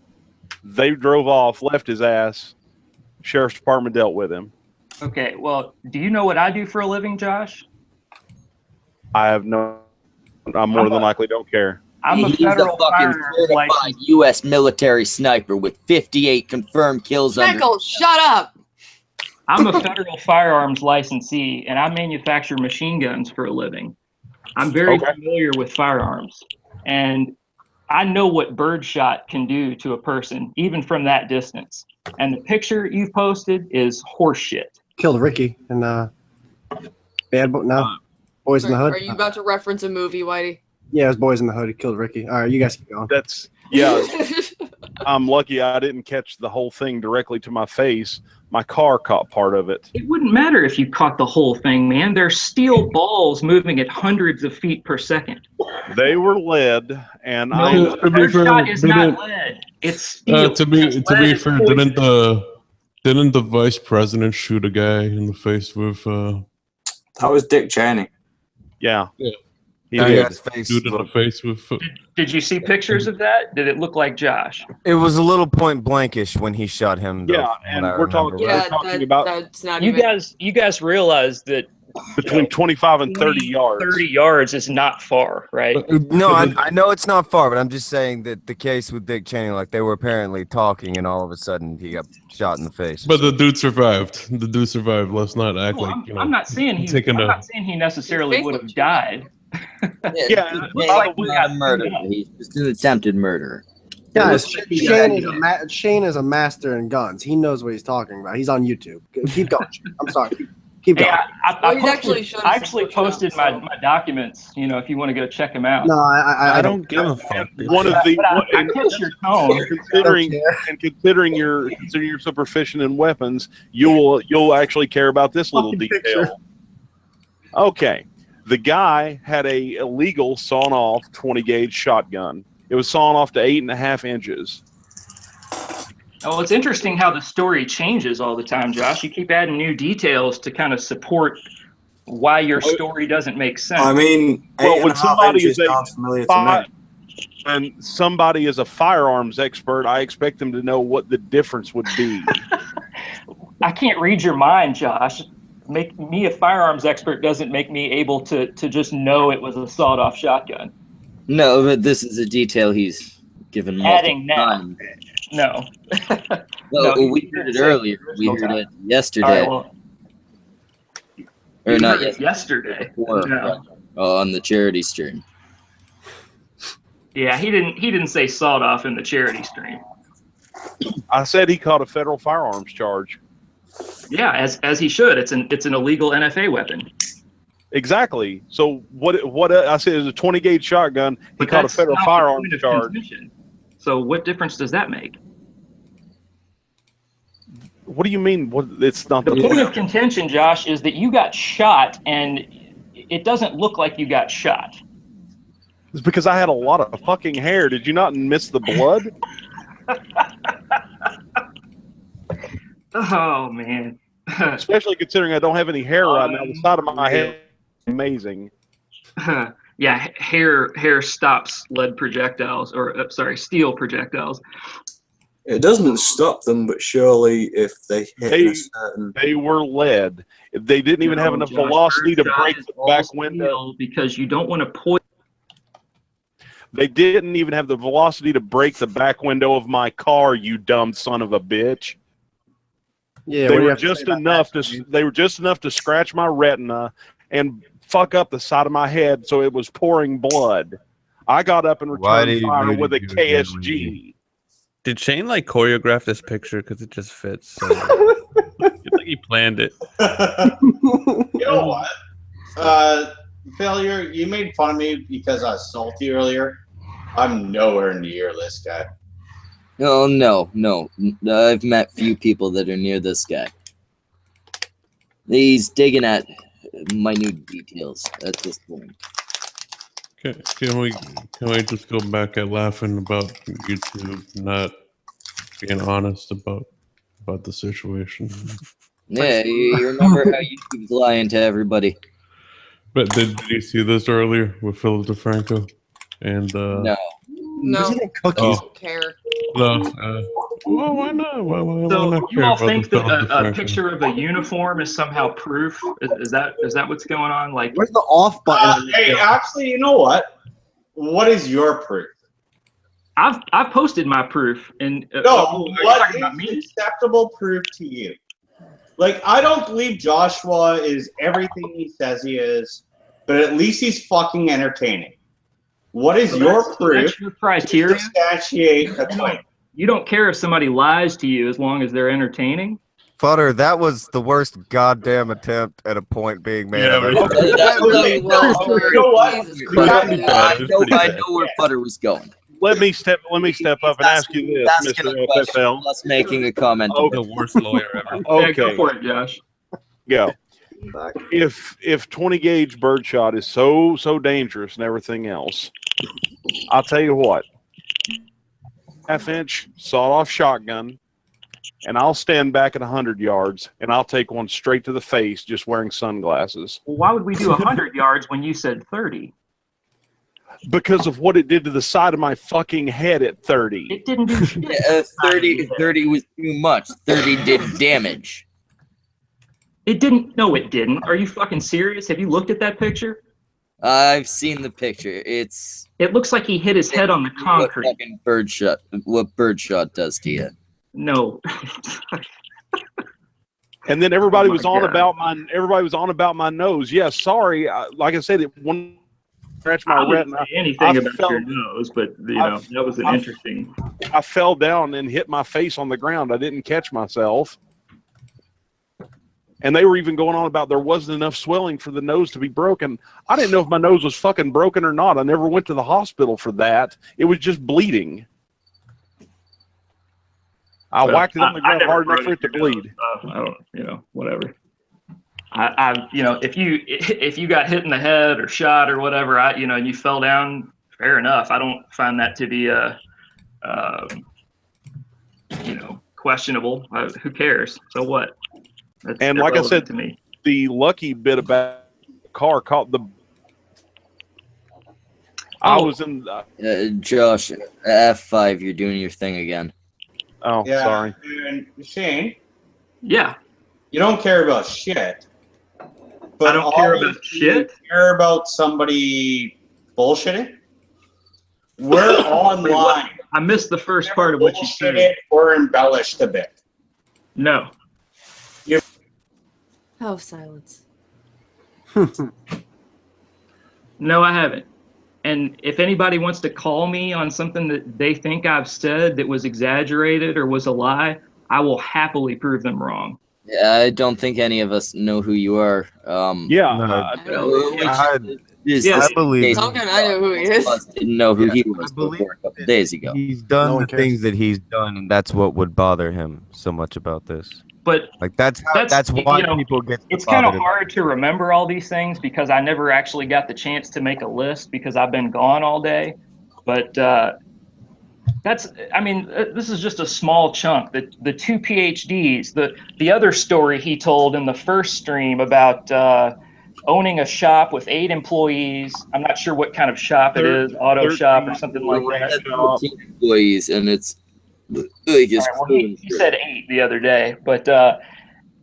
They drove off, left his ass. Sheriff's Department dealt with him. Okay, well, do you know what I do for a living, Josh? I more than likely don't care. I'm a He's federal a fucking firearms certified U.S. military sniper with 58 confirmed kills under. Michael, shut up! I'm a federal firearms licensee, and I manufacture machine guns for a living. I'm very familiar with firearms, and I know what birdshot can do to a person, even from that distance. And the picture you've posted is horseshit. Killed Ricky in Boys in the Hood. Are you about to reference a movie, Whitey? Yeah, it was Boys in the Hood. He killed Ricky. All right, you guys keep going. I'm lucky I didn't catch the whole thing directly to my face. My car caught part of it. It wouldn't matter if you caught the whole thing, man. They're steel balls moving at hundreds of feet per second. They were lead, and birdshot is not lead. It's steel. To be fair, didn't the vice president shoot a guy in the face with? That was Dick Cheney. Yeah. He did. Shoot in the face with. Did you see pictures of that? Did it look like Josh? It was a little point blankish when he shot him. Though, yeah, and we're talking about that's not you guys realize that between 25 and 30 yards. 30 yards is not far, right? No, I know it's not far, but I'm just saying that the case with Dick Cheney, like they were apparently talking, and all of a sudden he got shot in the face. But the dude survived. The dude survived. Let's not act like I'm not saying he necessarily would have died. Yeah, not a murderer. He's just an attempted murderer. Guys, Shane is a master in guns. He knows what he's talking about. He's on YouTube. Keep going. I'm sorry. Keep going. I actually posted my documents. You know, if you want to go check them out. No, I don't give a fuck. One of the I catch your tone. Considering you're so proficient in weapons, you'll actually care about this little detail. Okay. The guy had a illegal sawn-off 20-gauge shotgun. It was sawn off to 8.5 inches. Oh, it's interesting how the story changes all the time, Josh. You keep adding new details to kind of support why your story doesn't make sense. I mean, when somebody is and somebody is a firearms expert, I expect them to know what the difference would be. I can't read your mind, Josh. Make me a firearms expert doesn't make me able to just know it was a sawed-off shotgun. No, but this is a detail he's given Adding now. time. No. Well, we heard it earlier. We heard it yesterday. All right, or not yesterday. No. On the charity stream. Yeah, he didn't say sawed off in the charity stream. I said he caught a federal firearms charge. Yeah, as he should. It's an illegal NFA weapon. Exactly. So what I said is a 20-gauge shotgun. He caught a federal firearms charge. So what difference does that make? What do you mean? It's not the point of contention, Josh, is that you got shot, and it doesn't look like you got shot. It's because I had a lot of fucking hair. Did you not miss the blood? Oh man. Especially considering I don't have any hair right now. The side of my head is amazing. Yeah, hair stops lead projectiles, or sorry, steel projectiles. It doesn't stop them, but surely if they hit in a certain... They were lead. They didn't even have enough velocity to break the back window. Because you don't want to poison. They didn't even have the velocity to break the back window of my car, you dumb son of a bitch. Yeah, They were just enough to. They were just enough to scratch my retina and fuck up the side of my head, so it was pouring blood. I got up and returned fire with a KSG. Did Shane like choreograph this picture because it just fits? So it's like he planned it. You know what? Failure, you made fun of me because I was salty earlier. I'm nowhere near this guy. Oh, no. I've met few people that are near this guy. He's digging at minute details at this point. Can we just go back at laughing about YouTube not being honest about the situation? Yeah, you remember how YouTube's lying to everybody. But did you see this earlier with Philip DeFranco? And no. I don't care. No. Well, why not? Why So not you care all about think the that Philip a DeFranco? picture of a uniform is somehow proof? Is that what's going on? Like, where's the off button? Hey, actually, you know what? What is your proof? I've posted my proof, and No, what is acceptable proof to you? Like, I don't believe Joshua is everything he says he is, but at least he's fucking entertaining. What is your proof? That's your criteria. To substantiate a claim. You don't care if somebody lies to you as long as they're entertaining. Futter, that was the worst goddamn attempt at a point being made. Yeah, I've ever but- heard. Okay, well, you know what? I know where Butter was going. Let me step up and ask you this, Asking Mr. a question FFL. plus making a comment. Okay. The worst lawyer ever. Okay. Yeah, go for it, Josh. Go. If 20 gauge birdshot is so dangerous and everything else, I'll tell you what. Half-inch sawed-off shotgun, and I'll stand back at 100 yards, and I'll take one straight to the face just wearing sunglasses. Well, why would we do 100 yards when you said 30? Because of what it did to the side of my fucking head at 30. It didn't do shit. 30 was too much. 30 did damage. It didn't. No, it didn't. Are you fucking serious? Have you looked at that picture? I've seen the picture. It looks like he hit his head on the concrete. What birdshot does to you? No. And then everybody was on God. about my nose. Yeah, sorry. Like I said, it one scratch my I wouldn't retina. say anything about your nose, but that was an interesting. I fell down and hit my face on the ground. I didn't catch myself. And they were even going on about there wasn't enough swelling for the nose to be broken. I didn't know if my nose was fucking broken or not. I never went to the hospital for that. It was just bleeding. I whacked it on the ground hard enough for it to bleed. I don't, whatever. If you got hit in the head or shot or whatever, and you fell down, fair enough. I don't find that to be questionable. Who cares? So what? That's And like I said, to me. the lucky bit about the car caught the. I was in. Josh, F5, you're doing your thing again. Oh, Yeah, sorry. And Shane, Yeah. you don't care about shit. But I don't care about obviously shit? You care about somebody bullshitting? We're online. I missed the first part of what you Bullshitted said. or embellished a bit. No. Oh, silence. No, I haven't. And if anybody wants to call me on something that they think I've said that was exaggerated or was a lie, I will happily prove them wrong. Yeah, I don't think any of us know who you are. I believe How can I know who he is? Didn't know who he was before a couple days ago. he's done the things that he's done, and that's what would bother him so much about this. But Like that's why people get. It's kind of bothered. hard to remember all these things because I never actually got the chance to make a list because I've been gone all day. But this is just a small chunk. The 2 PhDs, the other story he told in the first stream about owning a shop with 8 employees. I'm not sure what kind of shop it is, auto shop or something like that. 13 employees, and it's like it's All right, well, he said 8 the other day, but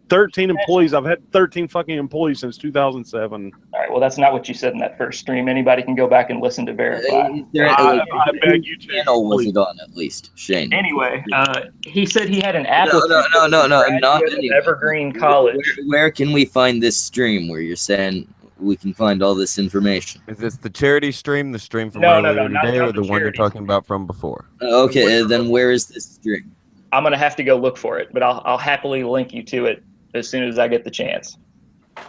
13 employees. I've had 13 fucking employees since 2007. all right, well, that's not what you said in that first stream. Anybody can go back and listen to verify. I beg you to. Channel was it on at least, Shane? Anyway, he said he had an applicant. No, not graduate of Evergreen College. Where can we find this stream where you're saying we can find all this information? Is this the charity stream, the stream from No, earlier not today, or the the one you're charity talking about from before? Okay, then where is this stream? I'm gonna have to go look for it, but I'll happily link you to it as soon as I get the chance.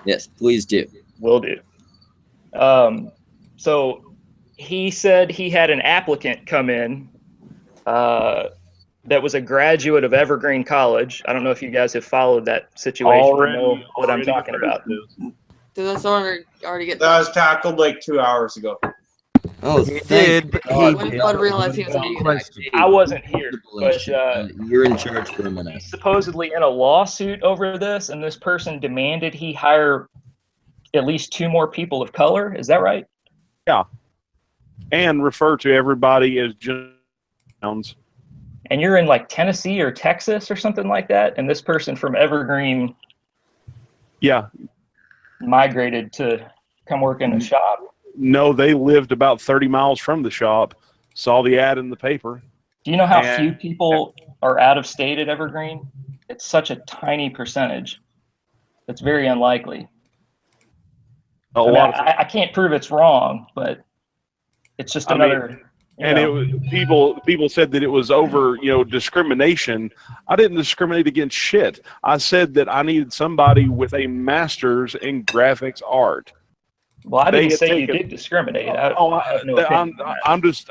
Yes, please do. Will do. So he said he had an applicant come in that was a graduate of Evergreen College. I don't know if you guys have followed that situation or know what I'm talking about. Did that someone already get That was tackled like 2 hours ago. Oh, he did. But I realized he was I wasn't here, but you're in charge for a minute. he's supposedly in a lawsuit over this, and this person demanded he hire at least 2 more people of color. Is that right? Yeah. And refer to everybody as Jones. And you're in like Tennessee or Texas or something like that, and this person from Evergreen, yeah, migrated to come work in a shop. No, they lived about 30 miles from the shop. Saw the ad in the paper. Do you know how few people are out of state at Evergreen? It's such a tiny percentage. It's very unlikely. I can't prove it's wrong, but it's just another. And it was, people said that it was over, discrimination. I didn't discriminate against shit. I said that I needed somebody with a master's in graphics art. Well, I didn't say you did discriminate. I'm just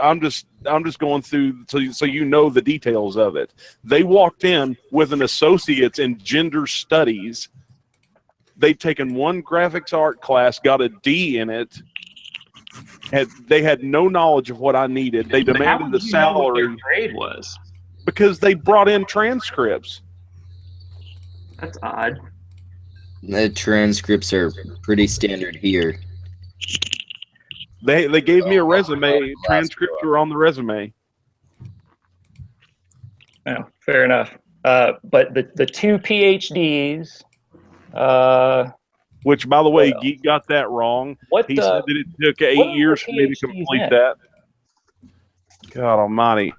going through so you know the details of it. They walked in with an associate's in gender studies. They'd taken one graphics art class, got a D in it. They had no knowledge of what I needed. They demanded the salary. What their grade was because they brought in transcripts. That's odd. The transcripts are pretty standard here. They gave me a resume. Transcripts were on the resume. Oh, fair enough. But the 2 PhDs. Which, by the way, Geek got that wrong. He said that it took 8 years for me to complete that. God almighty.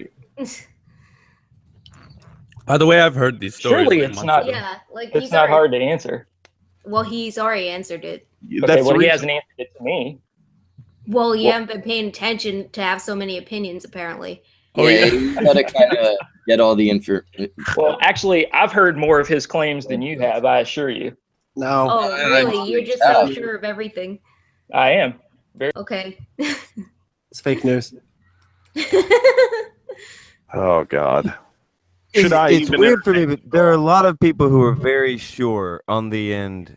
By the way, I've heard these stories. Surely it's not. Yeah, like it's not hard to answer. Well, he's already answered it. Okay, well, he hasn't answered it to me. Well, you haven't been paying attention to have so many opinions, apparently. Yeah, you gotta kind of get all the info. Well, actually, I've heard more of his claims than you have, I assure you. No. Oh, really? You're just so sure of everything. I am. Okay. It's fake news. Oh, God. It's weird for me, but there are a lot of people who are very sure on the end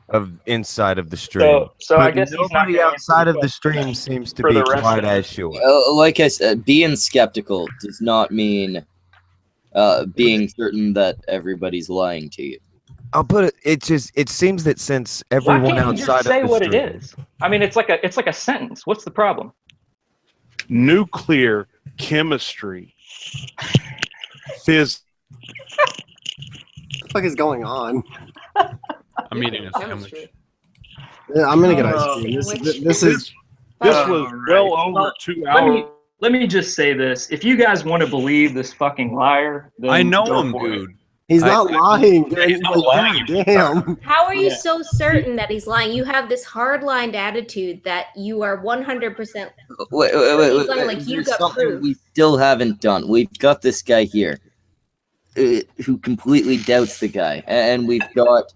of inside of the stream. So I but guess nobody outside of the stream seems to be quite as sure. Like I said, being skeptical does not mean being certain that everybody's lying to you. I'll put it. It seems that since everyone outside say of the what stream, it is. I mean, it's like a sentence. What's the problem? Nuclear chemistry. What the fuck is going on? I'm eating a sandwich. Yeah, I'm gonna get ice cream. This was well over 2 hours. Let me just say this. If you guys want to believe this fucking liar, then I know go him, for it. dude. He's not lying. He's not lying. Damn. How are you so certain that he's lying? You have this hard-lined attitude that you are 100%. Wait. Like you There's got something proof. we still haven't done. We've got this guy here who completely doubts the guy, and we've got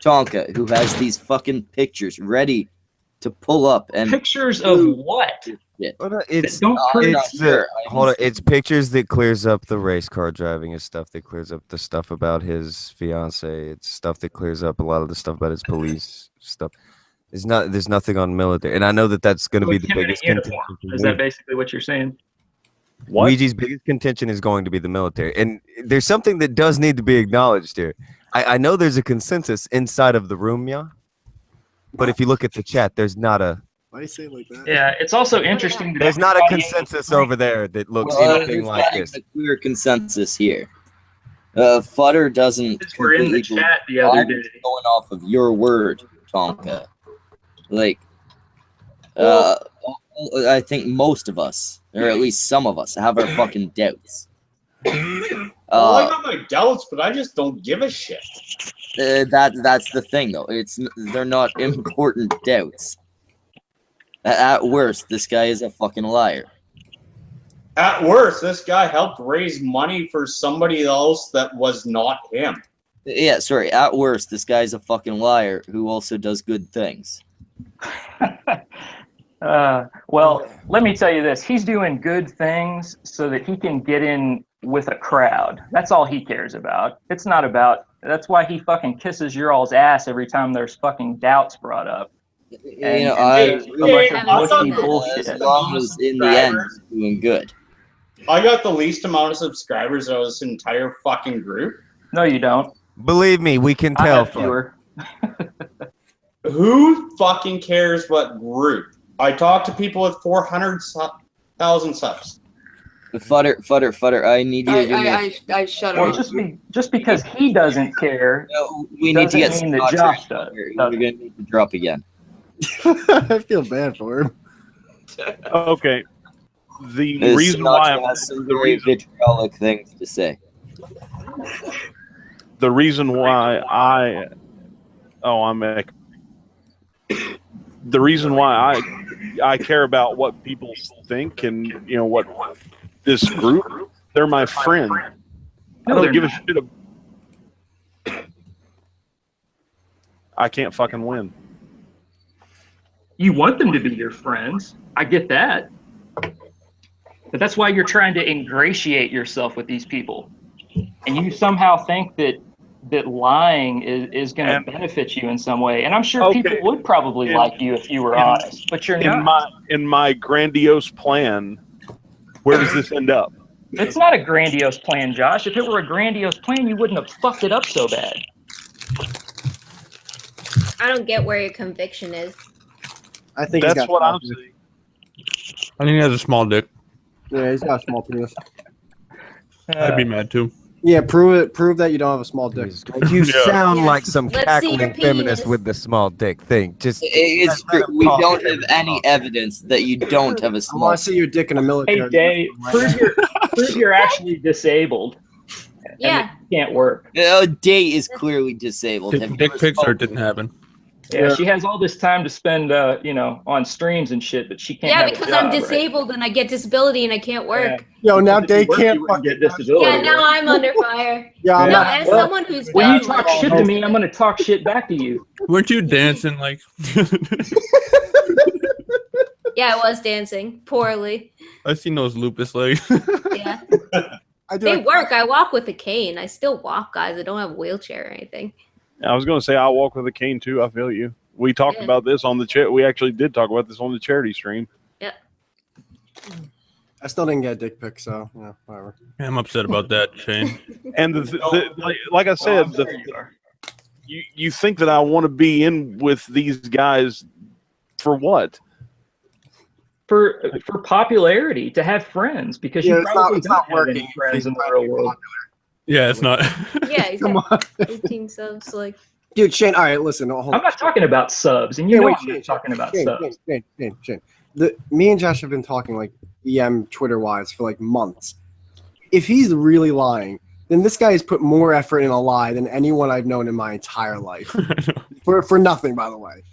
Tonka who has these fucking pictures ready to pull up and pictures of what? It's pictures that clears up the race car driving. It's stuff that clears up the stuff about his fiance. It's stuff that clears up a lot of the stuff about his police stuff. There's nothing on military, and I know that that's going to be the biggest contention. Is that basically what you're saying? Ouija's biggest contention is going to be the military, and there's something that does need to be acknowledged here. I know there's a consensus inside of the room, yeah, But if you look at the chat, there's not a Yeah, it's also interesting. That there's not a everybody- consensus over there that looks Well, anything there's like not this. even a clear consensus here. Futter doesn't We're in the completely chat the other I'm day. just going off of your word, Tonka. Like, I think most of us, or at least some of us, have our fucking doubts. Well, I got my doubts, but I just don't give a shit. That's the thing, though. They're not important doubts. At worst, this guy is a fucking liar. At worst, this guy helped raise money for somebody else that was not him. Yeah, sorry. At worst, this guy's a fucking liar who also does good things. Well, let me tell you this. He's doing good things so that he can get in with a crowd. That's all he cares about. It's not about... That's why he fucking kisses your all's ass every time there's fucking doubts brought up. You know, I bullshit. as long as in the end, he's doing good. I got the least amount of subscribers out of this entire fucking group. No, you don't. Believe me, we can I tell. have fewer. Who fucking cares what group? I talk to people with 400,000 subs. Futter, I need you to give me I shut Well, up. just because he doesn't care, we need to get doesn't mean some that Josh does. We're gonna need to drop again. I feel bad for him. Okay. The This reason Sinatra why I'm has some very vitriolic things to say. the reason why the reason why I care about what people think and you know what this group, they're my friend. I don't give a shit. I can't fucking win. You want them to be your friends. I get that. But that's why you're trying to ingratiate yourself with these people. And you somehow think that lying is going to benefit you in some way. And I'm sure people would probably like you if you were honest, but you're not. In my grandiose plan, where does this end up? It's not a grandiose plan, Josh. If it were a grandiose plan, you wouldn't have fucked it up so bad. I don't get where your conviction is. I think that's what I'm saying. I think he has a small dick. Yeah, he's got a small penis. I'd be mad too. Yeah, prove it. Prove that you don't have a small dick. You sound like some Let's see your cackling feminist penis. with the small dick thing. Just It's true. We don't have any evidence that you don't have a I small. want to see your dick in a military. Hey, Dave, prove you're actually disabled. Yeah. It can't work. Day is clearly disabled. Have you Dick ever pics or spoken- didn't happen. Yeah, she has all this time to spend, on streams and shit, but she can't. Yeah, have a because job, I'm right? disabled and I get disability and I can't work. Yo, now If you they work, can't you wouldn't fucking get disability. Yeah, now I'm under fire. Yeah, I'm no, not- as someone who's When you done, talk like, shit to me, I'm gonna talk shit back to you. Weren't you dancing like? yeah, I was dancing poorly. I seen those lupus legs. Yeah, I do they like- work. I walk with a cane. I still walk, guys. I don't have a wheelchair or anything. I was going to say I walk with a cane too. I feel you. We talked Yeah. about this on the chat. We actually did talk about this on the charity stream. Yep. I still didn't get a dick pic, so yeah, whatever. I'm upset about that, Shane. And like I said, you think that I want to be in with these guys for what? For popularity, to have friends, because you Yeah, it's probably not don't have working. any friends in the real world. Yeah, it's not. Yeah, he's got 18 subs. Like, Dude, Shane. All right, listen. Hold I'm not talking about subs, and you know I'm not talking about subs. Shane. Me and Josh have been talking like EM Twitter wise for like months. If he's really lying, then this guy has put more effort in a lie than anyone I've known in my entire life. for nothing, by the way.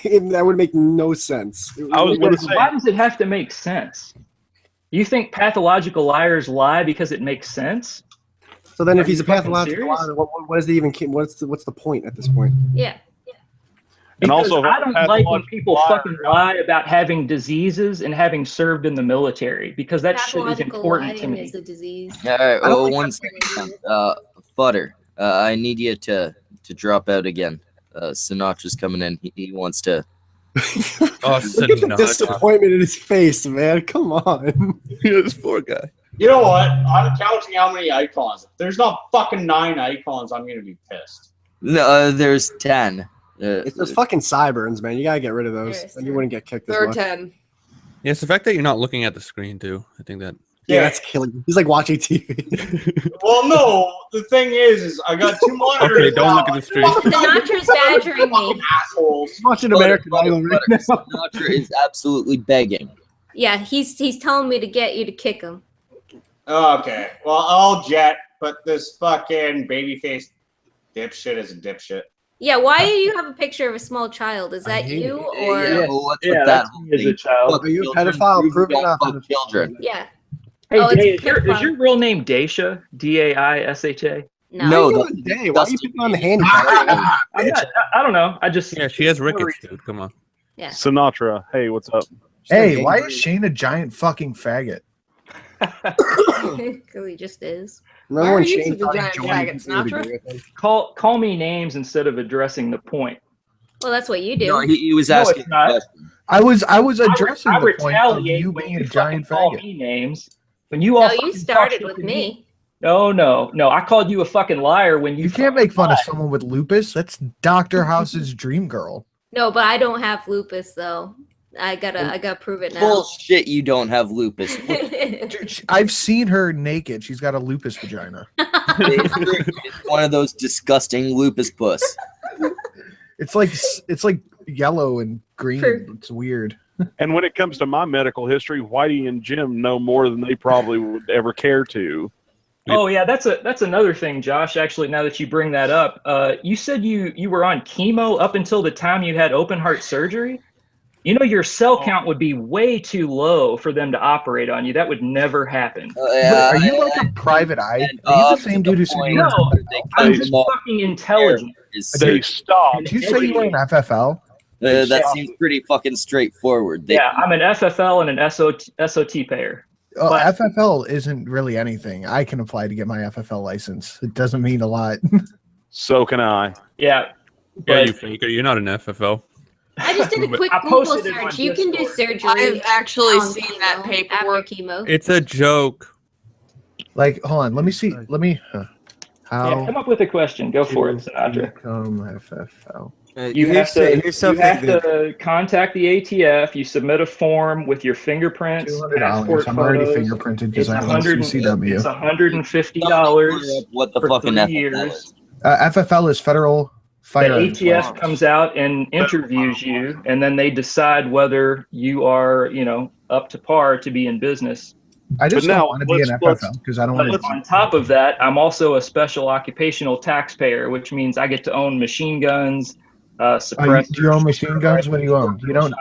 That would make no sense. I was going to say, Why does it have to make sense? You think pathological liars lie because it makes sense? So then, if Are he's you a fucking pathological serious? liar, what is the even? What's the point at this point? yeah. And Because also, I don't like when people liar- fucking lie about having diseases and having served in the military, because that shit is Pathological important to lying me. is a disease. All right. Well, one second. Futter. I need you to drop out again. Sinatra's coming in. He wants to. Oh, Look at the disappointment in his face, man. Come on. This poor guy. You know what? I'm counting how many icons. If there's not fucking 9 icons, I'm gonna be pissed. No, there's 10. It's those fucking sideburns, man. You gotta get rid of those, and you wouldn't get kicked as Third much. 10. Yeah, it's the fact that you're not looking at the screen too. I think that. Yeah, that's killing me. He's like watching TV. Well, no. The thing is I got 2 monitors. Okay, don't look at the screen. Sinatra's badgering me. Assholes. Watching American Idol right now. Sinatra is absolutely begging. Yeah, he's telling me to get you to kick him. Okay. Well, I'll jet, but this fucking babyface dipshit is a dipshit. Yeah, why do you have a picture of a small child? Is that you or? Yeah, well, what's with that whole As a thing? child. Fuck Are you a children, pedophile? prove Prove you it don't up. fuck children. Yeah. Hey, Oh, it's Day, kid is fun. your real name Daisha? D-A-I-S-H-A? No. Why that's you doing Day? Why are you picking on the handicap? I don't know. I just. Yeah, she has rickets, dude. Come on. Yeah. Sinatra, hey, what's up? Hey, why is Shane a giant fucking faggot? Because he just is. Remember Why when are you Shane such a giant joined faggot, and you would Sinatra? agree with him? Call me names instead of addressing the point. Well, that's what you do. No, he was No, asking it's not. a question. I was addressing I the point of retaliate you when being a you giant fucking call faggot. me names. When you all No, you fucking talk started shit with to me. No. I called you a fucking liar when you. You can't make fun of someone with lupus. That's Dr. House's dream girl. No, but I don't have lupus though. I gotta prove it now. Bullshit, you don't have lupus. I've seen her naked. She's got a lupus vagina. It's one of those disgusting lupus puss. It's like yellow and green. It's weird. And when it comes to my medical history, Whitey and Jim know more than they probably would ever care to. Oh yeah, that's another thing, Josh. Actually, now that you bring that up, you said you were on chemo up until the time you had open heart surgery. You know your cell count would be way too low for them to operate on you. That would never happen. Are you like a private eye? Are you the same dude who said you were? No, I'm just fucking intelligent. They stopped. Did you say you were an FFL? That seems pretty fucking straightforward. Yeah, I'm an FFL and an SOT payer. Oh, FFL isn't really anything. I can apply to get my FFL license. It doesn't mean a lot. So can I. Yeah. Yeah, you faker. You're not an FFL. I just did a quick I Google posted it on search. You can do Discord. surgery. I've actually on seen chemo, that paperwork. After chemo. It's a joke. Like, hold on. Let me see. Let me. How Yeah, come up with a question. Go for it, Sinatra. become FFL? You have to contact the ATF. You submit a form with your fingerprints, passport I'm already photos. fingerprinted because It's I have CCW. It's $150 What the for fucking 3 FFL years. is. FFL is federal The firearms. ATF comes out and interviews you, and then they decide whether you are, up to par to be in business. I just don't want to be an FFL because I don't want But to. on top of that, I'm also a special occupational taxpayer, which means I get to own machine guns, suppressors. Do you own machine guns? What do you own? You don't.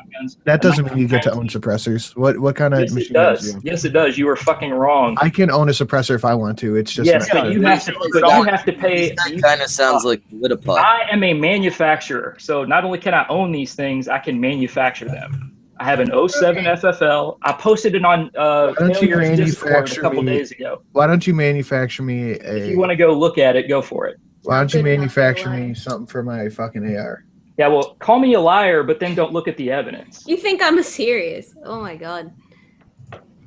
That doesn't mean you get to own suppressors. What kind of Yes, it machine guns do you does. own? Yes, it does. You were fucking wrong. I can own a suppressor if I want to. It's just Yes, but you have to pay. That kind of sounds like Litapod. I am a manufacturer, so not only can I own these things, I can manufacture them. I have an 07 FFL. I posted it on don't you Failures Discord a manufacture couple me? days ago. Why don't you manufacture me If you a? want to go look at it, go for it. Why don't you manufacture me something for my fucking AR? Yeah, well, call me a liar, but then don't look at the evidence. You think I'm serious? Oh my god.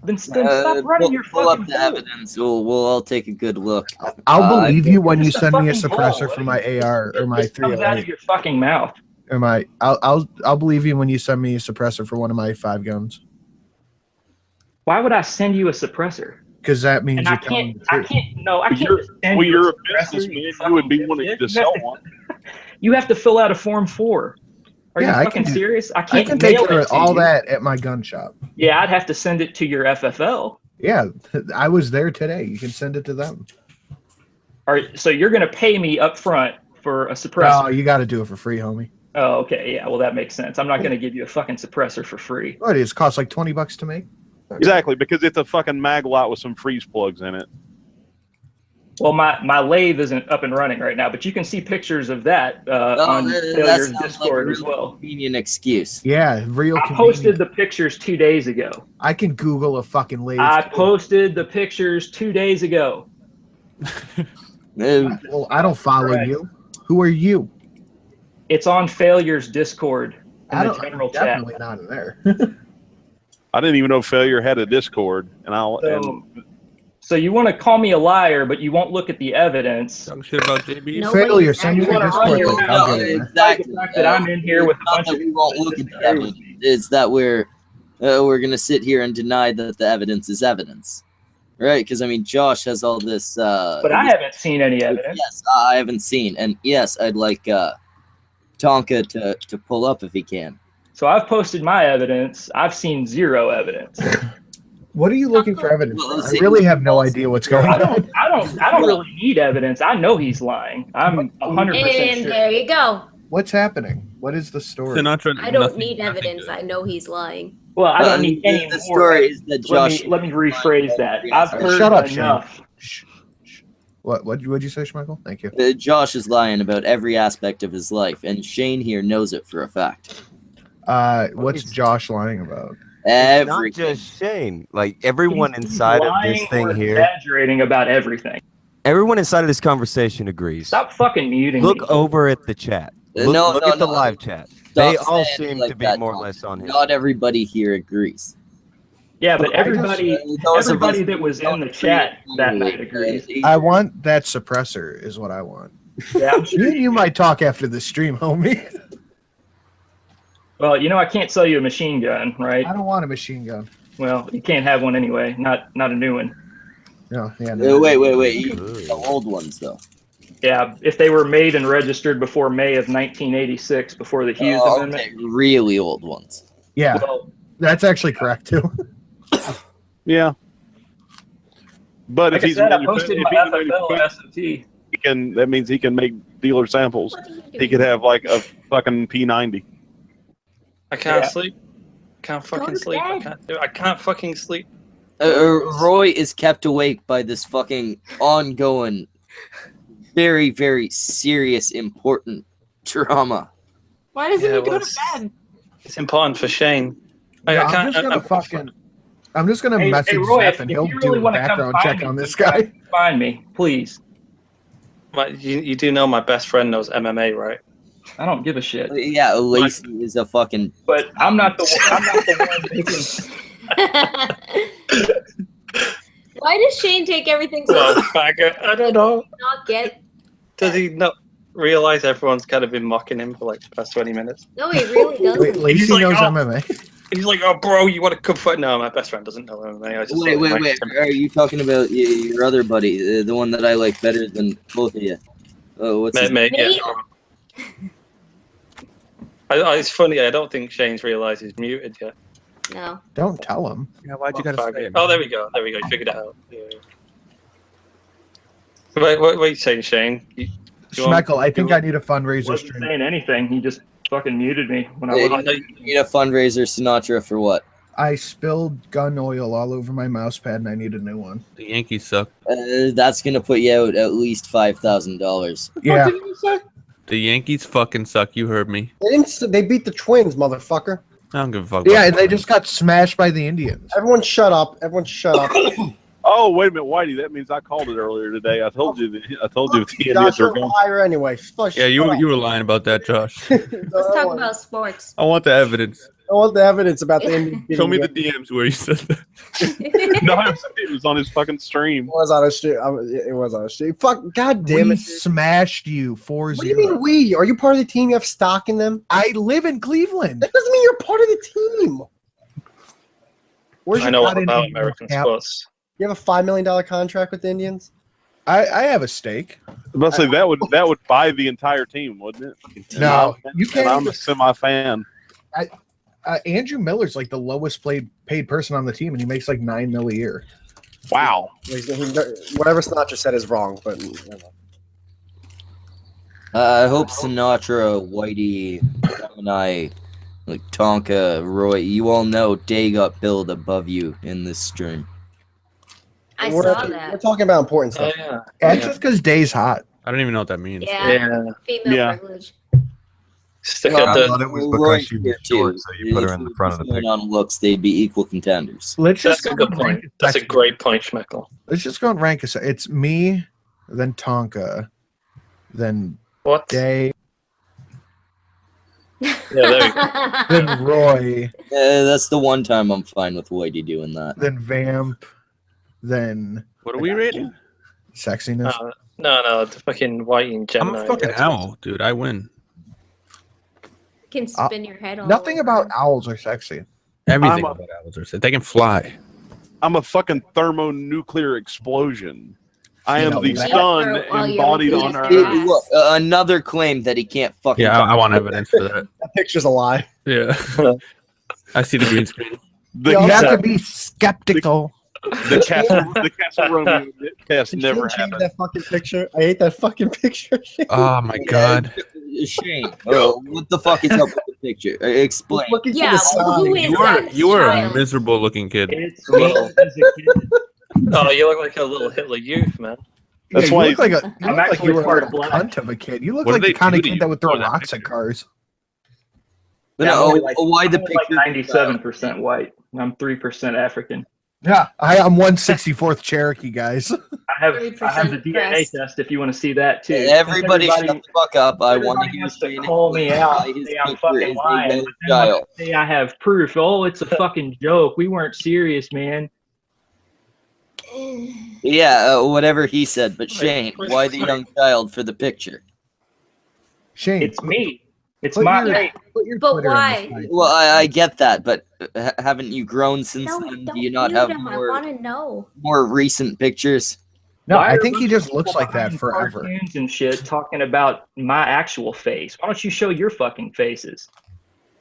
Then stop running your pull up fucking the evidence. We'll all take a good look. I'll believe you when you It's a send me a fucking suppressor bull. for my AR or my It comes out of 308. your fucking mouth. Or my, I'll believe you when you send me a suppressor for one of my 5 guns. Why would I send you a suppressor? Because that means And you're I telling can't. the I truth. can't. No, I can't. You're, just send well, you you're a suppressor, businessman. you You would be fucking wanting dipshit. to sell one. You have to fill out a Form 4. Are Yeah, you I fucking can do- serious? I I can't can take mail care it of to all you. that at my gun shop. Yeah, I'd have to send it to your FFL. Yeah, I was there today. You can send it to them. All right, so you're gonna pay me up front for a suppressor. No, you got to do it for free, homie. Oh, okay, yeah. Well, that makes sense. I'm not gonna give you a fucking suppressor for free. What? It costs like $20 to make. Exactly, because it's a fucking mag light with some freeze plugs in it. Well, my lathe isn't up and running right now, but you can see pictures of that on that Failures sounds Discord like a as really well. convenient excuse. Yeah, real. I posted the pictures 2 days ago. I can Google a fucking lathe. I posted the pictures 2 days ago. Well, I don't follow you. Who are you? It's on Failures Discord in I the don't. general chat. Definitely not in there. I didn't even know Failure had a Discord, and So you want to call me a liar, but you won't look at the evidence. Talk shit about JB. Failure. Send me You the want to run Discord your link. mouth I'll get in there. Exactly. The fact that I'm in here with a Not bunch that of we won't look at the evidence. It's that we're gonna sit here and deny that the evidence is evidence, right? Because I mean, Josh has all this. But I haven't seen any evidence. Yes, I haven't seen, and yes, I'd like Tonka to pull up if he can. So I've posted my evidence. I've seen zero evidence. What are you looking for evidence Well, for? I really have no idea what's going on. I don't really need evidence. I know he's lying. I'm 100% And sure. there you go. What's happening? What is the story? Sinatra. I don't need evidence. I know he's lying. Well, I don't need any the more. story is that Josh. Let me rephrase that. I've heard Shut up, enough. What'd you say, Schmeichel? Thank you. Josh is lying about every aspect of his life, and Shane here knows it for a fact. What's Josh lying about? It's not just Shane. Like everyone He's inside of lying this thing or here, exaggerating about everything. everyone inside of this conversation agrees. Stop fucking muting Look me. over at the chat. Look at the live chat. They all saying seem like to be that, more or Tom. less on his. Not everybody here agrees. Yeah, but everybody Those of us that was in the chat that night agrees. I want that suppressor, is what I want. Yeah, I'm sure You might talk after the stream, homie. Well, you know I can't sell you a machine gun, right? I don't want a machine gun. Well, you can't have one anyway. Not a new one. No, yeah. Wait. The old ones though. Yeah, if they were made and registered before May of 1986, before the Hughes Amendment. Okay, really old ones. Yeah, Well, that's actually correct too. Yeah. But like if I he's said, I a posted if my he's a FFL manufacturer, SMT. that means he can make dealer samples. He could have like a fucking P90. I can't Yeah. sleep. Can't Go fucking to sleep. I bed. can't do it. I can't fucking sleep. Roy is kept awake by this fucking ongoing, very, very serious, important drama. Why doesn't Yeah, he go well, to bed? It's important for Shane. Yeah, I can't. I'm just gonna Hey, message Roy, Zeph if and you he'll really do a wanna come background find check me, on this come guy. Find me, please. But you do know my best friend knows MMA, right? I don't give a shit. Yeah, Lacey is a fucking. But I'm not the one making. Why does Shane take everything so Well, faggot. I don't know. not get? Does he not realize everyone's kind of been mocking him for like the past 20 minutes? No, he really doesn't. Wait, Lacey He's like, knows oh. MMA. He's like, oh, bro, you want to come fight? No, my best friend doesn't know MMA. I just Wait. Are you talking about your other buddy, the one that I like better than both of you? Oh, what's his Mate, Me? yeah. It's funny. I don't think Shane's realised he's muted yet. No. Don't tell him. Yeah, why'd you gotta say it? Oh, there we go. There we go. You figured it out. Yeah. Wait, what are you saying, Shane? You want- Schmeichel, I think I need a fundraiser Wasn't stream. saying anything. He just fucking muted me when I Yeah, wasn't. you need a fundraiser, Sinatra, for what? I spilled gun oil all over my mouse pad and I need a new one. The Yankees suck. That's gonna put you out at least $5,000. Yeah. The Yankees fucking suck. You heard me. They beat the Twins, motherfucker. I don't give a fuck. Yeah, about and they just got smashed by the Indians. Everyone shut up. Everyone shut up. Oh, wait a minute, Whitey. That means I called it earlier today. I told you. The Josh, Indians are you're a going. liar anyway. Fuck, Yeah, shut up. you were lying about that, Josh. Let's talk about sports. I want the evidence. I want the evidence about the Indians. Show me the DMs where you said that. No, it was on his fucking stream. It was on a stream. It was on a stream. Fuck, god damn We it. smashed you 4-0. What do you mean we? Are you part of the team? You have stock in them? I live in Cleveland. That doesn't mean you're part of the team. Where's I your know all got in about Indian American cap? sports. You have a $5 million contract with the Indians? I have a stake. But say that would buy the entire team, wouldn't it? No, you And can't I'm even- a semi-fan. Andrew Miller's like the lowest paid person on the team, and he makes like $9 million a year. Wow. Whatever Sinatra said is wrong, but you know. I hope Sinatra, Whitey, and I, like Tonka, Roy, you all know Day got billed above you in this stream. I We're saw talking about important stuff. That's just because Day's hot. I don't even know what that means. Yeah. Female Yeah. privilege. Stick Well, up I the. thought it was Roy's because she here was short, too. so you put her in the front of the Going picture. on looks, they'd be equal contenders. Let's That's just a go good and point. rank- That's a great point, Schmeckel. Let's just go and rank us. It's me, then Tonka, then What? Day, Yeah, there you go. then Roy, That's the one time I'm fine with Whitey doing that. then Vamp, than What are we rating? sexiness. No, the fucking Whitey and I'm Gemini. a fucking owl, dude. I win. Can spin your head all Nothing over. about owls are sexy. Everything about owls are sick. They can fly. I'm a fucking thermonuclear explosion. I am the Yeah. sun While you're embodied looking on at their Earth. ass. Look, another claim that he can't fucking. Yeah, I want evidence for that. That picture's a lie. Yeah. I see the green screen. You have to be skeptical. The Castle Romeo test never Change happened. that fucking picture. I hate that fucking picture. Oh my god. Shane, what the fuck is up with the picture? Explain. Yeah, who is that You were a child? miserable looking kid. It's me as a kid. Oh, you look like a little Hitler Youth, man. That's you why look like a you I'm look like actually you were a part little black. cunt of a kid. You look What like do the they kind do of to kid you that would throw for that rocks at cars. No, why the I'm picture? like 97% white. I'm 3% African. Yeah, I'm 1/64th Cherokee, guys. I have the 3% DNA press. test if you want to see that too. Everybody, shut Everybody- the fuck up. I want to Everybody hear wants to Shane call me explain out why and his say I'm picture fucking is a lying, young but then when child. I say I have proof, oh, it's a fucking joke. We weren't serious, man. Yeah, whatever he said. But Shane, why the young child for the picture? Shane, It's me. It's put my your- face. put your But Twitter in why? this fight. Well, I get that, but haven't you grown since No, then? don't Do you not mute have him. I more, want to know. more recent pictures? No, Why I are think a he bunch of just looks people like that behind forever. Cartoons and shit talking about my actual face. Why don't you show your fucking faces?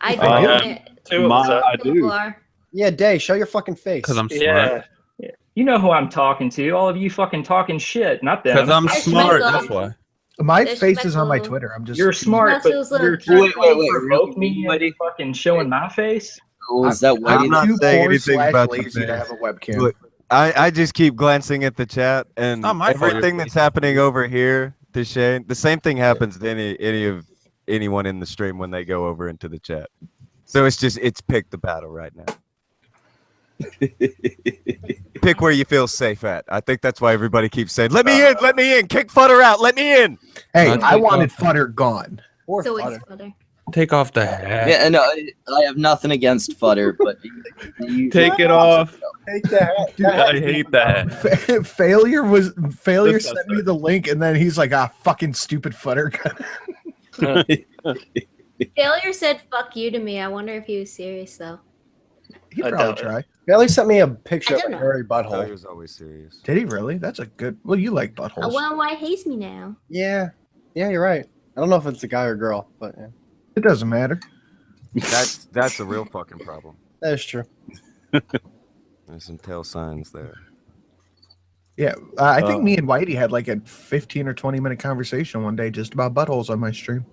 I Uh, don't. Two of us are. I do. People are. Yeah, Day, show your fucking face. Because I'm smart. Yeah. Yeah. You know who I'm talking to. All of you fucking talking shit, not them. Because I'm There's smart. Michael. That's why. My There's face is on my Michael. Twitter. I'm just You're smart, but Russell's little you're jerk trying face. to provoke me Wait. into fucking showing my face. Was that why I'm you not too saying poor anything slash about the lazy to face. have a webcam. Look, I just keep glancing at the chat, and not my fault everything you're that's happening over here to Shane, the same thing happens to anyone in the stream when they go over into the chat. So it's pick the battle right now. Pick where you feel safe at. I think that's why everybody keeps saying, "Let me in, kick Futter out, let me in." Hey, I'll I take wanted off. Futter gone. Poor So Futter. it's Flutter. Take off the hat. Yeah, no, I have nothing against Futter, but you Take it off. Take that. I hate that. Failure That's sent me the link, and then he's like, fucking stupid Futter. Failure said "fuck you" to me. I wonder if he was serious though. He'd I probably doubt it. try. Barely sent me a picture I of don't a know. hairy He butthole. was always serious. Did he really? That's a good. Well, you like Oh, buttholes. well, why hates me now? Yeah, you're right. I don't know if it's a guy or girl, but yeah. It doesn't matter. That's a real fucking problem. That is true. There's some tail signs there. Yeah, I think me and Whitey had like a 15 or 20-minute conversation one day just about buttholes on my stream.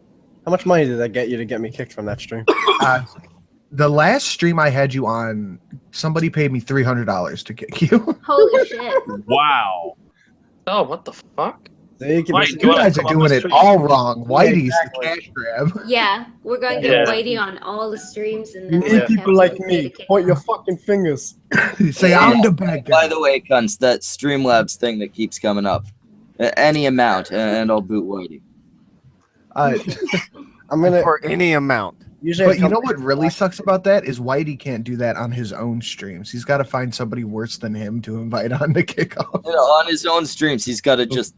How much money did that get you to get me kicked from that stream? The last stream I had you on, somebody paid me $300 to kick you. Holy shit! Wow. Oh, what the fuck? You Why, You do you wanna guys are come on doing the it stream? all wrong. Whitey's exactly. the cash grab. Yeah, we're going to get Yeah. Whitey on all the streams, and You then need we'll people have like to pay me. to kick Point him. your fucking fingers. Say I'm the bad By guy. the way, cunts, that Streamlabs thing that keeps coming up, any amount, and I'll boot Whitey. I'm gonna. For any amount. Usually, But you know what really sucks about that is Whitey can't do that on his own streams. He's got to find somebody worse than him to invite on to kick off. You know, on his own streams, he's got to just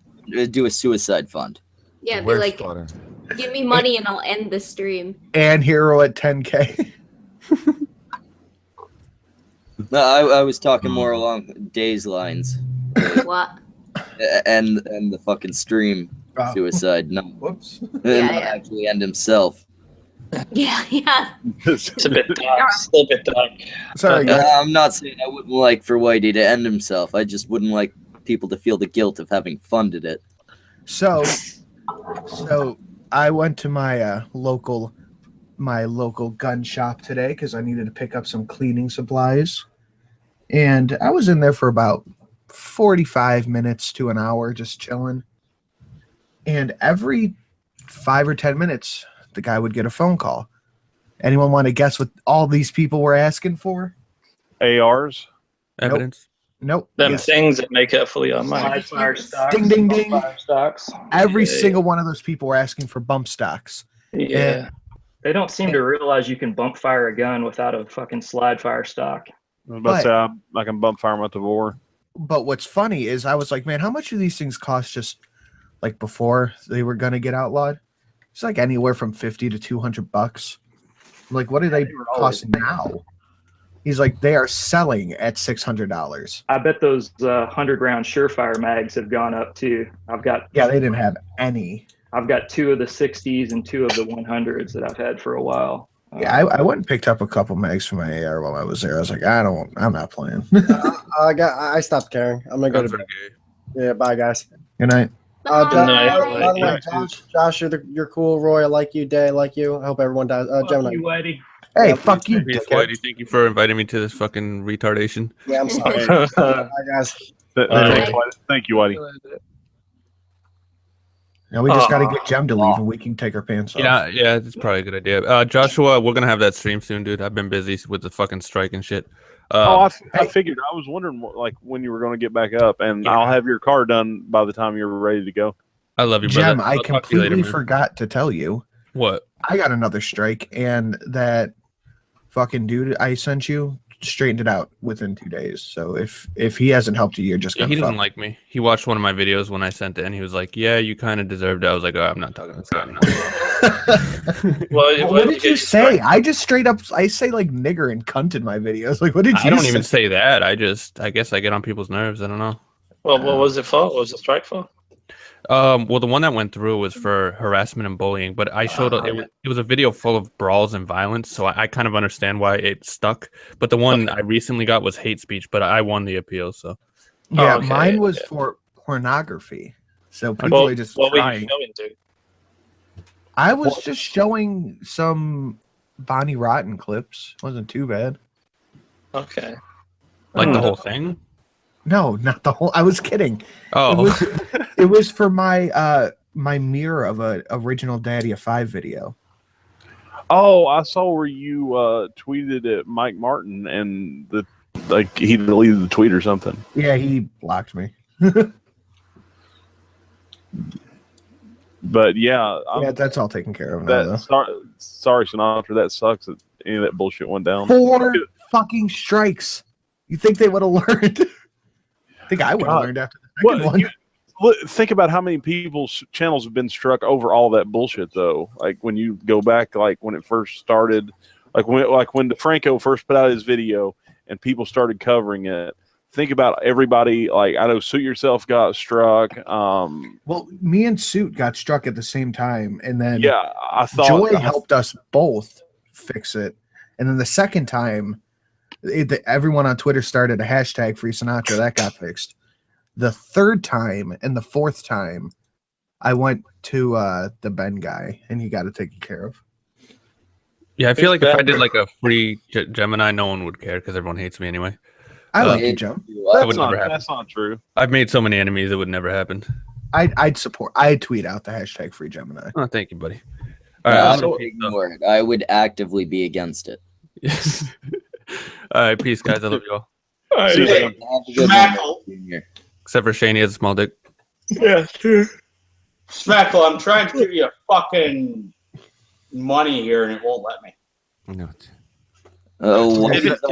do a suicide fund. Yeah, be Where's like, Futter? give me money and I'll end the stream. And Hero at 10K. No, I was talking more along Day's lines, What? and the fucking stream Oh. suicide. No, Whoops. and Yeah, not yeah. actually end himself. Yeah, yeah. It's a bit dark. Still a bit dark. Sorry, guys. I'm not saying I wouldn't like for Whitey to end himself. I just wouldn't like people to feel the guilt of having funded it. So I went to my local gun shop today because I needed to pick up some cleaning supplies, and I was in there for about 45 minutes to an hour just chilling. And every 5 or 10 minutes, the guy would get a phone call. Anyone want to guess what all these people were asking for? ARs? Evidence. Nope. Them Yes. things that make it fully automatic. Fire stocks. Ding, ding, ding. Fire stocks. Every Yeah, single one of those people were asking for bump stocks. Yeah. They don't seem to realize you can bump fire a gun without a fucking slide fire stock. I was about to say, I can bump fire them at the war. But what's funny is I was like, man, how much do these things cost just like before they were gonna get outlawed? It's like anywhere from $50 to $200. I'm like, what are they costing now? He's like, they are selling at $600. I bet those 100-round Surefire mags have gone up too. Yeah, they didn't have any. I've got 2 of the 60s and 2 of the 100s that I've had for a while. Yeah, I went and picked up a couple mags for my AR while I was there. I was like, I'm not playing. I stopped caring. I'm gonna go to bed. Yeah, bye guys. Good night. By the way, Josh, you're cool. Roy, I like you. Day, I like you. I hope everyone does. Gemini. You, Whitey. Hey, fuck you, Peace, dickhead. Whitey. Thank you for inviting me to this fucking retardation. Yeah, I'm sorry. Bye, guys. Thank you, Whitey. Now we just got to get Jem to leave, and we can take our pants off. Yeah, that's probably a good idea. Joshua, we're gonna have that stream soon, dude. I've been busy with the fucking strike and shit. I figured. I was wondering, like, when you were going to get back up, and I'll have your car done by the time you're ready to go. I love you, brother. Jem, I completely forgot to tell you. What? I got another strike, and that fucking dude I sent you straightened it out within 2 days. So if he hasn't helped you, you're just gonna he doesn't like me. He watched one of my videos when I sent it, and he was like, "Yeah, you kind of deserved it." I was like, "Oh, I'm not talking to this guy." What did you say? I just straight up I say like nigger and cunt in my videos. Like, what did you? I don't say? even say that. I guess I get on people's nerves. I don't know. Well, what was it for? What was the strike for? Well, the one that went through was for harassment and bullying, but I showed it was a video full of brawls and violence, so I kind of understand why it stuck. But the one I recently got was hate speech, but I won the appeal. So yeah, mine was for pornography. So people are just what were trying. you showing, dude? I was just showing some Bonnie Rotten clips. Wasn't too bad. Okay. Like the whole thing? No, not the whole. I was kidding. Oh, it was for my my mirror of a original Daddy of 5 video. Oh, I saw where you tweeted at Mike Martin, and he deleted the tweet or something. Yeah, he blocked me. But yeah, that's all taken care of now. Sorry, Sinatra. That sucks that any of that bullshit went down. 4 fucking strikes. You think they would have learned? I think I would have learned after the second one. Think about how many people's channels have been struck over all that bullshit, though. Like when you go back, like when it first started, like when DeFranco first put out his video and people started covering it. Think about everybody. Like I know, Suit Yourself got struck. Well, me and Suit got struck at the same time, and then I thought Joy helped us both fix it, and then the second time. Everyone on Twitter started a hashtag Free Sinatra. That got fixed. The third time and the fourth time, I went to the Ben guy, and he got it taken care of. Yeah, I feel like if I did like a free Gemini, no one would care because everyone hates me anyway. I like you, Gem. That would never happen. That's not true. I've made so many enemies; it would never happen. I'd support. I'd tweet out the hashtag Free Gemini. Oh, thank you, buddy. All right, so ignore it. I would actively be against it. Yes. All right, peace, guys. I love you all. See you. Except for Shane, he has a small dick. Yeah, true. Smackle, I'm trying to give you fucking money here and it won't let me. No.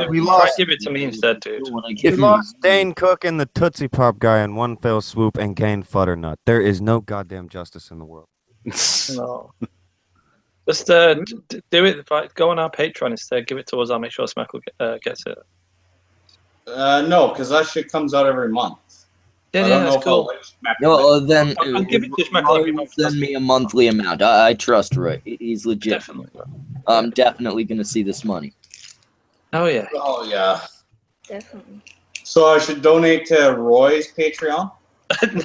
We lost. Give it to me instead, dude. We lost Dane Cook and the Tootsie Pop guy in one fell swoop and gained Futternut. There is no goddamn justice in the world. No. Just do it. Go on our Patreon instead. Give it to us. I'll make sure Smackle gets it. No, because that shit comes out every month. Yeah, that's cool. No, then I'll give it to Smackle every month. Send me a monthly amount. I trust Roy. He's legit. Definitely. I'm definitely going to see this money. Oh, yeah. Oh, yeah. Definitely. So I should donate to Roy's Patreon?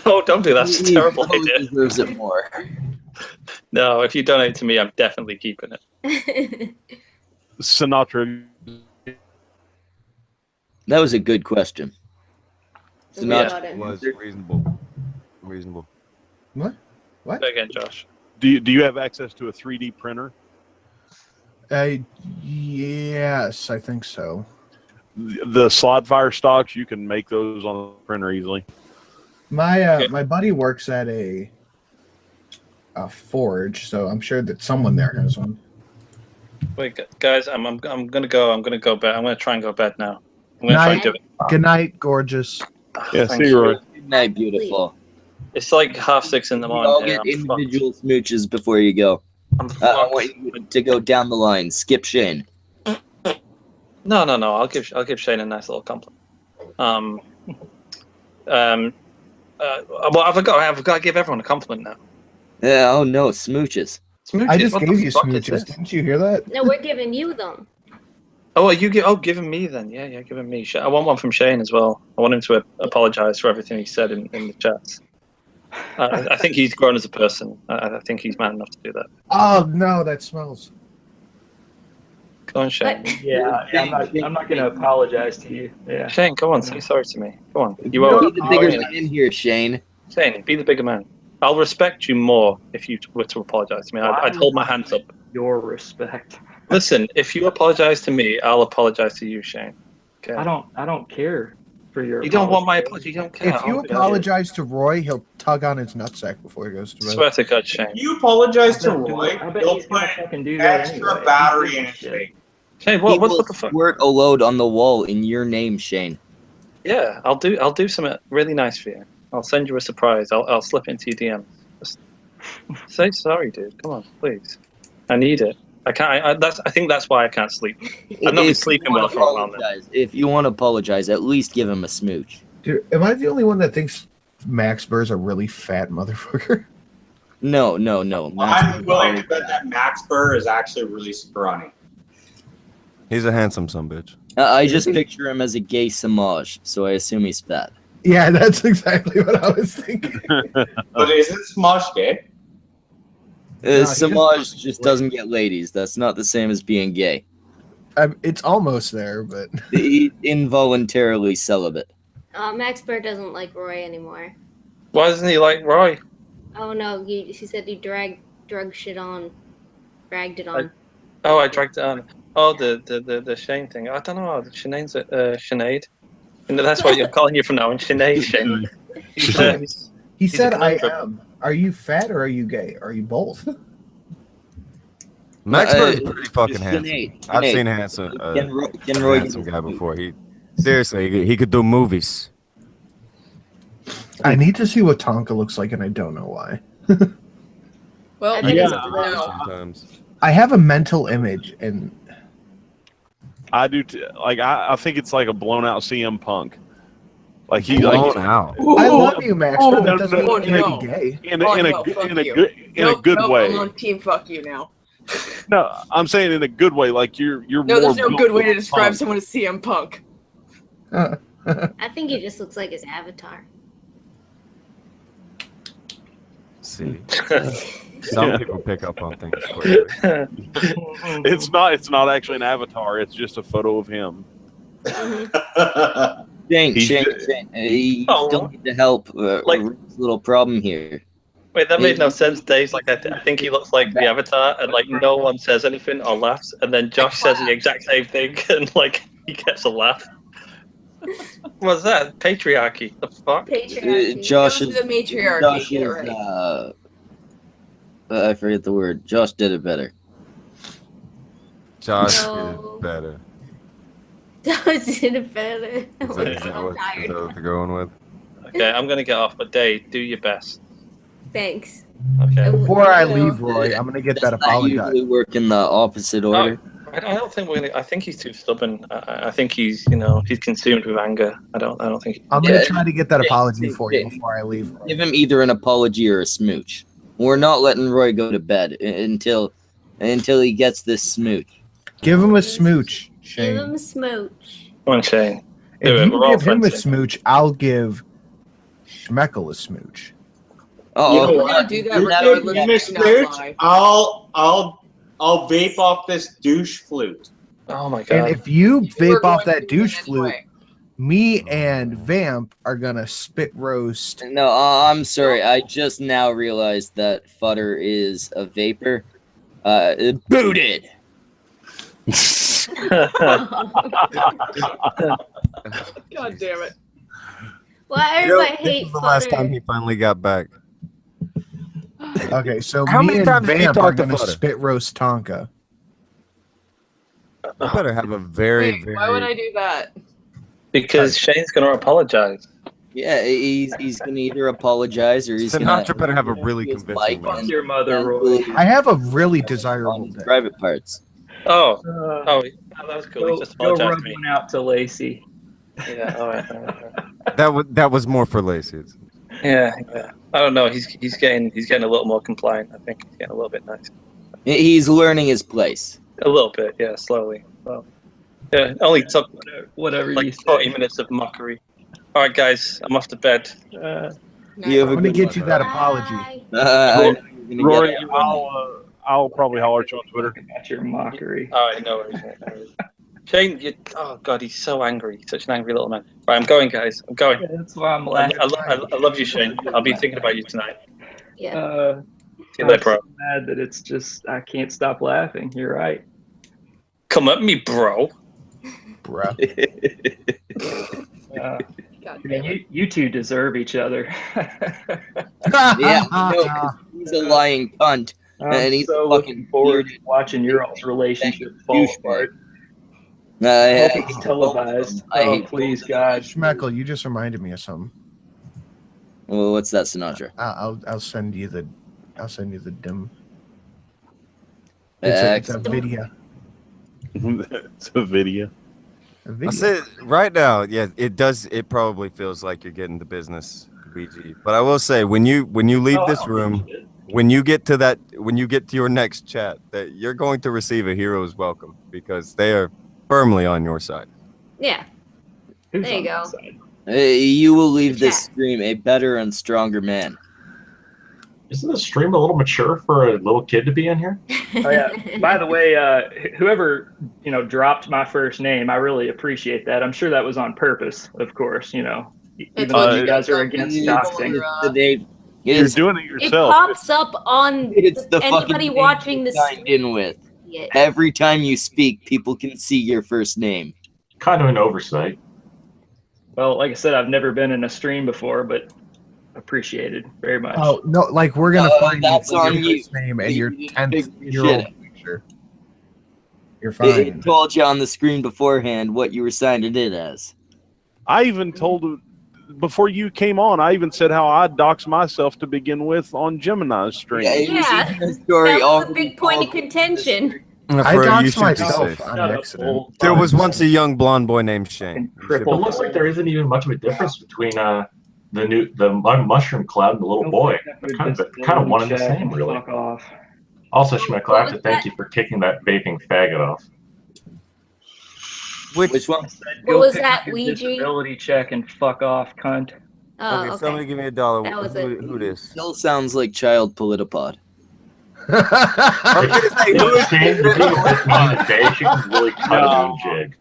No, don't do that. It's a terrible idea. He deserves it more. No, if you donate to me, I'm definitely keeping it. Sinatra. That was a good question. Sinatra was reasonable. Reasonable. What? What? Say again, Josh. Do you have access to a 3D printer? Yes, I think so. The slide fire stocks, you can make those on the printer easily. My my buddy works at a forge, so I'm sure that someone there has one. Wait, guys, I'm gonna go. I'm gonna go bed. I'm gonna try and go bed now. I'm gonna try and do it. Good night, gorgeous. Yeah, Thank see you. you, Roy. Good night, beautiful. It's like 6:30 in the We morning. all here. get I'm individual smooches before you go. I want you to go down the line. Skip Shane. No. I'll give Shane a nice little compliment. Well, I've got to give everyone a compliment now. Yeah. Oh no, smooches. Smooches. I just What gave the you fuck is smooches. this? Didn't you hear that? No, we're giving you them. Oh, giving me then? Yeah, giving me. I want one from Shane as well. I want him to apologize for everything he said in the chats. I think he's grown as a person. I think he's man enough to do that. Oh no, that smells. Go on, Shane. Yeah, I'm not going to apologize to you. Yeah. Shane, come on, say sorry to me. Come on. You owe be it. the bigger man in here, Shane. Shane, be the bigger man. I'll respect you more if you were to apologize to me. I'd hold my hands up. Your respect. Listen, if you apologize to me, I'll apologize to you, Shane. Okay. I don't care for your. You don't want my apology. You don't care. If you apologize to Roy, he'll tug on his nutsack before he goes to bed. Swear to God, Shane. If you apologize to I bet Roy, he's he'll gonna put fucking do that extra anyway. battery in his face. Shane, He what will the fuck? squirt a load on the wall in your name, Shane. Yeah, I'll do something really nice for you. I'll send you a surprise. I'll slip into your DM. Just say sorry, dude. Come on, please. I need it. I can't. I think that's why I can't sleep. I've not been sleeping well for a while now. If you want to apologize, at least give him a smooch. Dude, am I the only one that thinks Max Burr's a really fat motherfucker? No. I'm willing to bet that Max Burr is actually really scrawny. He's a handsome son bitch. I just picture him as a gay Samaj, so I assume he's fat. Yeah, that's exactly what I was thinking. But isn't Smosh gay? Samaj just doesn't get ladies. That's not the same as being gay. It's almost there, but He's involuntarily celibate. Max Burr doesn't like Roy anymore. Why doesn't he like Roy? Oh no, he said he dragged it on. I dragged it on. Oh, the Shane thing. I don't know. Sinead's Sinead. And that's what you're calling you from now on, Sinead. Shane. he said, "I am." Are you fat or are you gay? Are you both? Max Burr's pretty fucking handsome. Sinead. I've seen handsome, Can Roy handsome guy before. Seriously, he could do movies. I need to see what Tonka looks like, and I don't know why. Well, sometimes. I have a mental image, and I do. I think it's like a blown out CM Punk. Like he blown out. I love you, Max. But that doesn't no, mean no. you're gay. In a good way. I'm on team fuck you now. No, I'm saying in a good way. Like you're No, more there's no built good way for to describe Punk. someone as CM Punk. I think he just looks like his avatar. See, some people pick up on things quickly. It's not actually an avatar. It's just a photo of him. Shane, He's you don't need to help Rick's little problem here. Wait, that made no sense, Dave. Like, I think he looks like the Avatar, and like no one says anything or laughs, and then Josh says the exact same thing, and like he gets a laugh. What's that? Patriarchy. The fuck? Josh That was the matriarchy. Josh Get it is, right. I forget the word. Josh did it better. Josh No. is better. Josh did it better. Is that what they're going with? Okay, I'm gonna get off, but Dave, do your best. Thanks. Okay. Before I leave, Roy, I'm gonna get that I apology. usually work in the opposite order. I don't think we're gonna. I think he's too stubborn. I think he's, he's consumed with anger. I don't think. I'm gonna try to get that apology for you before I leave. Roy. Give him either an apology or a smooch. We're not letting Roy go to bed until he gets this smooch. Give him a smooch, Give Shane. him a smooch. Come on, Shane. If you We're all give him a friends. smooch, I'll give Schmeckel a smooch. Oh, We're gonna do that Give regardless. me a Do not smooch. lie. I'll vape off this douche flute. Oh my And god. if you We're vape off going that to do it douche flute, anyway. me and Vamp are gonna spit roast. No, I'm sorry. I just now realized that Futter is a vapor. Booted. God damn it. Why You know, does I this hate is the last time Futter? he finally got back. Okay, so How me many and times have you Vamp are talked to gonna Futter? spit roast Tonka. You better have a very, Wait, very. why would I do that? Because Shane's gonna apologize. Yeah, he's gonna either apologize or he's Sinatra gonna better have a really convincing Mike reason. Your mother, Roy. I have a really desirable day. private parts. Oh, that was cool. He just Go apologized rub to me. one out to Lacey. Yeah, all right. That was more for Lacey. Yeah. I don't know. He's getting a little more compliant. I think he's getting a little bit nice. He's learning his place. A little bit, yeah, slowly. Well, yeah, it only took whatever like 40 minutes of mockery. All right, guys, I'm off to bed. You have I'm gonna get you that apology. Rory, I'll probably holler at you on Twitter. That's your mockery. All right, no worries. Shane, oh god, he's so angry. He's such an angry little man. Right, I'm going, guys. I'm going. Yeah, that's why I'm laughing. I love you, Shane. I'll be thinking about you tonight. Yeah. See you later, bro. I'm so mad that it's just I can't stop laughing. You're right. Come at me, bro. Bro. You two deserve each other. Yeah, no, 'cause he's a lying cunt, and he's so looking forward to watching your all's relationship fall apart. Yeah. Hope it's televised. Oh, please, God. Schmeckle, you just reminded me of something. Well, what's that, Sinatra? I'll send you the dim. It's a video. It's a video. I said right now, yeah, it does. It probably feels like you're getting the business, BG. But I will say, when you leave this room, when you get to your next chat, that you're going to receive a hero's welcome because they are firmly on your side. Yeah. There you go. You will leave this stream a better and stronger man. Isn't the stream a little mature for a little kid to be in here? Oh yeah. By the way, whoever dropped my first name, I really appreciate that. I'm sure that was on purpose, of course. Even though you guys are against doxing. You're doing it It yourself. pops up on It's the anybody fucking watching name this. you signed in with. Yeah. Every time you speak, people can see your first name. Kind of an oversight. Well, like I said, I've never been in a stream before, but appreciated very much. Oh no! Like we're gonna find that's your on you. first name and your You 10-year-old picture. You're It fine. told you on the screen beforehand what you were signed in as. I even told before you came on. I even said how I doxed myself to begin with on Gemini's stream. Yeah, that was a big point of contention. I You doxed should be myself safe. on accident. There was once a young blonde boy named Shane. It looks like there isn't even much of a difference between the mushroom cloud and the little boy. They're kind of one and the same, really. Fuck off. Also, Schmeckle, I have to thank you for kicking that vaping faggot off. Which one? What was pick that, up your Ouija? Disability check and fuck off, cunt. Oh, Okay, okay. somebody give me $1. That was Who this? Still sounds like child politipod. If Shane would be with me in the day, she can really cut a mean jig.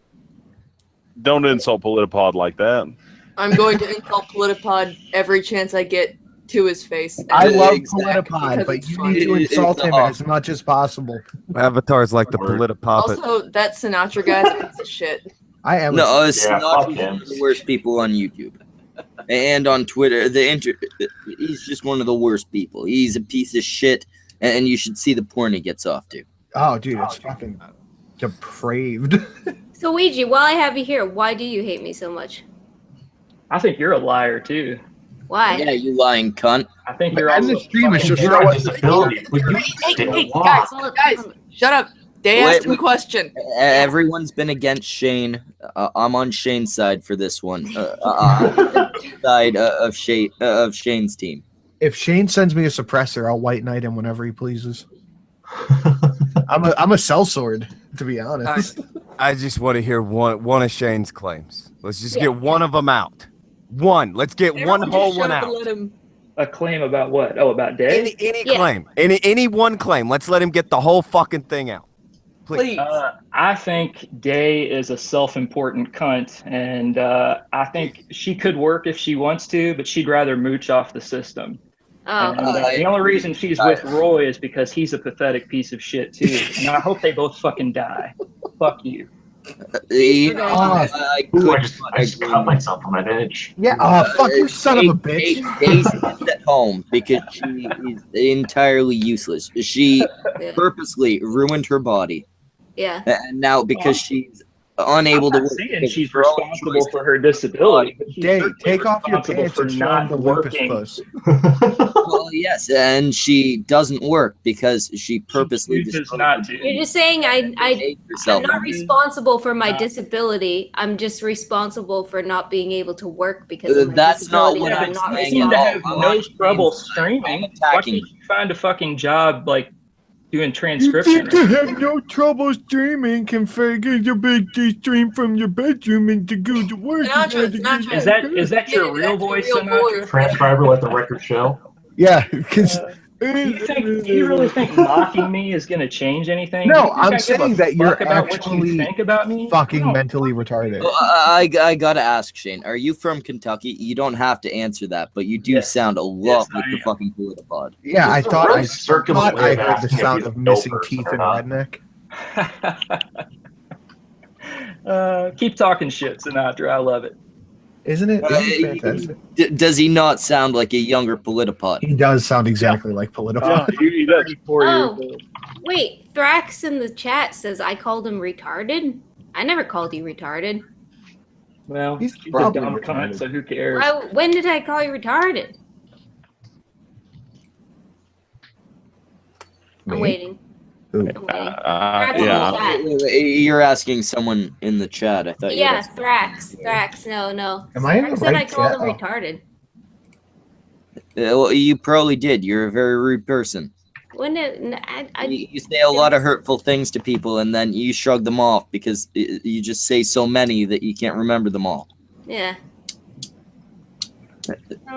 Don't insult Politipod like that. I'm going to insult Politipod every chance I get to his face. I love Exactly, Politipod, because but it's you funny. need to insult him as much as possible. Avatar's like the Politipuppet. Also, that Sinatra guy's a piece of shit. I am. No, fuck Sinatra's him. one of the worst people on YouTube. And on Twitter. He's just one of the worst people. He's a piece of shit, and you should see the porn he gets off to. Oh, dude, it's fucking depraved. So, Ouija, while I have you here, why do you hate me so much? I think you're a liar too. Why? Yeah, you lying cunt. I think you're And also the stream is fucking just You're showing a disability. Would you stay Hey, alive? guys, shut up. They asked him a question. Everyone's been against Shane. I'm on Shane's side for this one. Side of Shane's team. If Shane sends me a suppressor, I'll white knight him whenever he pleases. I'm a sellsword, to be honest. I just want to hear one of Shane's claims. Let's just get one of them out. One. Let's get one whole one out. a claim about what? Oh, about Day? Any claim. Any one claim. Let's let him get the whole fucking thing out. Please. I think Day is a self-important cunt, and I think she could work if she wants to, but she'd rather mooch off the system. Oh, And, the only reason she's with Roy is because he's a pathetic piece of shit too. And I hope they both fucking die. Fuck you. I just cut myself on that edge. Yeah, fuck you, son of a bitch. Daisy is at home because she is entirely useless. She purposely ruined her body. Yeah. And now because she's unable to I'm not work. saying she's responsible for her disability, but she's Dave, certainly take off your responsible pants for and show him not the Olympus working. puss. Well, yes, and she doesn't work because she purposely chooses not to. You're just saying I'm herself. not responsible for my disability. I'm just responsible for not being able to work because of my That's not disability. what and I'm I'm not saying You seem to have responsible. no trouble streaming. Why can't you find a fucking job like doing transcription? You seem to have no trouble streaming. Configure your big stream from your bedroom and to go to work. Sinatra. Is that your real voice, Sinatra? Transcriber, let the record show. Yeah, because do you really think mocking me is going to change anything? no, Do you think I'm I give a saying that you're fuck about what you actually think about me? fucking mentally retarded. Well, I gotta ask, Shane, are you from Kentucky? You don't have to answer that, but you do sound a lot like the fucking Politipod. Yeah, I thought I circular thought way I of heard the asking if sound he's of a missing dope teeth person and or not. redneck. Keep talking shit, Sinatra. I love it. Isn't it? Isn't it fantastic? Does he not sound like a younger Politipod? He does sound exactly like Politipod. he does. Oh, wait. Thrax in the chat says I called him retarded. I never called you retarded. Well, he's a dumb cunt, so who cares? When did I call you retarded? I'm waiting. You're asking someone in the chat. I thought. Yeah, Thrax. Thrax. No. Am I in the Thrax said right I called him chat? retarded. Well, you probably did. You're a very rude person. When did You say a lot of hurtful things to people, and then you shrug them off because you just say so many that you can't remember them all. Yeah.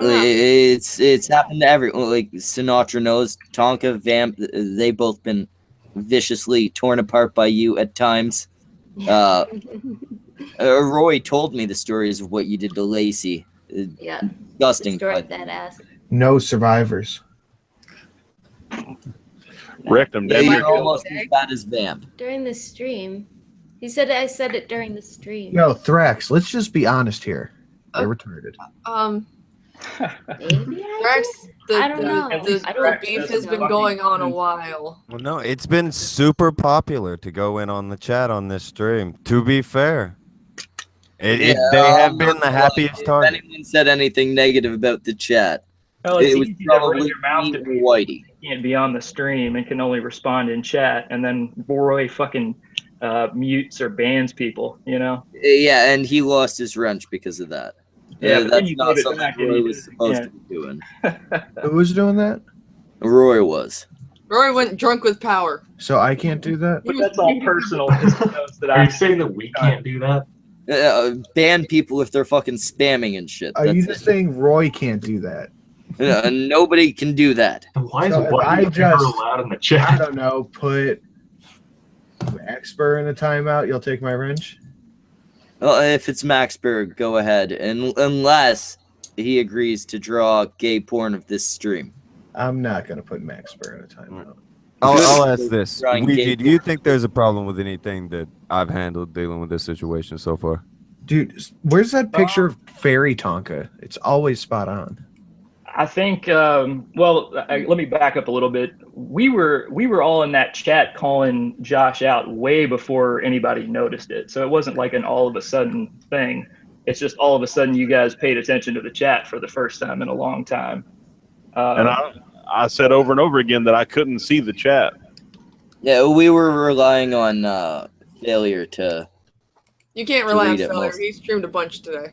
It's happened to everyone. Like Sinatra knows, Tonka, Vamp, they both been viciously torn apart by you at times. Roy told me the stories of what you did to Lacey. Yeah. Disgusting. Destroyed that ass. No survivors. Wrecked him. Yeah, you're almost as bad as Vamp. During the stream. He said I said it during the stream. Yo, Thrax, let's just be honest here. They're retarded. Rex, I don't know. the beef has been going on a while. Well, no, it's been super popular to go in on the chat on this stream. To be fair, they have been the happiest target. If anyone said anything negative about the chat, Well, it's it was easy to run probably your mouth to me or Whitey. can't be on the stream and can only respond in chat, and then Roy fucking mutes or bans people, you know? Yeah, and he lost his wrench because of that. Yeah, but then that's you not gave it something back and Roy you was did it supposed to again. be doing. Who was doing that? Roy was. Roy went drunk with power. So I can't do that? But that's all personal. Are you saying that we can't do that? Ban people if they're fucking spamming and shit. Are you That's just it. saying Roy can't do that? Nobody can do that. Why is So it if what I you just, allowed in the I chat? don't know, put Maxper in a timeout, you'll take my wrench? Well, if it's Maxberg, go ahead. And unless he agrees to draw gay porn of this stream. I'm not going to put Maxper in a timeout. I'll ask this. Drawing Ouija, gay do you think there's a problem with anything that I've handled dealing with this situation so far? Dude, where's that picture of Fairy Tonka? It's always spot on. I think. Let me back up a little bit. We were all in that chat calling Josh out way before anybody noticed it. So it wasn't like an all of a sudden thing. It's just all of a sudden you guys paid attention to the chat for the first time in a long time. And I said over and over again that I couldn't see the chat. Yeah, we were relying on failure to. You can't rely on read it failure. most. He streamed a bunch today.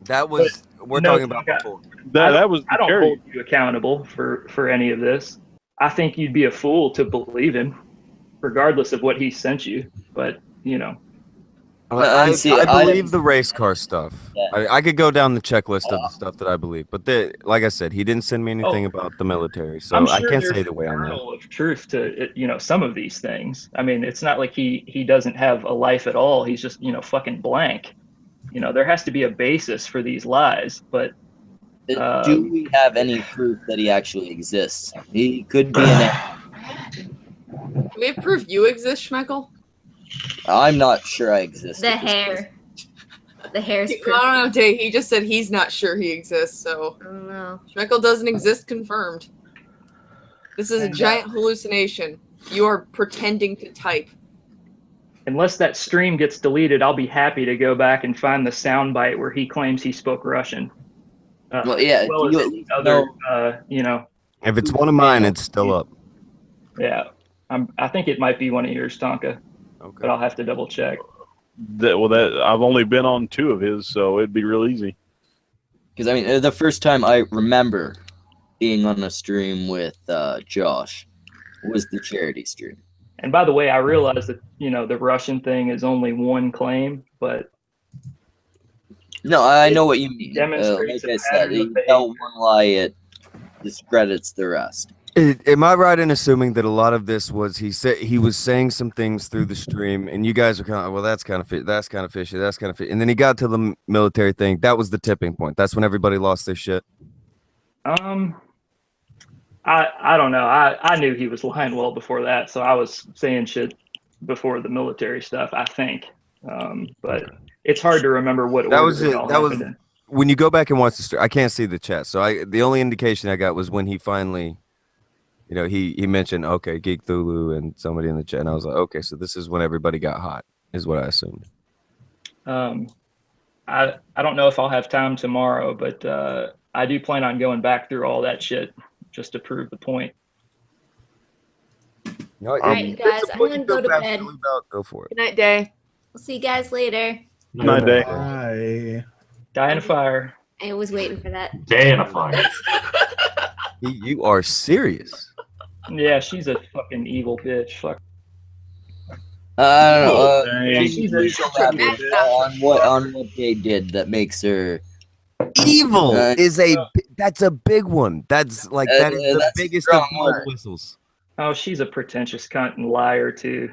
That was we're talking about before. That was I don't Jerry. hold you accountable for any of this. I think you'd be a fool to believe him, regardless of what he sent you. But you know, I see, believe the race car stuff. I could go down the checklist of the stuff that I believe, but like I said, he didn't send me anything about the military, so I'm I sure can't there's say the way a on that. kernel of truth to some of these things. I mean, it's not like he doesn't have a life at all. He's just fucking blank. There has to be a basis for these lies. But do we have any proof that he actually exists? He could be an. Do we have proof you exist, Schmeckel? I'm not sure I exist. The hair. The hair's I don't know, Dave. He just said he's not sure he exists, so. I don't know. Schmeckel doesn't exist, confirmed. This is a giant hallucination. You are pretending to type. unless that stream gets deleted, I'll be happy to go back and find the soundbite where he claims he spoke Russian. Well, yeah, as well you as at least other, know- you know. If it's one of mine, it's still up. Yeah, I think it might be one of yours, Tonka. Okay. But I'll have to double check. That I've only been on 2 of his, so it'd be real easy. Because I mean, the first time I remember being on a stream with Josh was the charity stream. And by the way, I realize that, you know, the Russian thing is only one claim, but no, I know what you mean. Demonstrates like I said, you tell one lie, it discredits the rest. Am I right in assuming that a lot of this was he was saying some things through the stream, and you guys are kind of, well, that's kind of fishy, that's kind of fishy, and then he got to the military thing. That was the tipping point. That's when everybody lost their shit. I don't know. I knew he was lying well before that, so I was saying shit before the military stuff, I think. But it's hard to remember what That order was it it. all That was happened in. when you go back and watch the stream. I can't see the chat, so the only indication I got was when he finally, you know, he mentioned, okay, Geek Thulu and somebody in the chat, and I was like, okay, so this is when everybody got hot, is what I assumed. I don't know if I'll have time tomorrow, but I do plan on going back through all that shit just to prove the point. No, All right, guys, I'm gonna go to bed. Go for it. Good night, Day. We'll see you guys later. Night, Day. Bye. Die in a fire. I was waiting for that. Day in a fire. You are serious. Yeah, she's a fucking evil bitch. Fuck. I don't know. Dang. She's elaborate on what they did that makes her evil. That's a big one. That's like that is the biggest of dog whistles. Oh, she's a pretentious cunt and liar too.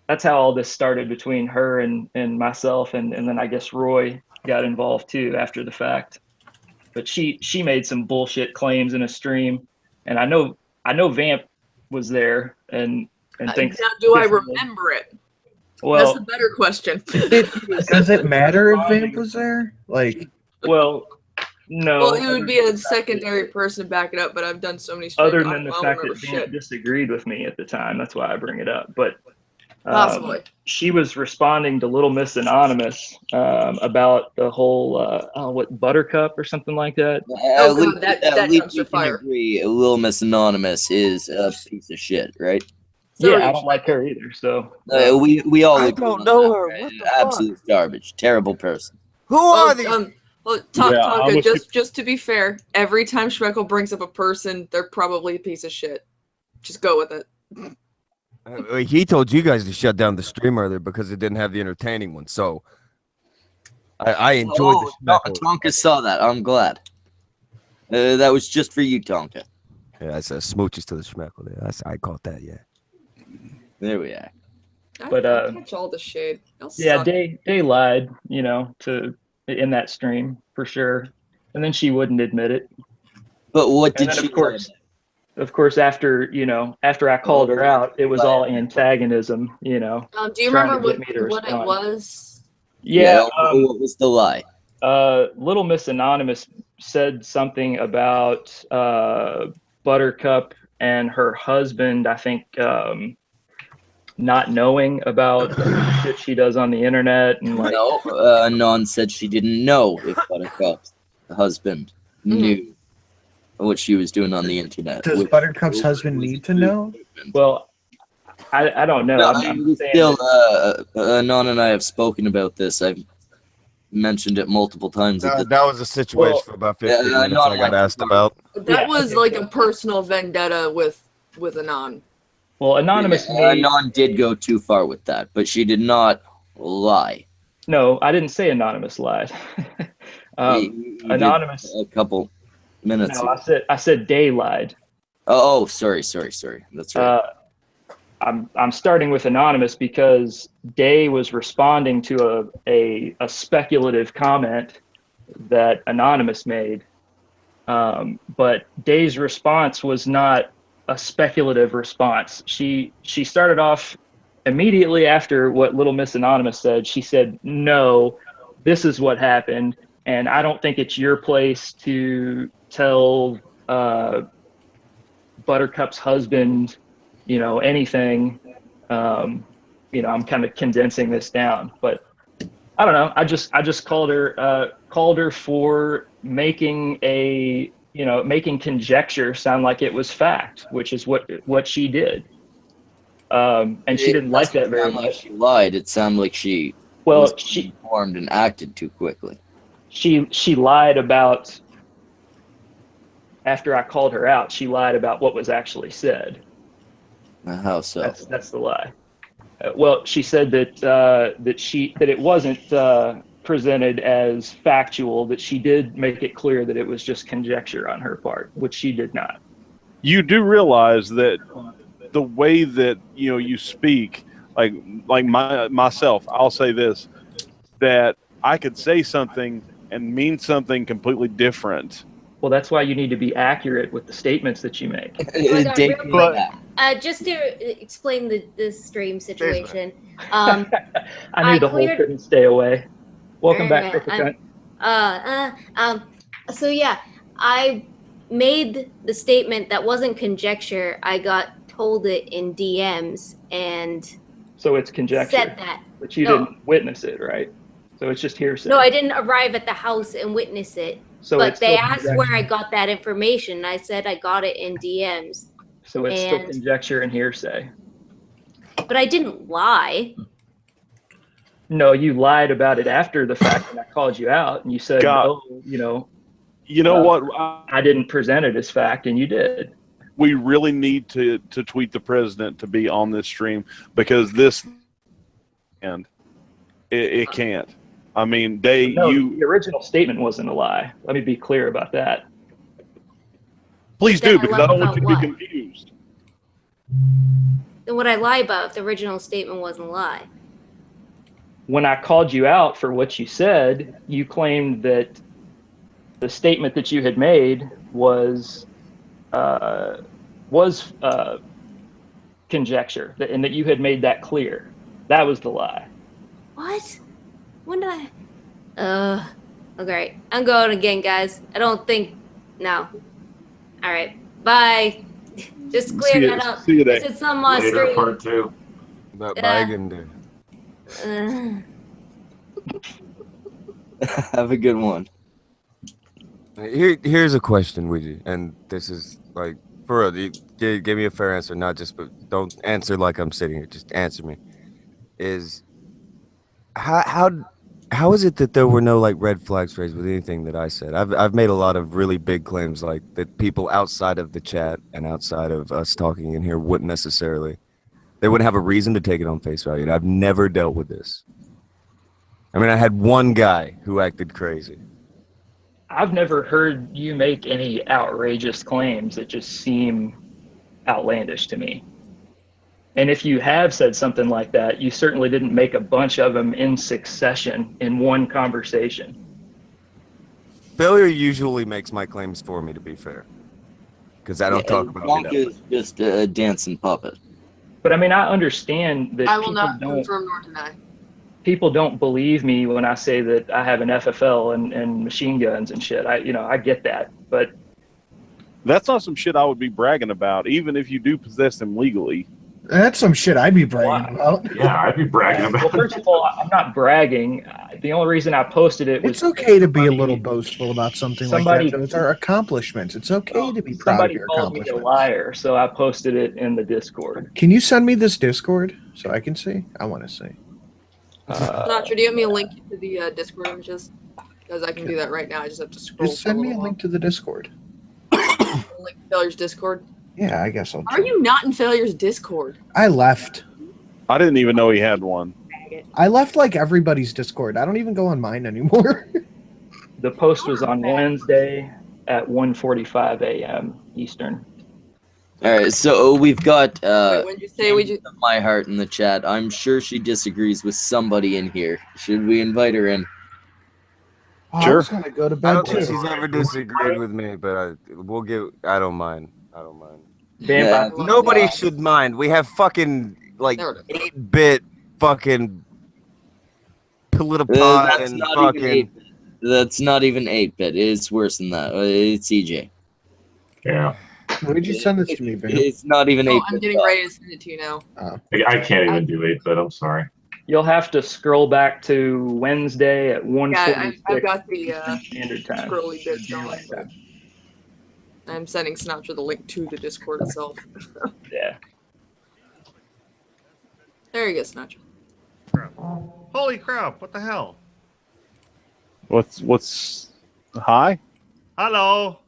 That's how all this started between her and myself, and then I guess Roy got involved too after the fact. But she made some bullshit claims in a stream, and I know Vamp was there and thinks. Now, do I remember it? Well, that's the better question. Does it matter if Vamp was there? Like, well, no. Well, it would be a secondary person back it up, but I've done so many streams. Other than the I fact don't that remember Vamp disagreed with me at the time, that's why I bring it up. But Possibly. She was responding to Little Miss Anonymous about the whole what Buttercup or something like that. Oh god, that least dumpster we can fire. agree Little Miss Anonymous is a piece of shit, right? Yeah, I don't like her either. So we all I agree don't on know that, her. right? What the Absolute garbage, terrible person. Who are these? Tonka, just to be fair, every time Schmeckle brings up a person, they're probably a piece of shit. Just go with it. He told you guys to shut down the stream earlier because it didn't have the entertaining one. So I enjoyed the Tonka saw that. I'm glad. That was just for you, Tonka. Yeah, I said smooches to the schmeckle there. I caught that, yeah. There we are. But I catch all the shade. Y'all yeah, suck. Day lied, you know, in that stream for sure, and then she wouldn't admit it. But what And did then, she? Of course, after I called her out, it was all antagonism, you know. Do you trying remember to get me to what it respond. was? Yeah. What was the lie? Little Miss Anonymous said something about Buttercup and her husband, I think, not knowing about the shit she does on the internet. And like, No, Anon said she didn't know if Buttercup's husband knew what she was doing on the internet. Does Buttercup's husband need to know? Well, I don't know. No, I'm saying still, Anon and I have spoken about this. I've mentioned it multiple times. That was a situation for about 15 minutes I got asked about. That was like a personal vendetta with Anon. Well, Anonymous Anon did go too far with that, but she did not lie. No, I didn't say Anonymous lied. You did Anonymous a couple minutes No, ago. I said Day lied. Oh, sorry. That's right. I'm starting with Anonymous because Day was responding to a speculative comment that Anonymous made, but Day's response was not a speculative response. She started off immediately after what Little Miss Anonymous said. She said, "No, this is what happened, and I don't think it's your place to tell Buttercup's husband, you know, anything." you know, I'm kind of condensing this down, but I don't know. I just called her for making making conjecture sound like it was fact, which is what she did. And she didn't like that very much. She lied. It sounded like she informed and acted too quickly. She lied about, after I called her out, she lied about what was actually said. How so? That's the lie. Well, she said that it wasn't presented as factual, that she did make it clear that it was just conjecture on her part, which she did not. You do realize that the way that you speak, like myself, I'll say this, that I could say something and mean something completely different. Well, that's why you need to be accurate with the statements that you make. Hold on, real quick. Just to explain the stream situation. I knew the hole couldn't stay away. Welcome back, Pippa. So yeah, I made the statement that wasn't conjecture. I got told it in DMs, and so it's conjecture. Said that, but you didn't witness it, right? So it's just hearsay. No, I didn't arrive at the house and witness it. So but it's they still asked where I got that information. And I said I got it in DMs. So it's still conjecture and hearsay. But I didn't lie. No, you lied about it after the fact when I called you out, and you said, "No, what? I didn't present it as fact," and you did. We really need to tweet the president to be on this stream, because this, and it can't. I mean, the original statement wasn't a lie. Let me be clear about that. Please do, because I don't want you to be confused. Then what I lie about if the original statement wasn't a lie? When I called you out for what you said, you claimed that the statement that you had made was conjecture, and that you had made that clear. That was the lie. What? When did I? Okay. I'm going again, guys. I don't think. No. All right. Bye. Just clear that up. See you there. It's on my screen. Part 2. Bye again, Have a good one. Here's a question, Ouija, and this is like for real. Give me a fair answer, not just, but don't answer like I'm sitting here. Just answer me. Is how is it that there were no like red flags raised with anything that I said? I've made a lot of really big claims, like that people outside of the chat and outside of us talking in here wouldn't necessarily. They wouldn't have a reason to take it on face value. And I've never dealt with this. I mean, I had one guy who acted crazy. I've never heard you make any outrageous claims that just seem outlandish to me. And if you have said something like that, you certainly didn't make a bunch of them in succession in one conversation. Failure usually makes my claims for me, to be fair. Because I don't talk about Wonka is just a dancing puppet. But I mean, I understand that I will not confirm nor deny. People don't believe me when I say that I have an FFL and machine guns and shit. I get that, but that's not some shit I would be bragging about, even if you do possess them legally. That's some shit I'd be bragging about. Yeah, I'd be bragging about. Well, first of all, I'm not bragging. The only reason I posted it was it's okay to be a little boastful about something like that. Those are accomplishments. It's okay to be proud of your accomplishments. Somebody called me a liar, so I posted it in the Discord. Can you send me this Discord so I can see? I want to see. Not sure. Do you have me a link to the Discord images? Because I can do that right now. I just have to scroll. Just send me a link to the Discord. Link to Failure's Discord. Yeah, I guess I'll. Are you not in Failure's Discord? I left. I didn't even know he had one. I left like everybody's Discord. I don't even go on mine anymore. The post was on Wednesday at 1:45 a.m. Eastern. All right, so we've got What'd you say? My Heart in the chat. I'm sure she disagrees with somebody in here. Should we invite her in? Oh, I was gonna go to I bed don't think too. she's ever disagreed with me, but we'll give. I don't mind. I don't mind. Yeah. Nobody should mind. We have fucking like 8-bit fucking PolitiPod That's and not fucking. even 8-bit. That's not even 8-bit. It's worse than that. It's EJ. Yeah. Where'd you send this to me, Vamp? It's not even Oh, 8 I'm getting ready to send it to you now. I can't even do 8-bit. I'm sorry. You'll have to scroll back to Wednesday at 1:46. Yeah, I've got the standard time. scrolly bits going. But I'm sending Sinatra the link to the Discord itself. Yeah. There you go, Sinatra. Holy crap! What the hell? What's hi? Hello.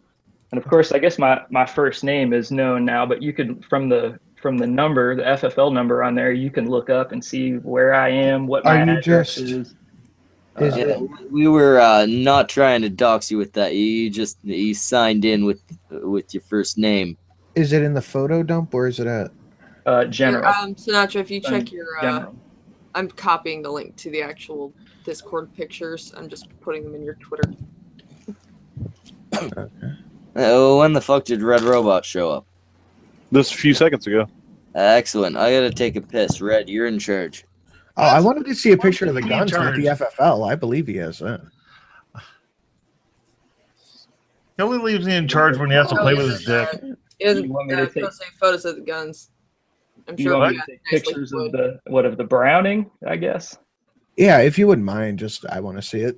And of course, I guess my first name is known now, but you could from the number, the FFL number on there, you can look up and see where I am, what my address is. We were not trying to dox you with that. You signed in with your first name. Is it in the photo dump or is it at general? Sinatra, if you check your general. I'm copying the link to the actual Discord pictures. I'm just putting them in your Twitter. When the fuck did Red Robot show up? Just a few seconds ago. Excellent. I gotta take a piss. Red, you're in charge. Oh, I wanted to see a picture of the in guns, not the charge? FFL. I believe he has that. He only leaves me in charge when he has to play with his dick. He doesn't You want me to take- posting photos of the guns. I'm You sure want we me to got take nicely pictures wood. of the Browning, I guess. Yeah, if you wouldn't mind, just I want to see it.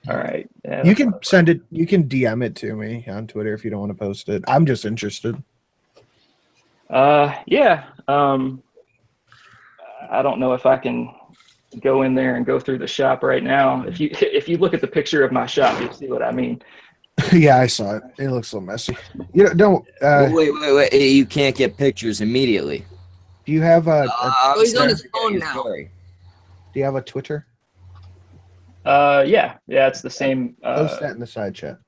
All right. Yeah, You can send it. You can DM it to me on Twitter if you don't want to post it. I'm just interested. Yeah. I don't know if I can go in there and go through the shop right now. If you look at the picture of my shop, you'll see what I mean. Yeah, I saw it. It looks so messy. You don't. Wait. You can't get pictures immediately. Do you have a? Oh, he's on his phone now. Do you have a Twitter? Yeah, it's the same. Post that in the side chat.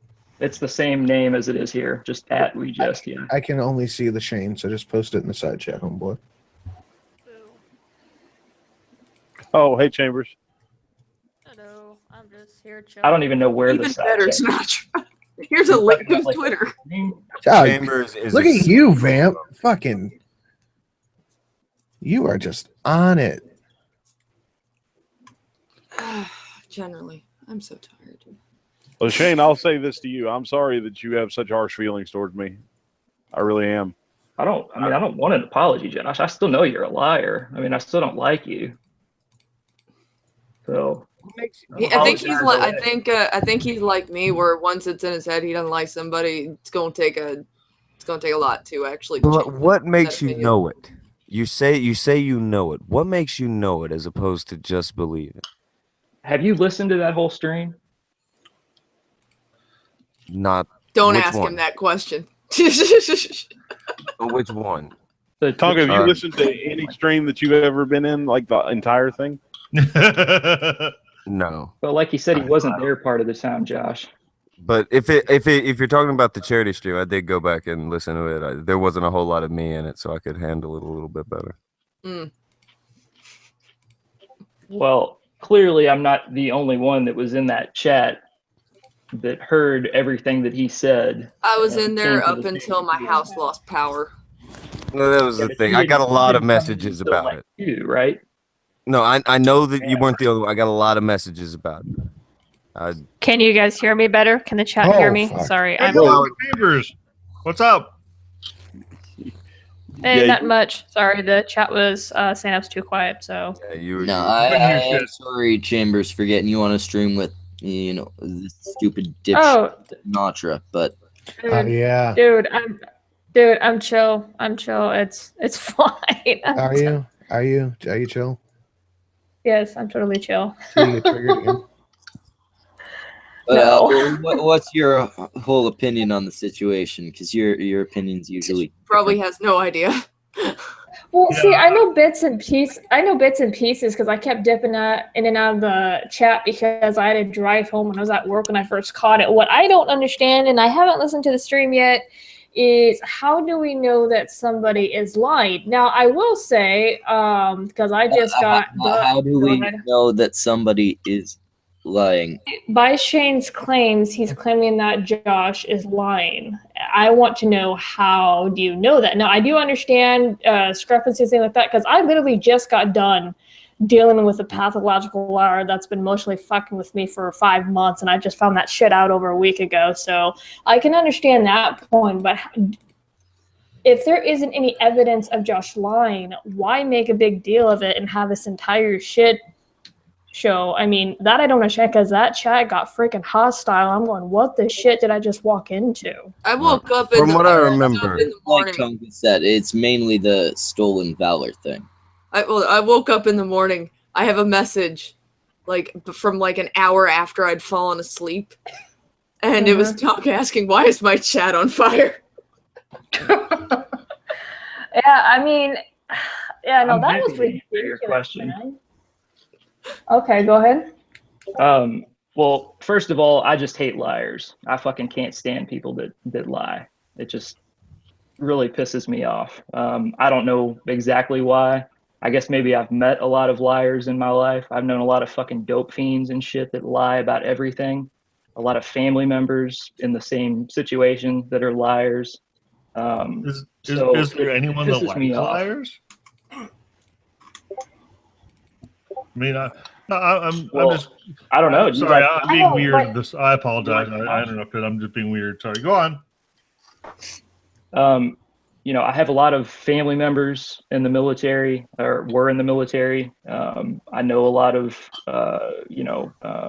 It's the same name as it is here, just at we just. Yeah. I can only see the Shane, so just post it in the side chat, homeboy. Oh, hey, Chambers. Hello, I'm just here chilling. I don't even know where Even the side better, chat is. Sinatra. Here's a link to his Twitter. Oh, Chambers is look at you, Vamp. Fucking. You are just on it. Generally, I'm so tired. Well, Shane, I'll say this to you. I'm sorry that you have such harsh feelings towards me. I really am. I don't want an apology, Josh. I still know you're a liar. I mean, I still don't like you. So I think he's like. I think he's like me, where once it's in his head, he doesn't like somebody. It's gonna take a lot to actually. What makes that you opinion. know it? You say you know it. What makes you know it as opposed to just believe it? have you listened to that whole stream? Not. Don't which ask one? him that question. Which one? Tonka, have you listened to any stream that you've ever been in, like the entire thing? No. But like he said, he wasn't there part of the time, Josh. But if you're talking about the charity stream, I did go back and listen to it. There wasn't a whole lot of me in it, so I could handle it a little bit better. Well, clearly I'm not the only one that was in that chat that heard everything that he said. I was in there came to up the until my house lost power. No, that was the thing. I got a lot of messages about it. You, right? No, I know that you weren't the only one. I got a lot of messages about it. Can you guys hear me better? Can the chat hear me? Sorry, I'm Chambers, what's up? not much. Sorry, the chat was saying I was too quiet. So I am sorry, Chambers, for getting you on a stream with this stupid dipshit Sinatra, but yeah. Dude, I'm chill. I'm chill. It's fine. Are you chill? Yes, I'm totally chill. So you get triggered again? What's your whole opinion on the situation? Because your opinion's usually Probably has no idea. Well, see, I know bits and pieces. Because I kept dipping in and out of the chat because I had to drive home when I was at work when I first caught it. What I don't understand, and I haven't listened to the stream yet, is how do we know that somebody is lying? Now, I will say, because I just got... How do we know that somebody is lying? By Shane's claims, he's claiming that Josh is lying. I want to know, how do you know that? Now, I do understand discrepancies, things like that, because I literally just got done dealing with a pathological liar that's been emotionally fucking with me for 5 months, and I just found that shit out over a week ago. So I can understand that point, but if there isn't any evidence of Josh lying, why make a big deal of it and have this entire shit show? I mean, that I don't understand, because that chat got freaking hostile. I'm going, what the shit did I just walk into? I woke up From what I remember, like Tonka said, it's mainly the stolen valor thing. I woke up in the morning. I have a message, like from like an hour after I'd fallen asleep, and it was Tonka asking, "Why is my chat on fire?" Yeah, I mean, yeah, no, I'm that happy was to ridiculous. answer your question. Man. Okay, go ahead. Well, first of all, I just hate liars. I fucking can't stand people that lie. It just really pisses me off. I don't know exactly why. I guess maybe I've met a lot of liars in my life. I've known a lot of fucking dope fiends and shit that lie about everything. A lot of family members in the same situation that are liars. Is So there anyone that pisses me likes off. liars? I mean, I'm just. I don't know. Sorry, I'm being I weird. don't, I apologize. You like I interrupted. I'm just being weird. Sorry. Go on. You know, I have a lot of family members in the military, or were in the military. I know a lot of,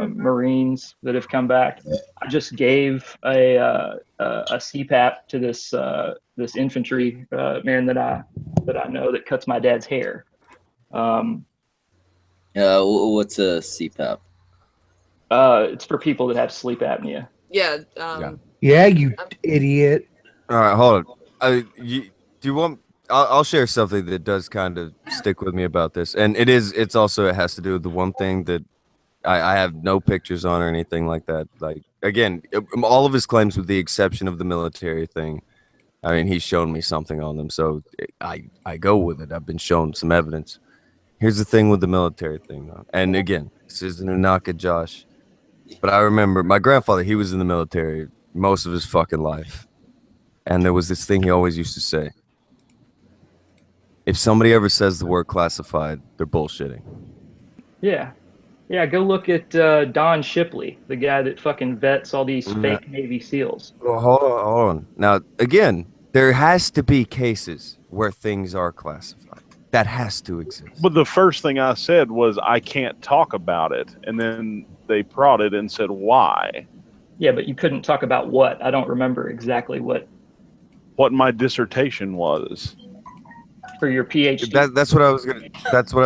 Marines that have come back. I just gave a CPAP to this infantry man that I know that cuts my dad's hair. What's a CPAP? It's for people that have sleep apnea. Yeah. Yeah, you idiot. All right, hold on. Do you want? I'll share something that does kind of stick with me about this, and it has to do with the one thing that I have no pictures on or anything like that. Like, again, all of his claims, with the exception of the military thing, I mean, he's shown me something on them, so I go with it. I've been shown some evidence. Here's the thing with the military thing, though, and again, this isn't a knock at Josh, but I remember my grandfather. He was in the military most of his fucking life. And there was this thing he always used to say. If somebody ever says the word classified, they're bullshitting. Yeah. Yeah, go look at Don Shipley, the guy that fucking vets all these fake Navy SEALs. Well, hold on. Now, again, there has to be cases where things are classified. That has to exist. But the first thing I said was, I can't talk about it. And then they prodded and said, why? Yeah, but you couldn't talk about what? I don't remember exactly what my dissertation was. For your PhD. That's what I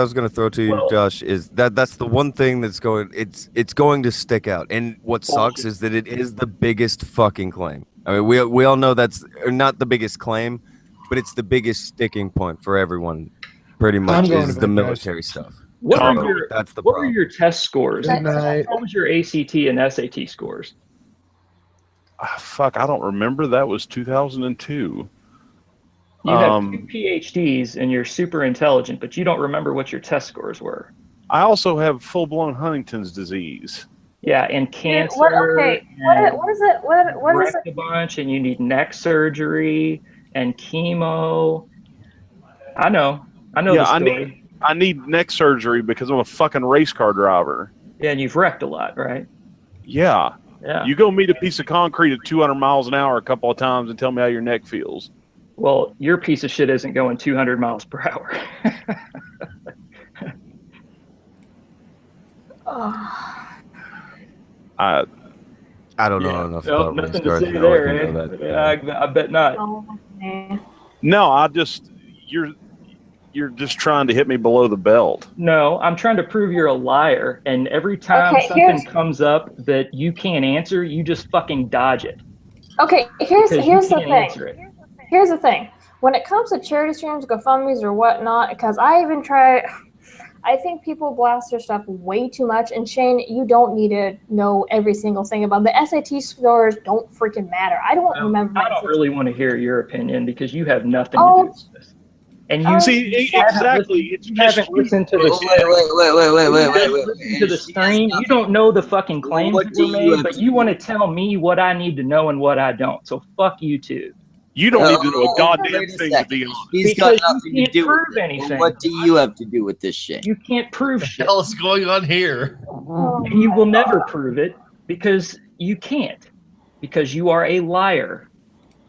was gonna throw to you, Josh. Is that's the one thing that's going? It's going to stick out. And what sucks is that it is the biggest fucking claim. I mean, we all know that's not the biggest claim, but it's the biggest sticking point for everyone. Pretty much is the military stuff. What were your test scores? Good night. What was your ACT and SAT scores? Fuck, I don't remember. That was 2002. You have 2 PhDs and you're super intelligent, but you don't remember what your test scores were. I also have full-blown Huntington's disease. Yeah, and cancer. What is it? What is it? A bunch, and you need neck surgery and chemo. I know Yeah, the story. I need neck surgery because I'm a fucking race car driver. Yeah, and you've wrecked a lot, right? Yeah. Yeah. You go meet a piece of concrete at 200 miles an hour a couple of times and tell me how your neck feels. Well, your piece of shit isn't going 200 miles per hour. I don't know enough Nope, about nothing race to cars say to know there, I can know man. that. Yeah, I bet not. No, you're just trying to hit me below the belt. No, I'm trying to prove you're a liar, and every time something comes up that you can't answer, you just fucking dodge it. Okay, here's Because you the can't answer it. thing. Here's the thing. When it comes to charity streams, GoFundMe's, or whatnot, because I even try, I think people blast their stuff way too much. And Shane, you don't need to know every single thing about the SAT scores. Don't freaking matter. I don't remember. I don't really want to hear your opinion because you have nothing to do with this. And you see exactly. You haven't listened to the Wait. to the stream. You don't know the fucking claims that were made, but you want to tell me what I need to know and what I don't. So fuck you too. You don't need to know a goddamn thing to be honest. He's got nothing to do with it. Well, what do you have to do with this shit? You can't prove shit. What the hell is going on here? And you will never prove it because you can't. Because you are a liar.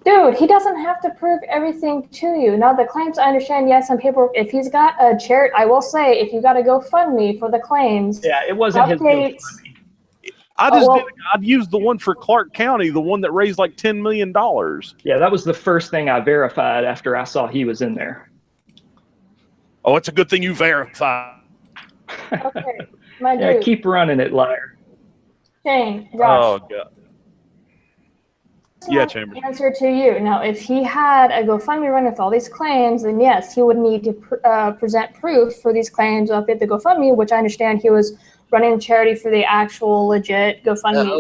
Dude, he doesn't have to prove everything to you. Now, the claims, I understand, yes, some paperwork. If he's got a charity, I will say, if you got to GoFundMe for the claims. Yeah, it wasn't updates, his GoFundMe. I'd used the one for Clark County, the one that raised like $10 million. Yeah, that was the first thing I verified after I saw he was in there. Oh, it's a good thing you verified. Okay, my Yeah, dude. keep running it, liar. Shane, Josh. Oh, God. Yeah, Chambers. Answer to you. Now, if he had a GoFundMe run with all these claims, then yes, he would need to present proof for these claims up at the GoFundMe, which I understand he was running a charity for the actual legit GoFundMe.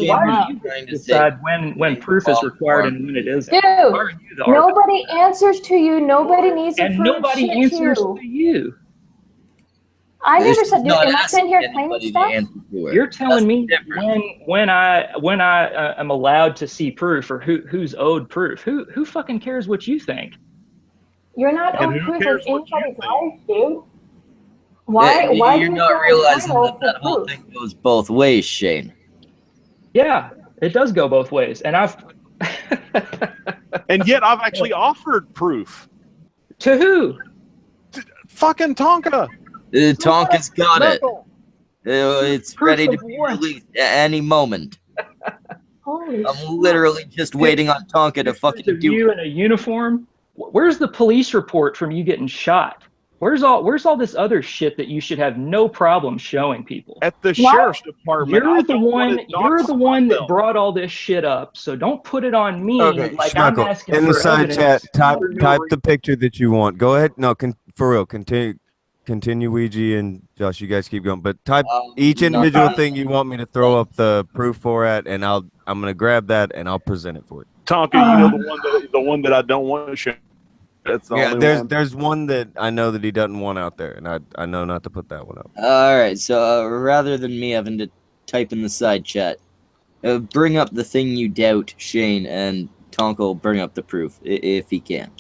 Why do you decide when proof is required and when it isn't? Dude, nobody answers to you. Nobody needs to And prove nobody shit answers to to you. I never said, dude, am I sitting here claiming stuff? You're telling me when I am allowed to see proof or who's owed proof. Who fucking cares what you think? You're not And owed who proof cares of anybody's life, dude. Why You're do you not feel realizing entitled that to whole proof? thing goes both ways, Shane. Yeah, it does go both ways, and I've and yet I've actually offered proof. To who? Fucking Tonka. Tonka's got it. It's Proof ready to of be what? released at any moment. Holy I'm literally just waiting on Tonka to fucking of do you in a uniform. Where's the police report from you getting shot? Where's all this other shit that you should have no problem showing people? At the sheriff's department. You're the one that brought all this shit up, so don't put it on me Okay, like I'm Schmuckle, asking in the for side chat, evidence type for no type reason. the picture that you want. Go ahead. No, for real. Continue, Ouija and Josh. You guys keep going, but type each individual thing you want me to throw up the proof for at, and I'm gonna grab that and I'll present it for you. Tonka, you know the one that I don't want to show. That's the only one. There's one that I know that he doesn't want out there, and I know not to put that one up. All right, so rather than me having to type in the side chat, bring up the thing you doubt, Shane, and Tonka will bring up the proof if he can.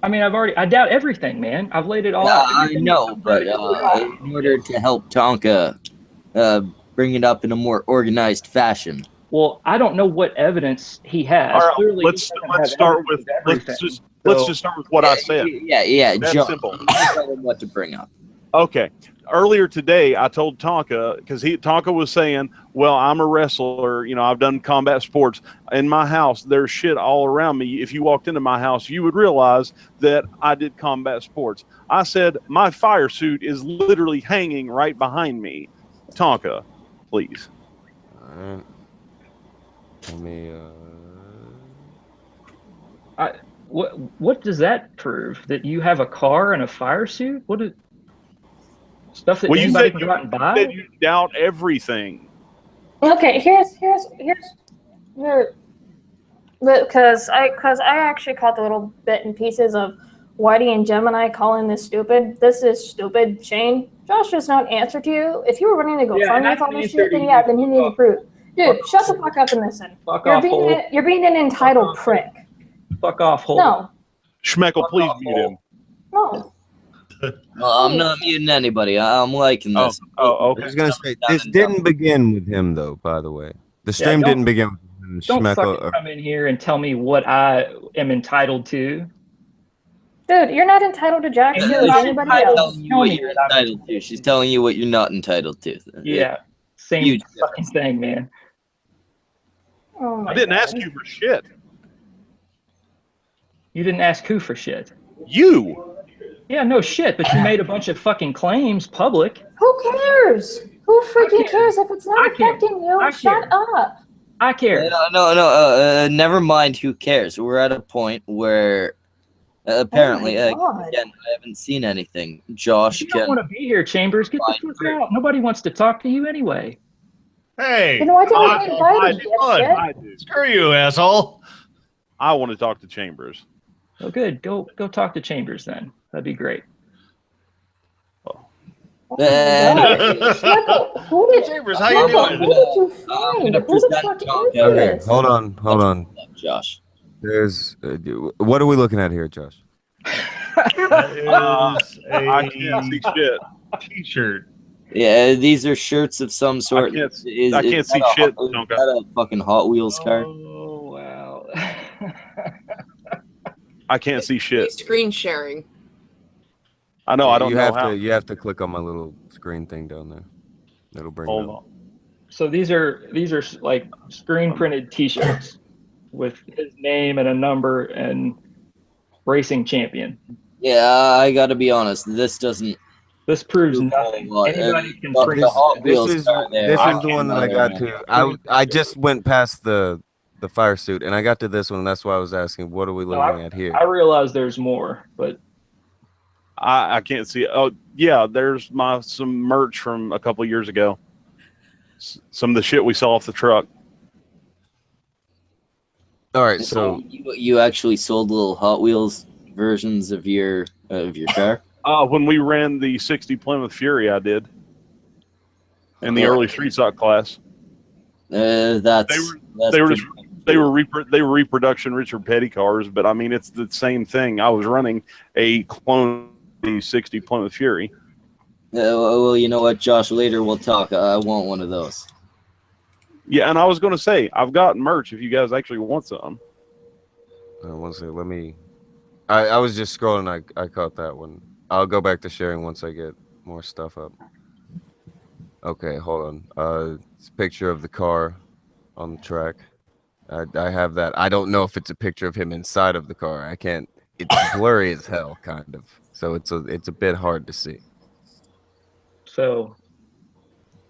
I mean, I doubt everything, man. I've laid it all out. I know, but in order to help Tonka bring it up in a more organized fashion. Well, I don't know what evidence he has. All right, Clearly, let's start with let's just start with what I said. Yeah. That's John, simple. Tell him what to bring up. Okay. Earlier today, I told Tonka, because Tonka was saying, well, I'm a wrestler. You know, I've done combat sports. In my house, there's shit all around me. If you walked into my house, you would realize that I did combat sports. I said, my fire suit is literally hanging right behind me. Tonka, please. All right. Let me. What does that prove? That you have a car and a fire suit? What is stuff that anybody can go out and buy? You said you doubt everything. Okay, here's because I actually caught the little bit and pieces of Whitey and Gemini calling this stupid. This is stupid, Shane. Josh does not answer to you. If you were running to GoFundMe with all this shit, then yeah, then you need to prove. Dude, shut the fuck up and listen. You're being an entitled prick. Fuck off, hole. No. Schmeckle, please mute him. No. I'm not muting anybody. I'm liking this. Okay. I was gonna say this didn't begin with him, though. By the way, the stream didn't begin with him. Don't fucking come in here and tell me what I am entitled to. Dude, you're not entitled to jack shit with anybody else. She's telling you what you're not entitled to. Yeah, same fucking thing, man. Oh I didn't ask you for shit. You didn't ask who for shit? You. Yeah, no shit, but you made a bunch of fucking claims public. Who cares? Who freaking cares if it's not affecting you? Shut up. I care. No. Never mind who cares. We're at a point where apparently, again, I haven't seen anything. Josh You don't want to be here, Chambers. Get the fuck out. Nobody wants to talk to you anyway. Hey, You know, I didn't invite you. I do. Screw you, asshole. I want to talk to Chambers. Oh, good. Go talk to Chambers then. That'd be great. Chambers, how you doing? Okay, hold on, Josh. There's what are we looking at here, Josh? That is I can't see shit. T-shirt. Yeah, these are shirts of some sort. I can't see shit. Is that a fucking Hot Wheels car? Oh wow. I can't see shit. Screen sharing. I know. I don't you know have how. You have to click on my little screen thing down there. It'll bring it up. So these are like screen printed T-shirts with his name and a number and racing champion. Yeah, I got to be honest. This doesn't. This proves nothing. Anybody can print This is the one that I got to. I just went past the fire suit and I got to this one. And that's why I was asking, what are we looking at here? I realize there's more, but I can't see it. Oh yeah, there's some merch from a couple years ago. Some of the shit we saw off the truck. All right, so you actually sold little Hot Wheels versions of your car? When we ran the 60 Plymouth Fury, I did. In the early street stock class. They were reproduction Richard Petty cars, but I mean it's the same thing. I was running a clone of the 60 Plymouth Fury. Well, you know what, Josh? Later we'll talk. I want one of those. Yeah, and I was going to say I've got merch if you guys actually want some. One second, let me. I was just scrolling. I caught that one. I'll go back to sharing once I get more stuff up. Okay, hold on. It's a picture of the car on the track. I have that. I don't know if it's a picture of him inside of the car. I can't. It's blurry as hell, kind of. So it's a bit hard to see. So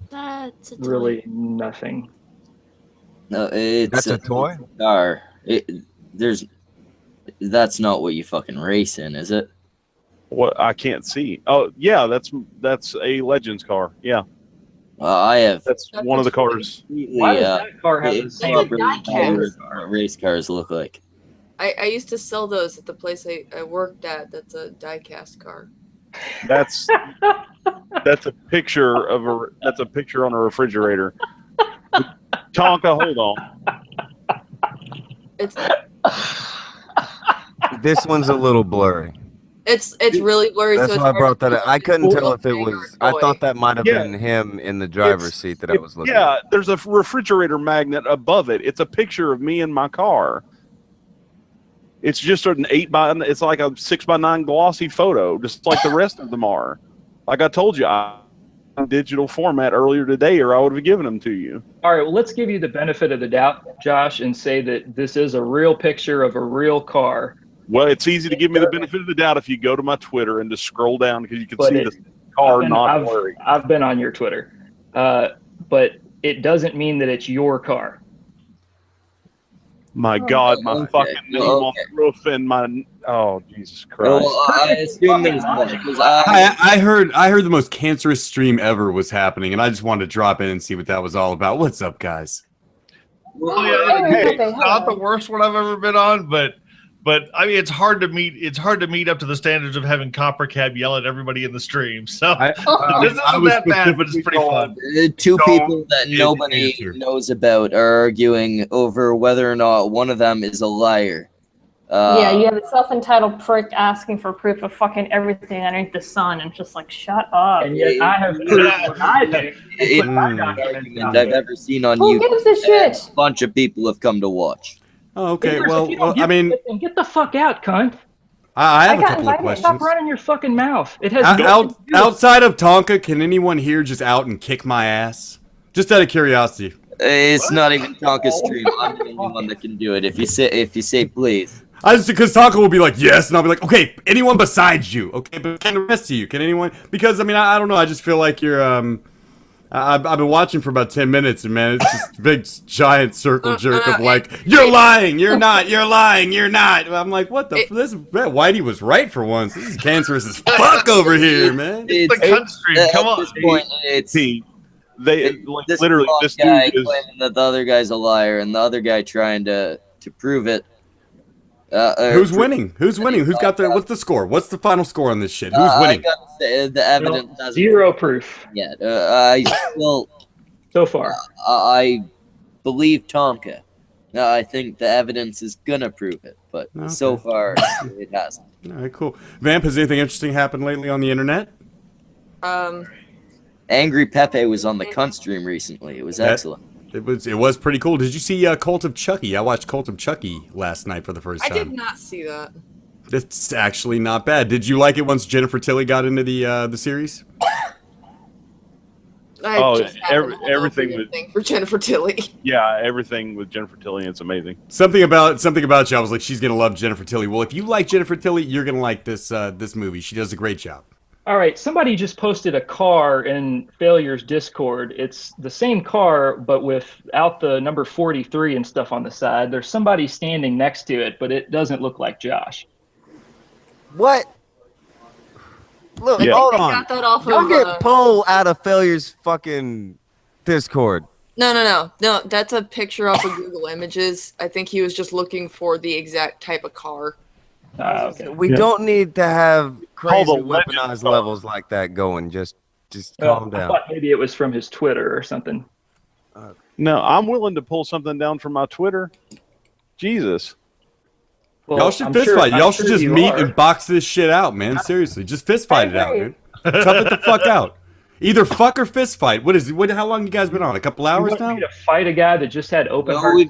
that's really nothing. No, it's that's a toy car. That's not what you fucking race in, is it? What I can't see. Oh yeah, that's a Legends car. Yeah. I have. That's one of the cars. Why does that car have the same race cars look like? I used to sell those at the place I worked at. That's a die-cast car. That's a picture of that's a picture on a refrigerator. Tonka, hold on. It's this one's a little blurry. It's really blurry. That's so why I brought that up. I couldn't Cool. tell if it was. I thought that might have been him in the driver's seat that I was looking at. Yeah, there's a refrigerator magnet above it. It's a picture of me in my car. It's just an 8x. It's like a 6x9 glossy photo, just like the rest of them are. Like I told you, in digital format earlier today, or I would have given them to you. All right, well, let's give you the benefit of the doubt, Josh, and say that this is a real picture of a real car. Well, it's easy to give me the benefit of the doubt if you go to my Twitter and just scroll down because you can see the car not blurry. I've been on your Twitter, but it doesn't mean that it's your car. My God, my fucking name off the roof and my Jesus Christ! Well, I assume there's more because I heard the most cancerous stream ever was happening, and I just wanted to drop in and see what that was all about. What's up, guys? Well, yeah, hey, it's not the worst one I've ever been on, but I mean, it's hard to meet up to the standards of having Copper Cab yell at everybody in the stream. So this isn't that bad, but it's pretty fun. Two people that nobody knows about are arguing over whether or not one of them is a liar. Yeah, you have a self-entitled prick asking for proof of fucking everything underneath the sun, and just like, shut up. And yet I have proof of what I think. Argument I've ever seen on Who YouTube. gives a shit? A bunch of people have come to watch. Oh, okay. Well, I mean, get the fuck out, cunt. I have a couple of questions. Stop running your fucking mouth. It has outside of Tonka, can anyone here just out and kick my ass? Just out of curiosity. It's not even Tonka's stream. I'm the only one that can do it. If you say please. I just because Tonka will be like yes, and I'll be like okay, anyone besides you, okay, but can the rest of you? Can anyone? Because I mean, I don't know. I just feel like you're I've been watching for about 10 minutes, and man, it's just a big giant circle jerk of like, you're lying, you're not, you're lying, you're not. I'm like, what the? Whitey was right for once. This is cancerous as fuck over here, man. It's the cunt stream. Come on. At this point, this literally this guy dude is claiming that the other guy's a liar, and the other guy trying to prove it. Who's winning? Who's winning? Who's got the? What's the score? What's the final score on this shit? Who's winning? The evidence doesn't. Zero proof. Yeah. I still. So far. I believe Tonka. I think the evidence is gonna prove it, but so far it hasn't. All right, cool. Vamp, has anything interesting happened lately on the internet? Angry Pepe was on the cunt stream recently. It was excellent. It was pretty cool. Did you see Cult of Chucky? I watched Cult of Chucky last night for the first I time. did not see that. It's actually not bad. Did you like it once Jennifer Tilly got into the series? Everything with for Jennifer Tilly. Yeah, everything with Jennifer Tilly, it's amazing. Something about you. I was like, she's gonna love Jennifer Tilly. Well, if you like Jennifer Tilly, you're gonna like this movie. She does a great job. All right, somebody just posted a car in Failure's Discord. It's the same car, but without the number 43 and stuff on the side. There's somebody standing next to it, but it doesn't look like Josh. What? Look, Yeah. hold I on. got that off Don't of, get pulled out of Failure's fucking Discord. No. That's a picture off of Google Images. I think he was just looking for the exact type of car. Okay. We don't need to have crazy Called a legend weaponized car. levels like that going. Just calm I down. thought maybe it was from his Twitter or something. No, I'm willing to pull something down from my Twitter. Jesus. Y'all should fist fight. Y'all should just meet and box this shit out, man. Seriously, just fist fight it out, dude. Tough it the fuck out. Either fuck or fist fight. How long you guys been on? A couple hours now? To fight a guy that just had open heart.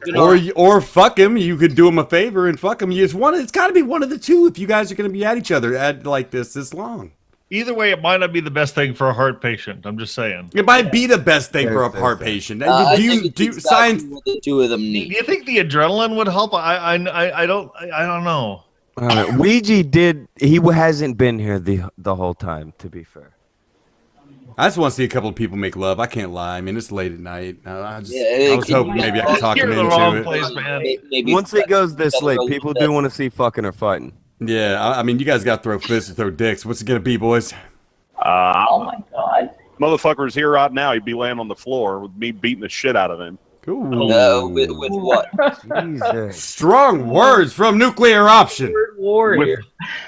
Or fuck him. You could do him a favor and fuck him. It's got to be one of the two if you guys are going to be at each other at like this long. Either way, it might not be the best thing for a heart patient. I'm just saying. It might be the best thing for a heart patient. Do science? What the two of them need. Do you think the adrenaline would help? I don't know. Ouija did. He hasn't been here the whole time. To be fair. I just want to see a couple of people make love. I can't lie. I mean, it's late at night. I was Yeah, hoping maybe I could talk You're him in the into wrong it. place, man. Once it goes this late, people do want to see fucking or fighting. Yeah, I mean, you guys got to throw fists or throw dicks. What's it gonna be, boys? Oh my god. Motherfucker's here right now. He'd be laying on the floor with me beating the shit out of him. Ooh. With what? Strong words from nuclear option. Warrior.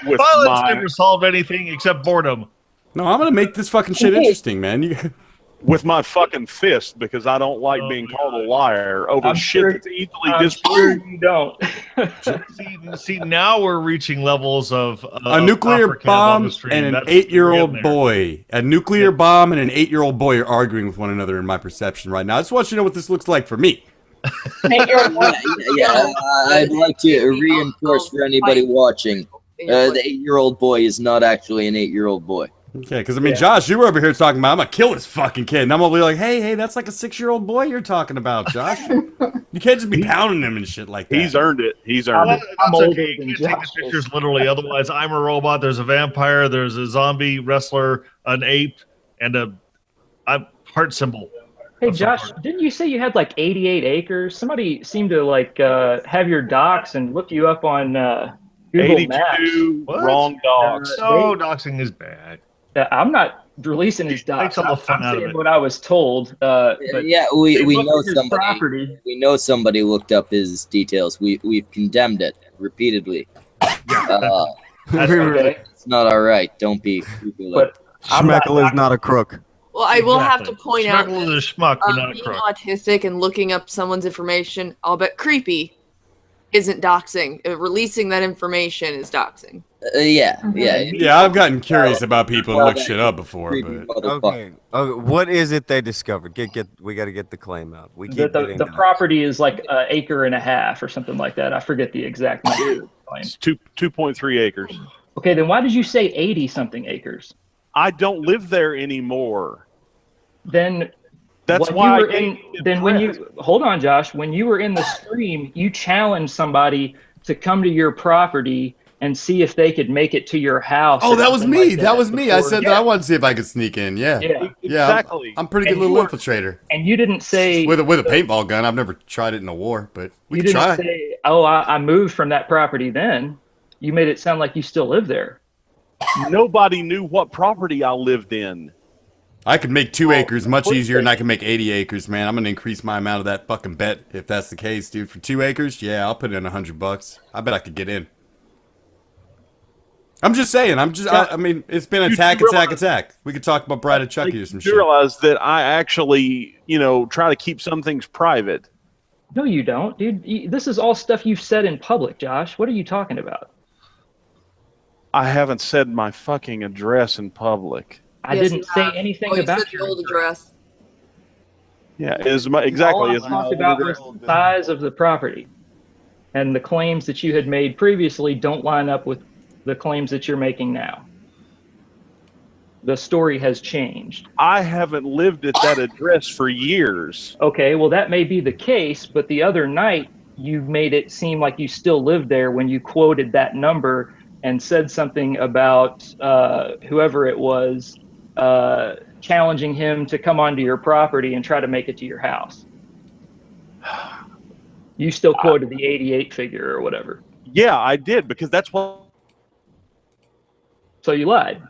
With Violence my, never solved anything except boredom. No, I'm gonna make this fucking shit interesting, man. with my fucking fist, because I don't like being called a liar over shit that's easily Sure disproved. you don't. see, now we're reaching levels of A nuclear copper cab on bomb the stream. and an That's 8-year-old getting there. boy. A nuclear bomb and an 8-year-old boy are arguing with one another in my perception right now. I just want you to know what this looks like for me. Yeah, I'd like to reinforce for anybody watching. The 8-year-old boy is not actually an 8-year-old boy. Okay, because I mean, Josh, you were over here talking about I'm gonna kill this fucking kid, and I'm gonna be like, hey, that's like a 6-year-old boy you're talking about, Josh. You can't just be pounding him and shit like that. He's earned it. He's earned it. That's okay. You can't take the pictures literally. Otherwise, I'm a robot. There's a vampire. There's a zombie wrestler, an ape, and a heart symbol. Hey Josh, didn't you say you had like 88 acres? Somebody seemed to like have your docs and look you up on Google 82 Maps. wrong dogs. No, doxing is bad. I'm not releasing his docs. Takes all the fun I'm out of saying it. what I was told. But Yeah, we they know looked at his somebody. property. We know somebody looked up his details. We've condemned it repeatedly. Okay. It's not all right. Don't be. But Schmeckel is not a crook. Well, I will have to point out Schmeckel is a schmuck, but not a being crook. autistic and looking up someone's information, I'll bet creepy isn't doxing. Releasing that information is doxing. Yeah. Yeah, I've gotten curious about people and looked shit up before, but Okay. What is it they discovered? We got to get the claim out. We keep getting The property is like an acre and a half or something like that. I forget the exact number. It's 2.3 acres. Okay, then why did you say 80 something acres? I don't live there anymore. Then That's when why you were I in, gave then when you hold on, Josh, when you were in the stream, you challenged somebody to come to your property and see if they could make it to your house. oh, or that was something me. like That was me. I before- said that I wanted to see if I could sneak in. Yeah, Yeah. Exactly. I'm a pretty And good little you were- infiltrator And you didn't say with a paintball gun. I've never tried it in a war, but we you could didn't try. say, "Oh, I moved from that property." Then you made it sound like you still live there. Nobody knew what property I lived in. I could make 2 acres much easier than I can make 80 acres, man. I'm gonna increase my amount of that fucking bet if that's the case, dude. For 2 acres, yeah, I'll put in $100. I bet I could get in. I'm just saying. I mean, it's been attack. We could talk about Bride of Chucky or some You shit. realize that I actually, try to keep some things private. No, you don't, dude. This is all stuff you've said in public, Josh. What are you talking about? I haven't said my fucking address in public. I didn't say anything you about said your old address. Yeah, All I as talked about was the size of the property, and the claims that you had made previously don't line up with the claims that you're making now. The story has changed. I haven't lived at that address for years. Okay, well, that may be the case, but the other night you made it seem like you still lived there when you quoted that number and said something about whoever it was challenging him to come onto your property and try to make it to your house. You still quoted the 88 figure or whatever. Yeah, I did, because that's what. So you lied.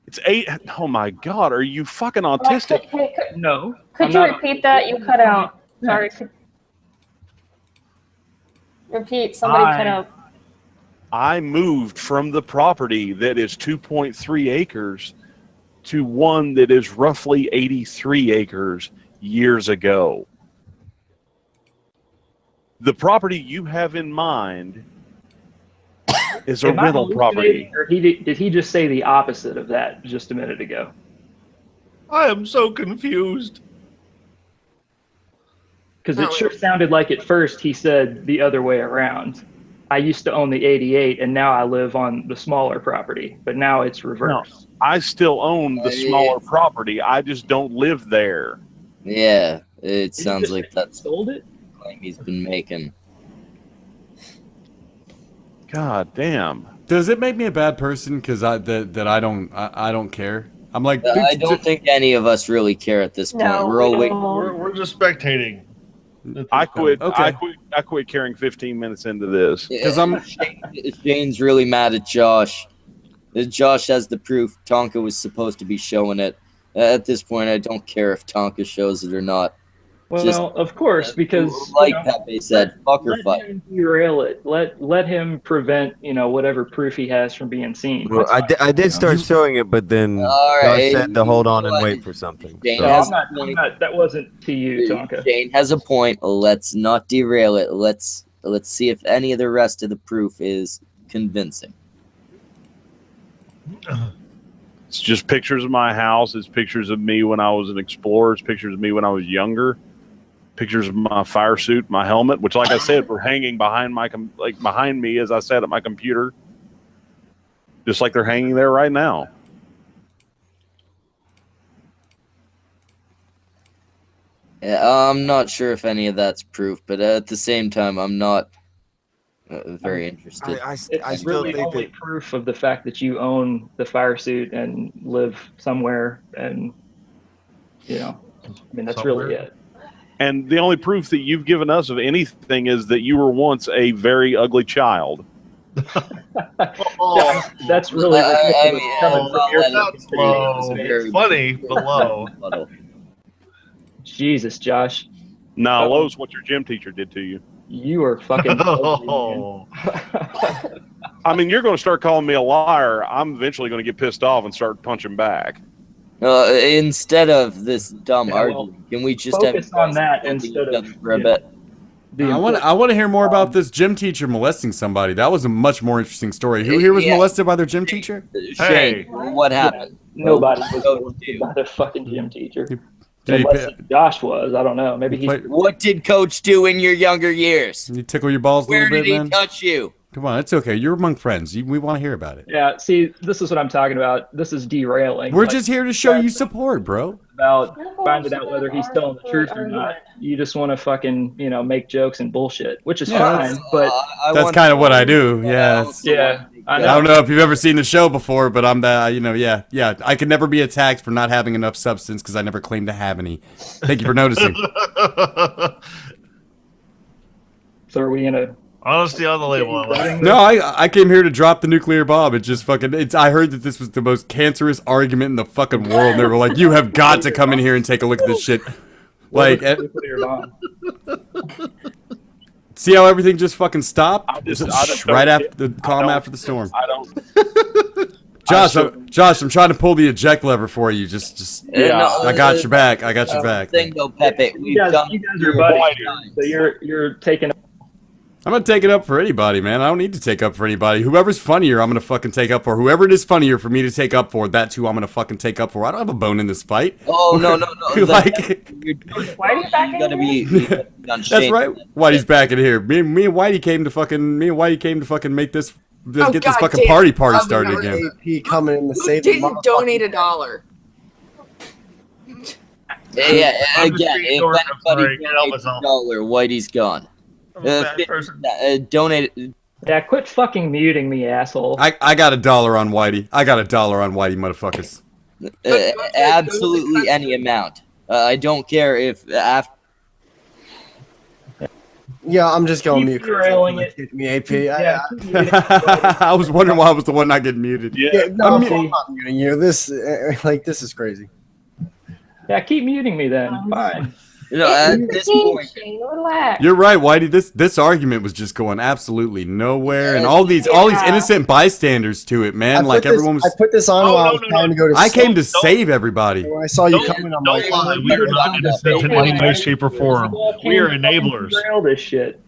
It's 8. Oh my God, are you fucking autistic? No. Could you repeat that? You cut out. Sorry. Repeat. Somebody cut out. I moved from the property that is 2.3 acres to one that is roughly 83 acres years ago. The property you have in mind is a Am I rental property. Or did he just say the opposite of that just a minute ago? I am so confused. Because it sure sounded like at first he said the other way around. I used to own the 88 and now I live on the smaller property, but now it's reversed. No, I still own the smaller property. I just don't live there. Yeah, it sounds like that's sold it. Claim he's been making. God damn. Does it make me a bad person because I don't care? I'm like, I don't think any of us really care at this point. No, we're all we waiting. don't. We're just spectating. I quit. Okay. I quit caring 15 minutes into this because I'm. Shane's really mad at Josh. Josh has the proof. Tonka was supposed to be showing it. At this point, I don't care if Tonka shows it or not. Well, Just, of course, because like Pepe said, fuck or let fight. him derail it. Let him prevent whatever proof he has from being seen. Well, I did start showing it, but then right. Josh said to hold on and wait for something. Shane So- has I'm not, that wasn't to you, Tonka. Shane has a point. Let's not derail it. Let's see if any of the rest of the proof is convincing. It's just pictures of my house. It's pictures of me when I was an explorer. It's pictures of me when I was younger. Pictures of my fire suit, my helmet, which, like I said, were hanging behind behind me as I sat at my computer, just like they're hanging there right now. Yeah, I'm not sure if any of that's proof, but at the same time, I'm not very interested. It's really only proof of the fact that you own the fire suit and live somewhere, and that's really it. And the only proof that you've given us of anything is that you were once a very ugly child. That's really ridiculous coming from your That's low. Funny, but low. Jesus, Josh. No, low's what your gym teacher did to you. You are fucking. I mean, you're going to start calling me a liar. I'm eventually going to get pissed off and start punching back. Instead of this dumb argument, can we just focus on that instead of for a bit? I want to hear more about this gym teacher molesting somebody. That was a much more interesting story. Who here was molested by their gym teacher? Shane, what happened? Nobody was molested by their fucking gym teacher. Unless Josh was, I don't know. Maybe he's. What did Coach do in your younger years? You tickle your balls a Where little bit, did he man? touch you? Come on, it's okay. You're among friends. We want to hear about it. Yeah, see, this is what I'm talking about. This is derailing. We're just here to show you support, bro. About finding out whether he's telling the truth or not. You just want to fucking, make jokes and bullshit, which is fine. But that's kind of what I do. Yeah. Yeah. I don't know if you've ever seen the show before, but I'm the, yeah. I could never be attacked for not having enough substance because I never claimed to have any. Thank you for noticing. So are we in a honesty on the label? No, I came here to drop the nuclear bomb. It just fucking. I heard that this was the most cancerous argument in the fucking world. And they were like, "You have got to come in here and take a look at this shit." Like, see how everything just fucking stopped? Right after the calm after the storm. I don't. Josh, I'm trying to pull the eject lever for you. Yeah. I got your back. I got your back. Thing though, Pepe, you guys are buddies, so you're taking. I'm gonna take it up for anybody, man. I don't need to take up for anybody. Whoever's funnier, I'm gonna fucking take up for. Whoever it is funnier for me to take up for, that's who I'm gonna fucking take up for. I don't have a bone in this fight. Oh no. Like, why are you back in that's right. Whitey's back in here. Me and Whitey came to fucking make this Let's get this fucking party started again. AP coming in the Who save. didn't donate $1? Yeah, I'm just again, being if ignorant. I'm sorry, anybody can't help donates myself. $1, Whitey's gone. I'm a bad person. Donate. Yeah, quit fucking muting me, asshole. I got $1 on Whitey. I got $1 on Whitey, motherfuckers. Absolutely any amount. I don't care if after. Yeah, I'm just going mute. derailing it. Kick me, AP. I was wondering why I was the one not getting muted. Yeah, no, I'm not muting you. This is crazy. Yeah, keep muting me then. Fine. You know, at this point, Relax. You're right, Whitey. This argument was just going absolutely nowhere, and all these innocent bystanders to it, man. Like everyone was. I put this on while I was trying to go to I sleep. came to save everybody. When I saw you coming, I'm like, Don't lie. We are not innocent in any way, shape, or form. We are enablers. Derail this shit.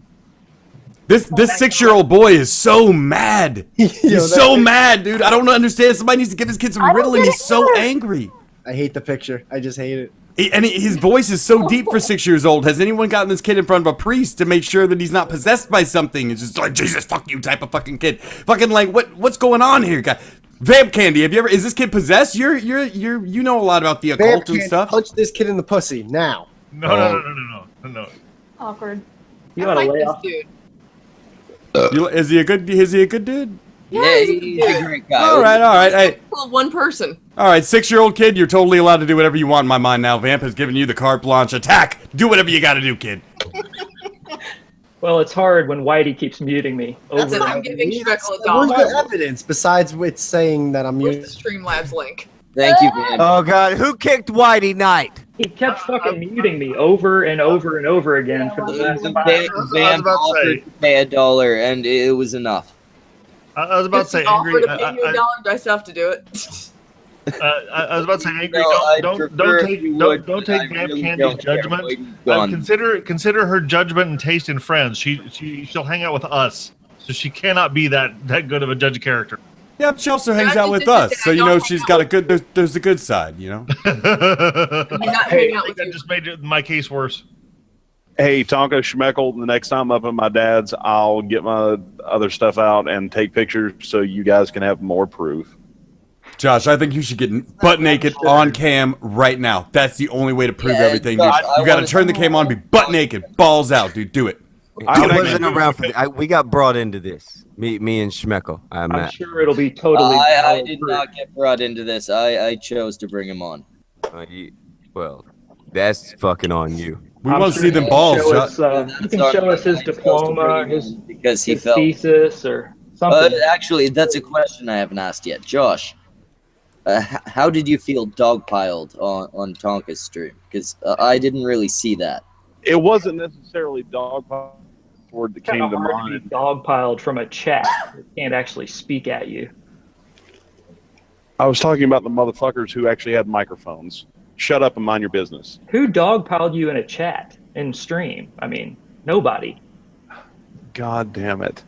This 6-year-old boy is so mad. He's so mad, dude. I don't understand. Somebody needs to give this kid some Ritalin. He's so angry. I hate the picture. I just hate it. His voice is so deep for 6 years old. Has anyone gotten this kid in front of a priest to make sure that he's not possessed by something? It's just like, Jesus, fuck you type of fucking kid. Fucking like, what's going on here, guy? Vamp Candy, have you ever? Is this kid possessed? You know a lot about the occult and stuff. Punch this kid in the pussy now. No. Awkward. You gotta lay off. Is he a good dude? Yeah, he's a great guy. All right. Hey. Well, one person. All right, 6-year-old kid, you're totally allowed to do whatever you want in my mind now. Vamp has given you the carte blanche. Attack! Do whatever you gotta do, kid. Well, it's hard when Whitey keeps muting me. That's it. I'm giving Shreckle $1. Where's the evidence besides it saying that I'm Where's muted? the Streamlabs link? Thank you, Van. Oh God, who kicked Whitey Knight? He kept fucking muting me over and over and over again for the last 5 Van offered to pay $1, and it was enough. I was about to say, Offer angry. to pay you $1. Do I still have to do it? I was about to say, angry. No, Don't take Vamp Candy's judgment. Consider her judgment and taste in friends. She'll hang out with us, so she cannot be that good of a judge character. Yeah, but she also hangs out with us, so you know she's got a good. There's the good side, you know. That just made my case worse. Hey, Tonka Schmeckle, the next time up at my dad's, I'll get my other stuff out and take pictures so you guys can have more proof. Josh, I think you should get butt naked on cam right now. That's the only way to prove everything, dude. You got to turn the cam on, be butt naked, balls out, dude. Do it. I wasn't around for this. We got brought into this. Me and Schmeckle. I'm sure it'll be totally. I did not get brought into this. I chose to bring him on. Well, that's fucking on you. We want to see them balls. You can show us his diploma, his fell. thesis, or something. Actually, that's a question I haven't asked yet. Josh, how did you feel dogpiled on Tonka's stream? Because I didn't really see that. It wasn't necessarily dogpiled. Word that came to mind. Dogpiled from a chat that can't actually speak at you. I was talking about the motherfuckers who actually had microphones. Shut up and mind your business. Who dogpiled you in a chat in stream? I mean, nobody. God damn it.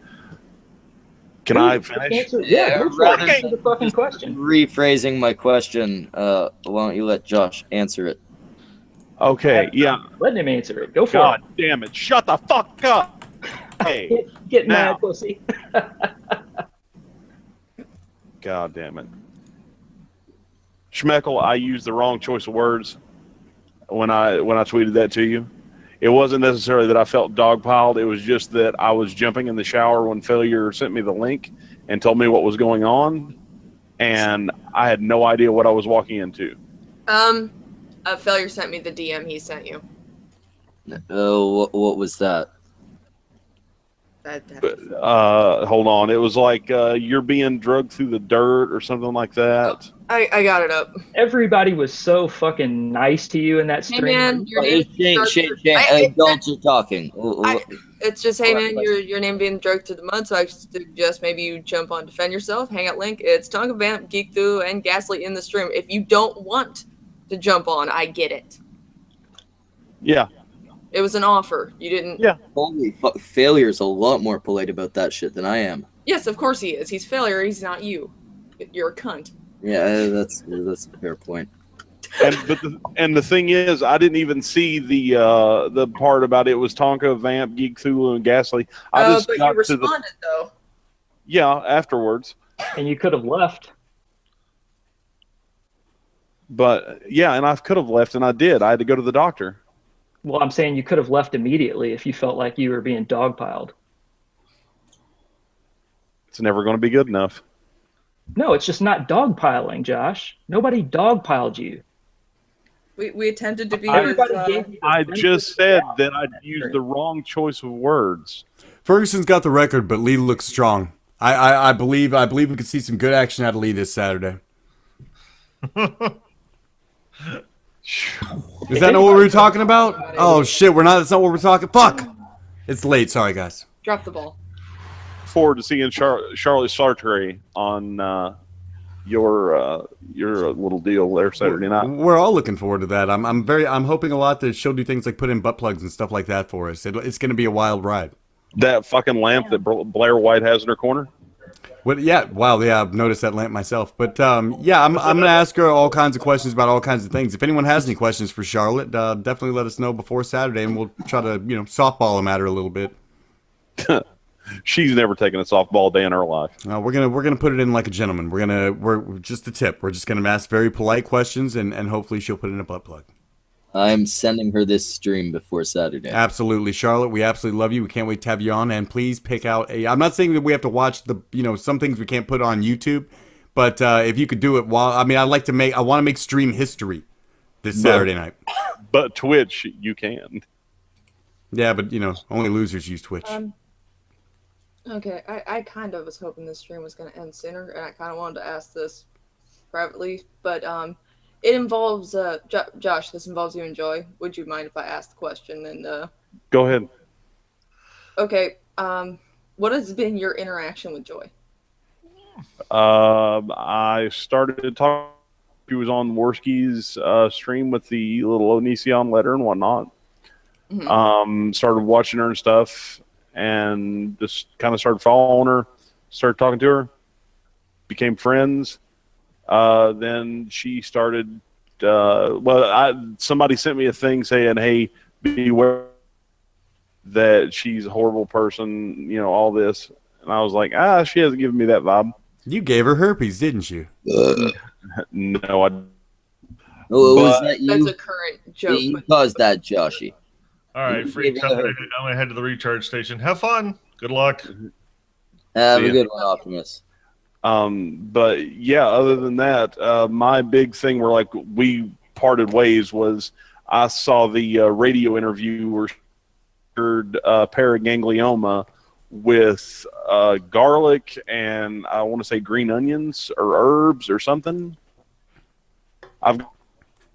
Can I finish? Yeah, go for it. Answer the fucking question. Rephrasing my question, why don't you let Josh answer it? Okay, yeah. Let him answer it. Go for God it. damn it. Shut the fuck up. Hey. Get mad, pussy. God damn it. Schmeckle, I used the wrong choice of words when I tweeted that to you. It wasn't necessarily that I felt dogpiled. It was just that I was jumping in the shower when Failure sent me the link and told me what was going on, and I had no idea what I was walking into. Failure sent me the DM he sent you. Oh, what was that? Hold on. It was like you're being drugged through the dirt or something like that. I got it up. Everybody was so fucking nice to you in that stream. Hey man, your name. Adults are talking. It's just, hey man, your name being drugged to the mud, so I suggest maybe you jump on Defend Yourself. Hangout link. It's Tonka, Vamp, Geek Through, and Ghastly in the stream. If you don't want to jump on, I get it. Yeah. It was an offer. You didn't. Yeah. Holy fuck, Failure's a lot more polite about that shit than I am. Yes, of course he is. He's Failure. He's not you. You're a cunt. Yeah, that's a fair point. And the thing is, I didn't even see the part about it was Tonka, Vamp, Geek Thulu, and Ghastly. I just but got you responded though. Yeah, afterwards. And you could have left. But yeah, and I could have left, and I did. I had to go to the doctor. Well, I'm saying you could have left immediately if you felt like you were being dogpiled. It's never going to be good enough. No, it's just not dogpiling, Josh. Nobody dogpiled you. We attempted to be. I just said that I'd used the wrong choice of words. Ferguson's got the record, but Lee looks strong. I believe we could see some good action out of Lee this Saturday. Is that not what we were talking about? Oh shit, we're not. That's not what we're talking. Fuck! It's late. Sorry, guys. Drop the ball. Forward to seeing Charlotte Sartre on your little deal there Saturday night. We're all looking forward to that. I'm hoping a lot that she'll do things like put in butt plugs and stuff like that for us. It's going to be a wild ride. That fucking lamp that Blair White has in her corner. What? Yeah. Wow. Yeah. I've noticed that lamp myself. But yeah, I'm gonna ask her all kinds of questions about all kinds of things. If anyone has any questions for Charlotte, definitely let us know before Saturday, and we'll try to softball them at her a little bit. She's never taken a softball day in her life. We're gonna put it in like a gentleman. We're just a tip. We're just gonna ask very polite questions, and hopefully she'll put in a butt plug. I'm sending her this stream before Saturday. Absolutely, Charlotte. We absolutely love you. We can't wait to have you on. And please pick out a. I'm not saying that we have to watch some things we can't put on YouTube, but if you could do it while. I want to make stream history this Saturday night. But Twitch, you can. Yeah, but only losers use Twitch. Okay, I kind of was hoping this stream was going to end sooner, and I kind of wanted to ask this privately, but it involves Josh. This involves you and Joy. Would you mind if I asked the question? And go ahead. Okay. What has been your interaction with Joy? I started talking. She was on Worski's stream with the little Onision letter and whatnot. Mm-hmm. Started watching her and stuff, and just kind of started following her. Started talking to her. Became friends. Then she started. Somebody sent me a thing saying, "Hey, beware that she's a horrible person." All this, and I was like, she hasn't given me that vibe. You gave her herpes, didn't you? No, I. Was that you? That's a current joke. You caused that, Joshy. All right, freaks. I'm gonna head to the recharge station. Have fun. Good luck. Have a good one, Optimus. But yeah, other than that, my big thing where we parted ways was I saw the radio interview where she heard paraganglioma with garlic and I want to say green onions or herbs or something. I've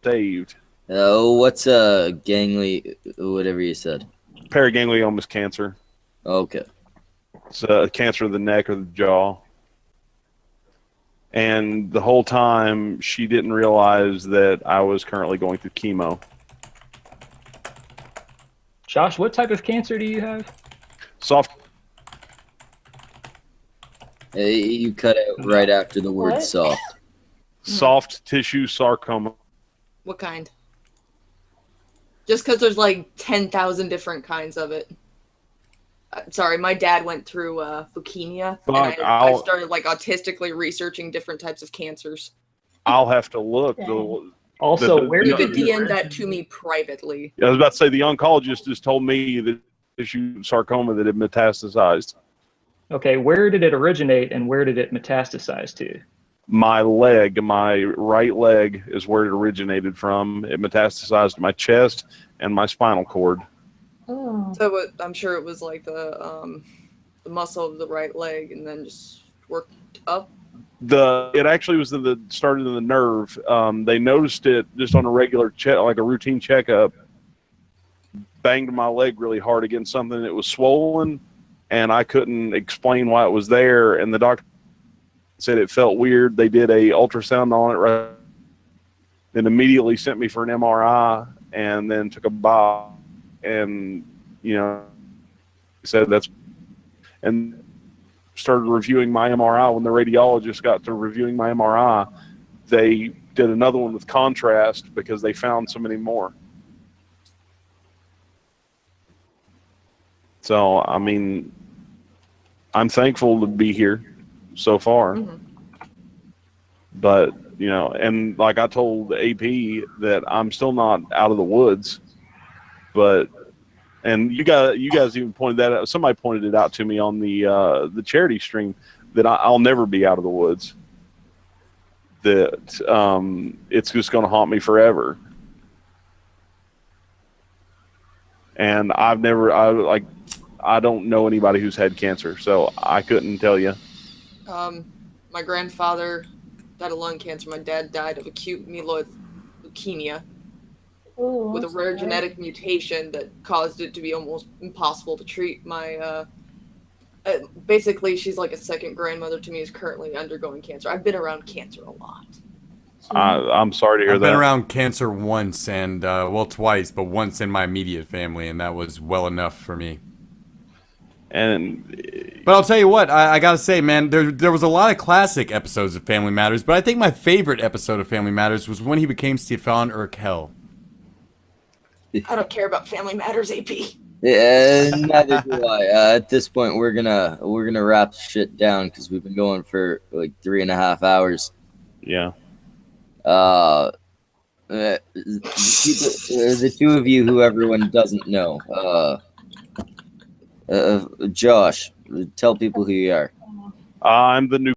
saved. Oh, what's whatever you said? Paraganglioma is cancer. Okay. It's cancer of the neck or the jaw. And the whole time, she didn't realize that I was currently going through chemo. Josh, what type of cancer do you have? Soft. You cut out right after the word soft. Soft tissue sarcoma. What kind? Just because there's 10,000 different kinds of it. Sorry, my dad went through leukemia, and I started autistically researching different types of cancers. I'll have to look. Where you could DM that to me privately. I was about to say the oncologist just told me that tissue sarcoma that had metastasized. Okay, where did it originate and where did it metastasize to? My leg, my right leg is where it originated from. It metastasized to my chest and my spinal cord. Oh. So I'm sure it was the muscle of the right leg, and then just worked up. It actually was started in the nerve. They noticed it just on a regular check, like a routine checkup. Banged my leg really hard against something that was swollen, and I couldn't explain why it was there. And the doctor said it felt weird. They did a ultrasound on it, right? Then immediately sent me for an MRI, and then took a biopsy. And said and started reviewing my MRI. When the radiologist got to reviewing my MRI, they did another one with contrast because they found so many more. So I'm thankful to be here so far. But, you know, and like I told AP that I'm still not out of the woods, but, and you guys even pointed that out. Somebody pointed it out to me on the charity stream that I'll never be out of the woods. That it's just going to haunt me forever. And I don't know anybody who's had cancer, so I couldn't tell you. My grandfather died of lung cancer. My dad died of acute myeloid leukemia with a rare genetic mutation that caused it to be almost impossible to treat. My basically, she's like a second grandmother to me, is currently undergoing cancer. I've been around cancer a lot. I'm sorry to hear I've that. been around cancer once, and well, twice, but once in my immediate family, and that was well enough for me. But I'll tell you what, I gotta say, man, there was a lot of classic episodes of Family Matters, but I think my favorite episode of Family Matters was when he became Stefan Urkel. I don't care about Family Matters, AP. Yeah, neither do I. At this point, we're gonna wrap shit down because we've been going for like 3.5 hours. Yeah. The two of you who everyone doesn't know. Josh, tell people who you are. I'm the new